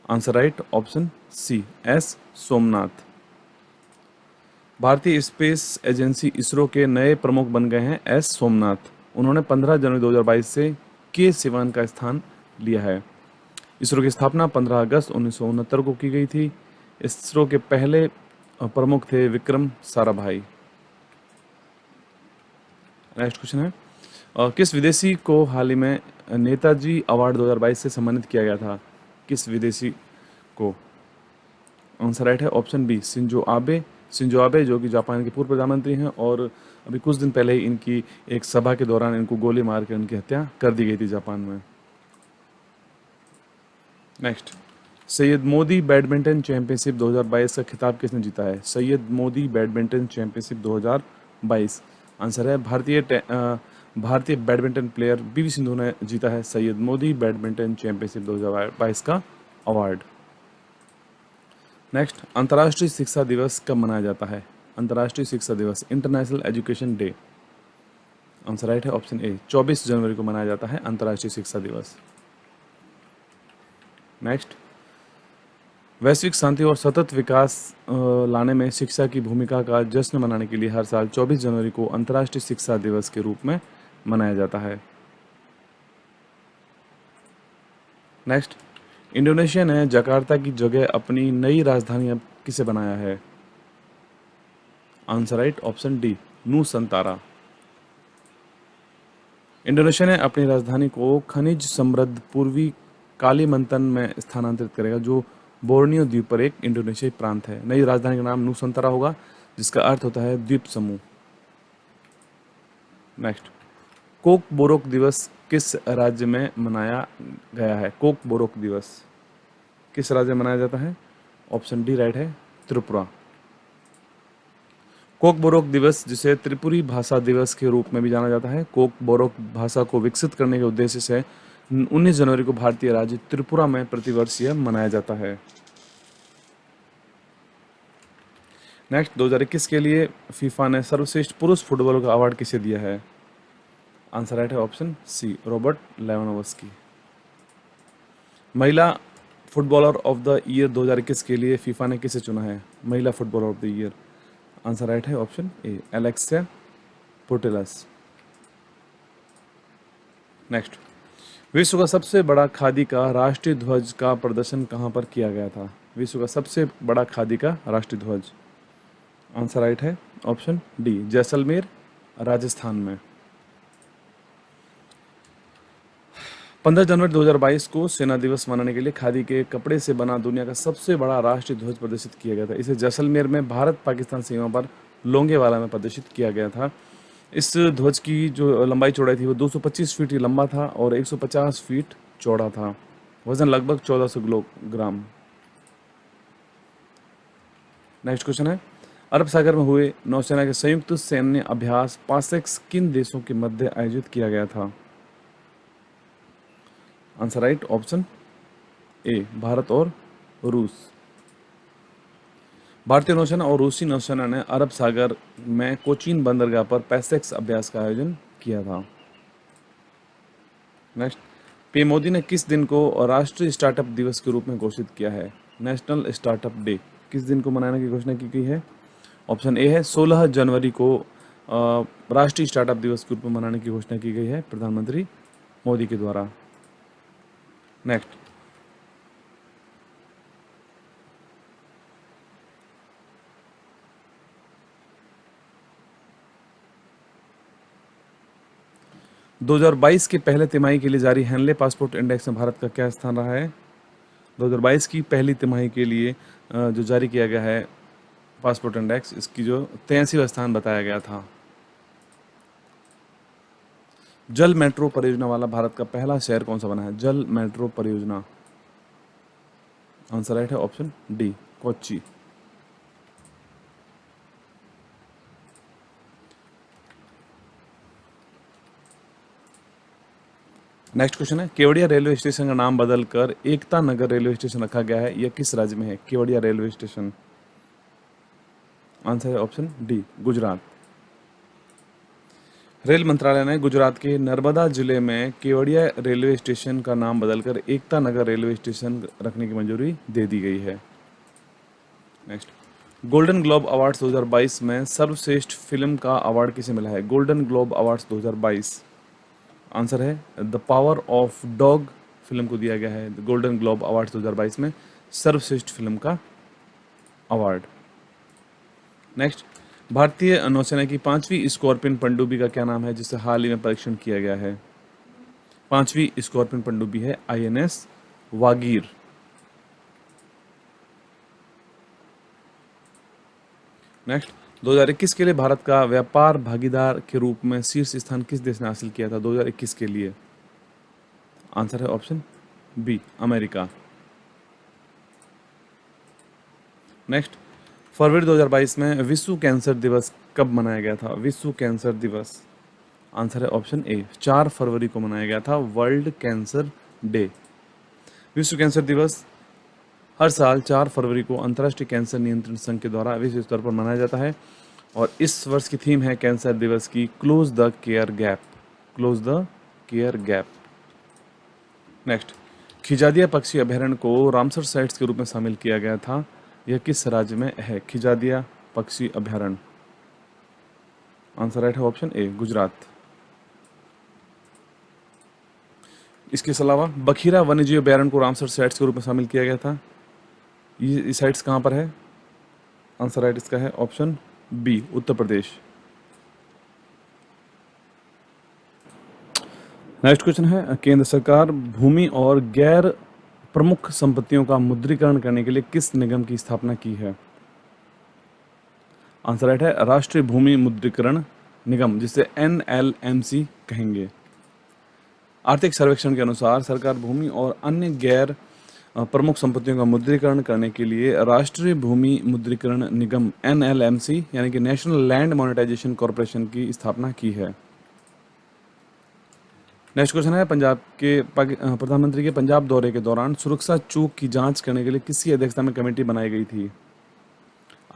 Answer right, option C, S Somanath. भारतीय स्पेस एजेंसी इसरो के नए प्रमुख बन गए हैं एस सोमनाथ। उन्होंने 15 जनवरी 2022 से के सिवान का स्थान लिया है। इसरो की स्थापना 15 अगस्त 1969 को की गई थी। इसरो के पहले प्रमुख थे विक्रम साराभाई। नेक्स्ट क्वेश्चन है, किस विदेशी को हाल ही में नेताजी अवार्ड 2022 से सम्मानित किया गया था? किस विदेशी को? आंसर राइट है, option B, Shinzo Abe. Shinzo Abe जो कि जापान के पूर्व प्रधानमंत्री हैं, और अभी कुछ दिन पहले ही इनकी एक सभा के दौरान इनको गोली मार कर इनकी हत्या कर दी गई थी जापान में। Next, Syed Modi badminton championship 2022 का खिताब किसने जीता है? Syed Modi badminton championship 2022। Answer है, भारतीय बैडमिंटन प्लेयर पीवी सिंधु ने जीता है सैयद मोदी बैडमिंटन चैंपियनशिप 2022 का अवार्ड। नेक्स्ट, अंतर्राष्ट्रीय शिक्षा दिवस कब मनाया जाता है? अंतर्राष्ट्रीय शिक्षा दिवस, international education day. Answer right है, ऑप्शन ए, 24 जनवरी को मनाया जाता है अंतर्राष्ट्रीय शिक्षा दिवस। नेक्स्ट, वैश्विक शांति और सतत विकास लाने में शिक्षा की भूमिका का जश्न मनाने के लिए हर साल 24 जनवरी को अंतर्राष्ट्रीय शिक्षा दिवस के रूप में मनाया जाता है। नेक्स्ट, इंडोनेशिया ने जकार्ता की जगह अपनी नई राजधानी अब किसे बनाया है? Answer right, option D, Nusantara. Indonesia ने अपनी राजधानी को खनिज समृद्ध पूर्वी कालीमंतन में स्थानांतरित करेगा, जो बोर्नियो द्वीप पर एक इंडोनेशियाई प्रांत है। नई राजधानी का नाम नूसंतारा होगा, जिसका अर्थ होता है द्वीप समूह। नेक्स्ट, कोक बोरोक दिवस किस राज्य में मनाया गया है? कोक बोरोक दिवस किस राज्य में मनाया जाता है? ऑप्शन डी राइट है, त्रिपुरा। कोक बोरोक दिवस, जिसे त्रिपुरी भाषा दिवस के रूप में भी जाना जाता है, कोक बोरोक भाषा को विकसित करने के उद्देश्य से 19 जनवरी को भारतीय राज्य त्रिपुरा में प्रतिवर्ष यह मनाया जाता है। नेक्स्ट, 2021 के लिए फीफा ने सर्वश्रेष्ठ पुरुष फुटबॉलर का अवार्ड किसे दिया है? आंसर राइट है, ऑप्शन सी, रॉबर्ट लेवानडोव्स्की। महिला फुटबॉलर ऑफ द ईयर 2021 के लिए फीफा ने किसे चुना है? महिला footballer of the year. Answer right है, option A, Alexia Putellas. Next, विश्व का सबसे बड़ा खादी का राष्ट्रीय ध्वज का प्रदर्शन कहाँ पर किया गया था? विश्व का सबसे बड़ा खादी का राष्ट्रीय ध्वज। आंसर राइट है, ऑप्शन डी, जैसलमेर, राजस्थान में। 15 जनवरी 2022 को सेना दिवस मनाने के लिए खादी के कपड़े से बना दुनिया का सबसे बड़ा राष्ट्रीय ध्वज प्रदर्शित किया गया था। इसे जैसलमेर में भारत पाकिस्तान सीमा पर लोंगेवाला में प्रदर्शित किया गया था। इस ध्वज की जो लंबाई चौड़ाई थी वो 225 फीट लंबा था और 150 फीट चौड़ा था। वजन लगभग 1400 ग्राम। नेक्स्ट क्वेश्चन है, अरब सागर में हुए नौसेना के संयुक्त सैन्य अभ्यास पासेक्स किन देशों के मध्य आयोजित किया गया था? आंसर राइट, ऑप्शन ए, भारत और रूस। भारतीय नौसेना और रूसी नौसेना ने अरब सागर में कोचीन बंदरगाह पर पैसेक्स अभ्यास का आयोजन किया था। नेक्स्ट, पीएम मोदी ने किस दिन को राष्ट्रीय स्टार्टअप दिवस के रूप में घोषित किया है? नेशनल स्टार्टअप डे किस दिन को मनाने की घोषणा की गई है? ऑप्शन ए है, 16 जनवरी को राष्ट्रीय स्टार्टअप दिवस के रूप में मनाने की घोषणा की गई है प्रधानमंत्री मोदी के द्वारा। नेक्स्ट, दो 2022 के पहले तिमाही के लिए जारी हेनले पासपोर्ट इंडेक्स में भारत का क्या स्थान रहा है? 2022 की पहली तिमाही के लिए जो जारी किया गया है पासपोर्ट इंडेक्स, इसकी जो 83वां स्थान बताया गया था। जल मेट्रो परियोजना वाला भारत का पहला शहर कौन सा बना है? जल मेट्रो परियोजना। आंसर राइट है, option D, Kochi. Next question है, केवड़िया रेलवे स्टेशन का नाम बदलकर एकता नगर रेलवे स्टेशन रखा गया है, यह किस राज्य में है? केवड़िया रेलवे स्टेशन, आंसर है ऑप्शन डी, गुजरात। रेल मंत्रालय ने गुजरात के नर्मदा जिले में केवड़िया रेलवे स्टेशन का नाम बदलकर एकता नगर रेलवे स्टेशन रखने की मंजूरी दे दी गई है। नेक्स्ट, गोल्डन ग्लोब अवार्ड्स 2022 में सर्वश्रेष्ठ फिल्म का अवार्ड किसे मिला है? गोल्डन ग्लोब अवार्ड्स 2022, आंसर है the power of dog film को दिया गया है गोल्डन ग्लोब अवार्ड्स 2022 में सर्वश्रेष्ठ फिल्म का अवार्ड। नेक्स्ट, भारतीय नौसेना की 5वीं स्कॉर्पियन पनडुब्बी का क्या नाम है, जिसे हाल ही में परीक्षण किया गया है? 5वीं स्कॉर्पियन पनडुब्बी है INS वागीर। नेक्स्ट, 2021 के लिए भारत का व्यापार भागीदार के रूप में शीर्ष स्थान किस देश ने हासिल किया था 2021 के लिए? आंसर है ऑप्शन बी, अमेरिका। नेक्स्ट, फरवरी 2022 में विश्व कैंसर दिवस कब मनाया गया था? विश्व कैंसर दिवस, आंसर है ऑप्शन ए, 4 फरवरी को मनाया गया था, वर्ल्ड कैंसर डे। विश्व कैंसर दिवस हर साल 4 फरवरी को अंतर्राष्ट्रीय कैंसर नियंत्रण संघ के द्वारा विश्व स्तर पर मनाया जाता है और इस वर्ष की थीम है कैंसर दिवस की close the care gap, close the care gap. Next, Khijadiya पक्षी अभयारण्य को रामसर साइट्स के रूप में शामिल किया गया था, यह किस राज्य में है? खिजादिया पक्षी अभयारण्य, आंसर राइट है ऑप्शन ए, गुजरात। इसके अलावा बखीरा वन्यजीव अभयारण्य को रामसर साइट्स के रूप में शामिल किया गया था, ये साइट्स कहाँ पर है? आंसर राइट इसका है option B, Uttar Pradesh. Next question है, केंद्र सरकार भूमि और गैर प्रमुख संपत्तियों का मुद्रीकरण करने के लिए किस निगम की स्थापना की है? आंसर राइट है राष्ट्रीय भूमि मुद्रीकरण निगम, जिसे NLMC कहेंगे। आर्थिक सर्वेक्षण के अनुसार सरकार भूमि और अन्य गैर प्रमुख संपत्तियों का मुद्रीकरण करने के लिए राष्ट्रीय भूमि मुद्रीकरण निगम NLMC यानी कि नेशनल लैंड मोनेटाइजेशन कॉरपोरेशन की स्थापना की है। नेक्स्ट क्वेश्चन है, पंजाब के प्रधानमंत्री के पंजाब दौरे के दौरान सुरक्षा चूक की जांच करने के लिए किसकी अध्यक्षता में कमेटी बनाई गई थी?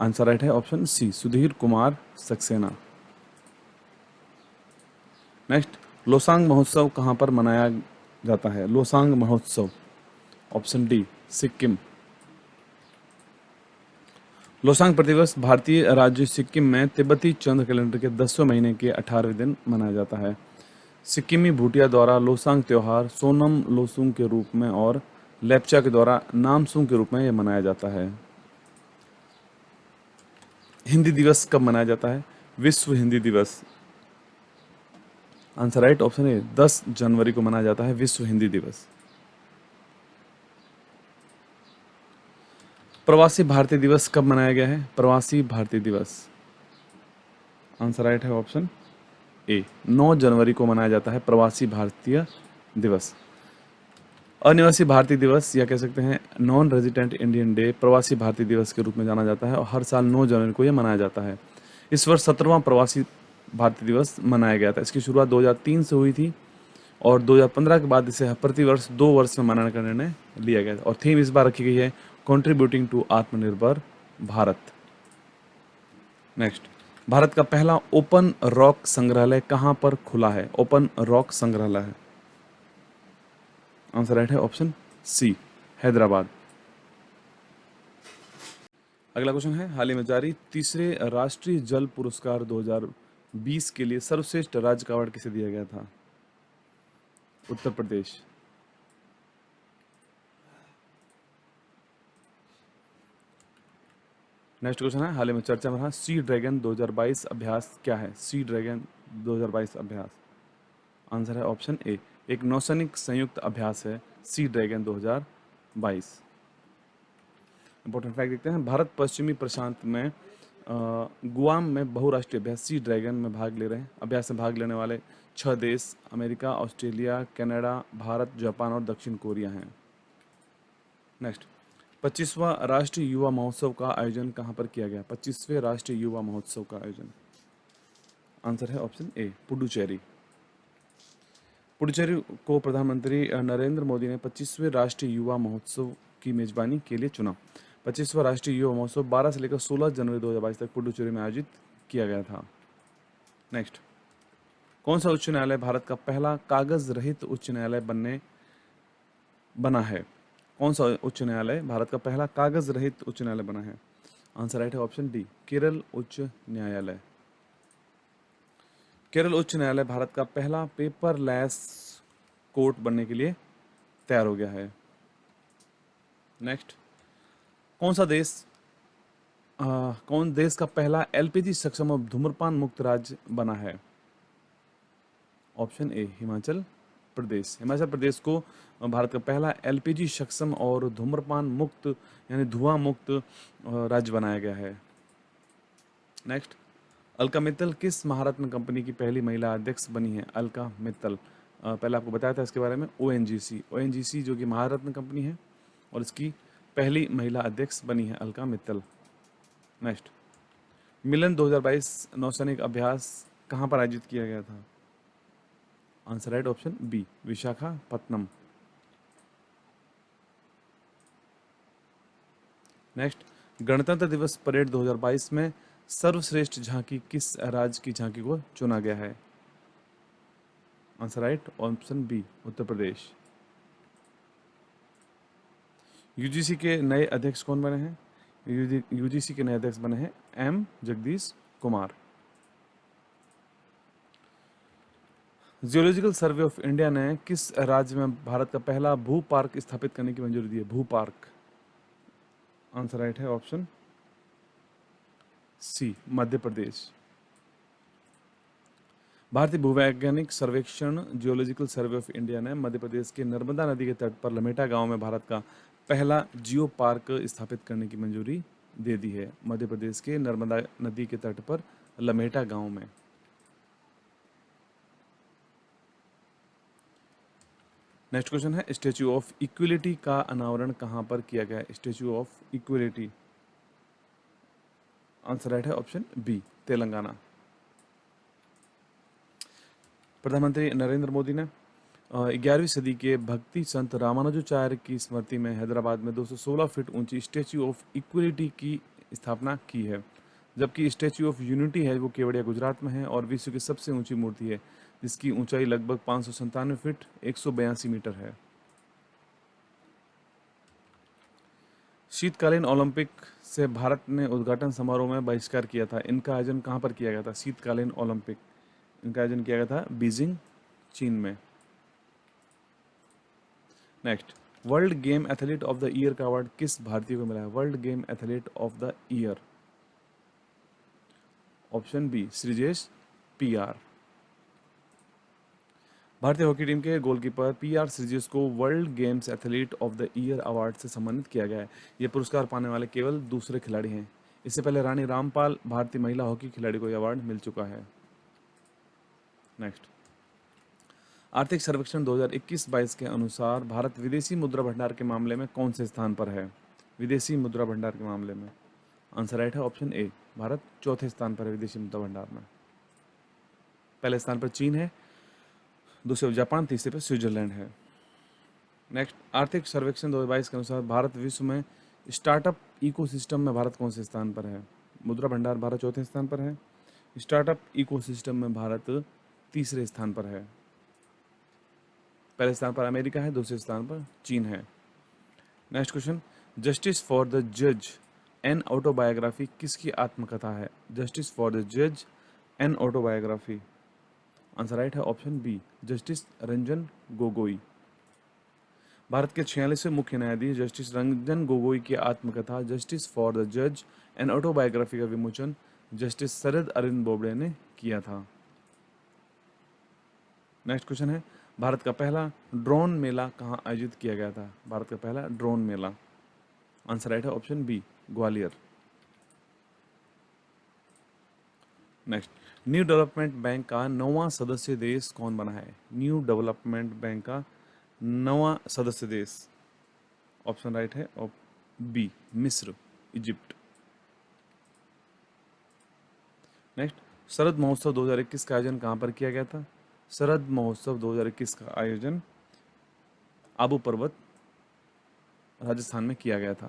आंसर राइट है option C, Sudhir Kumar Saxena. Next, Losang महोत्सव कहाँ पर मनाया जाता है? लोसांग महोत्सव, ऑप्शन डी, सिक्किम। लोसांग प्रतिवर्ष भारतीय राज्य सिक्किम में तिब्बती चंद्र कैलेंडर के 10वें महीने के 18वें दिन मनाया जाता है। सिक्किमी भूटिया द्वारा लोसांग त्योहार सोनम लोसुंग के रूप में और लेप्चा के द्वारा नामसूंग के रूप में यह मनाया जाता है। हिंदी दिवस कब मनाया जाता है? विश्व हिंदी दिवस, आंसर राइट ऑप्शन ए, 10 जनवरी को मनाया जाता है विश्व हिंदी दिवस। प्रवासी भारतीय दिवस कब मनाया गया है? प्रवासी भारतीय दिवस, आंसर राइट है ऑप्शन ए, 9 जनवरी को मनाया जाता है प्रवासी भारतीय दिवस। अनिवासी भारतीय दिवस या कह सकते हैं नॉन रेजिडेंट इंडियन डे प्रवासी भारतीय दिवस के रूप में जाना जाता है और हर साल 9 जनवरी को यह मनाया जाता है। इस वर्ष 17वां प्रवासी भारतीय दिवस मनाया गया था। इसकी शुरुआत 2003 से हुई थी और 2015 के बाद इसे प्रतिवर्ष 2 वर्ष में मनाने का निर्णय लिया गया था और थीम इस बार रखी गई है कंट्रीब्यूटिंग टू आत्मनिर्भर भारत। नेक्स्ट, भारत का पहला ओपन रॉक संग्रहालय कहां पर खुला है? ओपन रॉक संग्रहालय, आंसर राइट है ऑप्शन सी, हैदराबाद। अगला क्वेश्चन है, हाल ही में जारी तीसरे राष्ट्रीय जल पुरस्कार 2020 के लिए सर्वश्रेष्ठ राज्य का अवार्ड किसे दिया गया था? उत्तर प्रदेश। नेक्स्ट क्वेश्चन है, हाल ही में चर्चा में रहा सी ड्रैगन 2022 अभ्यास क्या है? सी ड्रैगन 2022 अभ्यास, आंसर है ऑप्शन ए, एक नौसैनिक संयुक्त अभ्यास है सी ड्रैगन 2022। इंपॉर्टेंट फैक्ट देखते हैं, भारत पश्चिमी प्रशांत में गुआम में बहुराष्ट्रीय अभ्यास सी ड्रैगन में भाग ले रहे हैं। अभ्यास में भाग लेने वाले 6 देश America, Australia, Canada, Bharat, Japan और दक्षिण कोरिया हैं। नेक्स्ट, 25वां राष्ट्रीय युवा महोत्सव का आयोजन कहां पर किया गया? 25वें राष्ट्रीय युवा महोत्सव का आयोजन, आंसर है ऑप्शन ए, पुडुचेरी। पुडुचेरी को प्रधानमंत्री नरेंद्र मोदी ने 25वें राष्ट्रीय युवा महोत्सव की मेजबानी के लिए चुना। 25वां राष्ट्रीय युवा महोत्सव 12 से लेकर 16 जनवरी 2022 तक पुडुचेरी में आयोजित किया गया था। नेक्स्ट, कौन सा उच्च न्यायालय भारत का पहला कागज रहित उच्च न्यायालय बना है? कौन सा उच्च न्यायालय भारत का पहला कागज रहित उच्च न्यायालय बना है? आंसर राइट है ऑप्शन डी, केरल उच्च न्यायालय। केरल उच्च न्यायालय भारत का पहला पेपरलेस कोर्ट बनने के लिए तैयार हो गया है। नेक्स्ट, कौन सा देश कौन देश का पहला एलपीजी सक्षम और धूम्रपान मुक्त राज्य बना है? ऑप्शन ए, हिमाचल प्रदेश। हिमाचल प्रदेश को भारत का पहला एलपीजी सक्षम और धूम्रपान मुक्त यानी धुआं मुक्त राज्य बनाया गया है। नेक्स्ट, अलका मित्तल किस महारत्न कंपनी की पहली महिला अध्यक्ष बनी है? अलका मित्तल, पहले आपको बताया था इसके बारे में, ओएनजीसी जो कि महारत्न कंपनी है और इसकी पहली महिला अध्यक्ष बनी है अलका मित्तल। नेक्स्ट, मिलन 2022 नौसैनिक अभ्यास कहाँ पर आयोजित किया गया था? Answer right option B, Visakhapatnam. Next, गणतंत्र दिवस परेड 2022 में सर्वश्रेष्ठ झांकी किस राज्य की झांकी को चुना गया है? Answer right option B, Uttar Pradesh. UGC के नए अध्यक्ष कौन बने हैं? यूजीसी के नए अध्यक्ष बने हैं M Jagdish Kumar. Geological survey of India ने किस राज्य में भारत का पहला भू पार्क स्थापित करने की मंजूरी दी है? भू पार्क, आंसर राइट है ऑप्शन सी, मध्य प्रदेश। भारतीय भूवैज्ञानिक सर्वेक्षण जियोलॉजिकल सर्वे ऑफ इंडिया ने मध्य प्रदेश के नर्मदा नदी के तट पर लमेटा गांव में भारत का पहला जियो पार्क स्थापित करने की मंजूरी दे दी है। मध्य प्रदेश के नर्मदा नदी के तट पर लमेटा गांव में। नेक्स्ट क्वेश्चन है, स्टैच्यू ऑफ इक्विलिटी का अनावरण कहां पर किया गया है? Statue of equality, answer right है ऑप्शन बी, तेलंगाना। प्रधानमंत्री नरेंद्र मोदी ने 11वीं सदी के भक्ति संत रामानुजाचार्य की स्मृति में हैदराबाद में 216 फीट ऊंची स्टैच्यू ऑफ इक्विलिटी की स्थापना की है, जबकि स्टैच्यू ऑफ यूनिटी है वो केवड़िया गुजरात में है और विश्व की सबसे ऊंची मूर्ति है जिसकी ऊंचाई लगभग 597 फीट 182 मीटर है। शीतकालीन ओलंपिक से भारत ने उद्घाटन समारोह में बहिष्कार किया था, इनका आयोजन कहां पर किया गया था? शीतकालीन ओलंपिक, इनका आयोजन किया गया था बीजिंग, चीन में। Next, world game athlete of the year का अवार्ड किस भारतीय को मिला है? World game athlete of the year, option B, Sreejesh PR. भारतीय हॉकी टीम के गोलकीपर पीआर श्रीजेश को world games athlete of the year award से सम्मानित किया गया है। ये पुरस्कार पाने वाले केवल दूसरे खिलाड़ी हैं। इससे पहले रानी रामपाल भारतीय महिला हॉकी खिलाड़ी को यह अवार्ड मिल चुका है। नेक्स्ट, आर्थिक सर्वेक्षण 2021-22 के अनुसार भारत विदेशी मुद्रा भंडार के मामले में कौन से स्थान पर है? विदेशी मुद्रा भंडार के मामले में आंसर राइट है ऑप्शन ए, भारत चौथे स्थान पर है विदेशी मुद्रा भंडार में। पहले स्थान पर चीन है, दूसरे पर जापान, तीसरे पर स्विट्जरलैंड है। नेक्स्ट, आर्थिक सर्वेक्षण 2022 के अनुसार भारत विश्व में स्टार्टअप इकोसिस्टम में भारत कौन से स्थान पर है? मुद्रा भंडार भारत चौथे स्थान पर है, स्टार्टअप इकोसिस्टम में भारत तीसरे स्थान पर है। पहले स्थान पर अमेरिका है, दूसरे स्थान पर चीन है। Next question, justice for the जज एन ऑटोबायोग्राफी किसकी आत्मकथा है? जस्टिस फॉर द जज एन ऑटोबायोग्राफी, आंसर राइट है option B, justice Ranjan Gogoi. Bharat के 46वें मुख्य न्यायाधीश जस्टिस रंजन गोगोई की आत्मकथा जस्टिस फॉर द जज एन ऑटोबायोग्राफी का विमोचन जस्टिस शरद अरविंद बोबडे ने किया था। नेक्स्ट क्वेश्चन है, भारत का पहला ड्रोन मेला कहाँ आयोजित किया गया था? भारत का पहला ड्रोन मेला, आंसर राइट है option B, Gwalior. Next, new development bank का 9वां सदस्य देश कौन बना है? न्यू डेवलपमेंट बैंक का 9वां सदस्य देश, ऑप्शन राइट है बी, मिस्र, इजिप्ट। नेक्स्ट, शरद महोत्सव 2021 का आयोजन कहाँ पर किया गया था? शरद महोत्सव 2021 का आयोजन आबू पर्वत राजस्थान में किया गया था।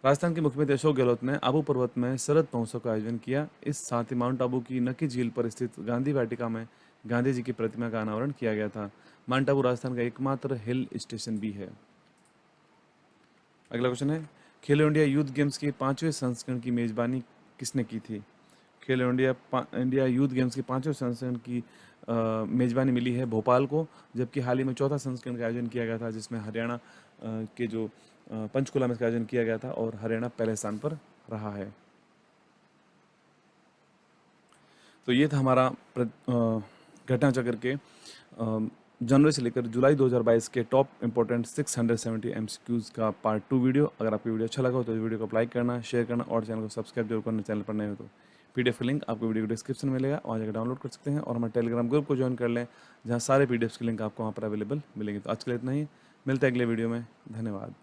राजस्थान के मुख्यमंत्री अशोक गहलोत ने आबू पर्वत में शरद महोत्सव का आयोजन किया। इस साथ ही माउंट आबू की नक्की झील पर स्थित गांधी वाटिका में गांधी जी की प्रतिमा का अनावरण किया गया था। माउंट आबू राजस्थान का एकमात्र हिल स्टेशन भी है। अगला क्वेश्चन है, खेलो इंडिया यूथ गेम्स के 5वें संस्करण की मेजबानी किसने की थी? खेलो इंडिया यूथ गेम्स के 5वें संस्करण की मेजबानी मिली है भोपाल को, जबकि हाल ही में चौथा संस्करण का आयोजन किया गया था, जिसमें हरियाणा के जो पंचकुला में इसका आयोजन किया गया था और हरियाणा पहले स्थान पर रहा है। तो ये था हमारा घटना चक्र के जनवरी से लेकर जुलाई 2022 के टॉप इंपॉर्टेंट 670 एमसीक्यूज का पार्ट 2 वीडियो। अगर आपको वीडियो अच्छा लगा हो तो इस वीडियो को लाइक करना, शेयर करना और चैनल को सब्सक्राइब जरूर करना। चैनल पर नए हो तो पीडीएफ का लिंक आपको वीडियो को डिस्क्रिप्शन में मिलेगा, वहाँ जाकर डाउनलोड कर सकते हैं और हमारे टेलीग्राम ग्रुप को ज्वाइन कर लें, जहाँ सारे पीडीएफ के लिंक आपको वहाँ पर अवेलेबल मिलेंगे। तो आज के लिए इतना ही, मिलते हैं अगले वीडियो में। धन्यवाद।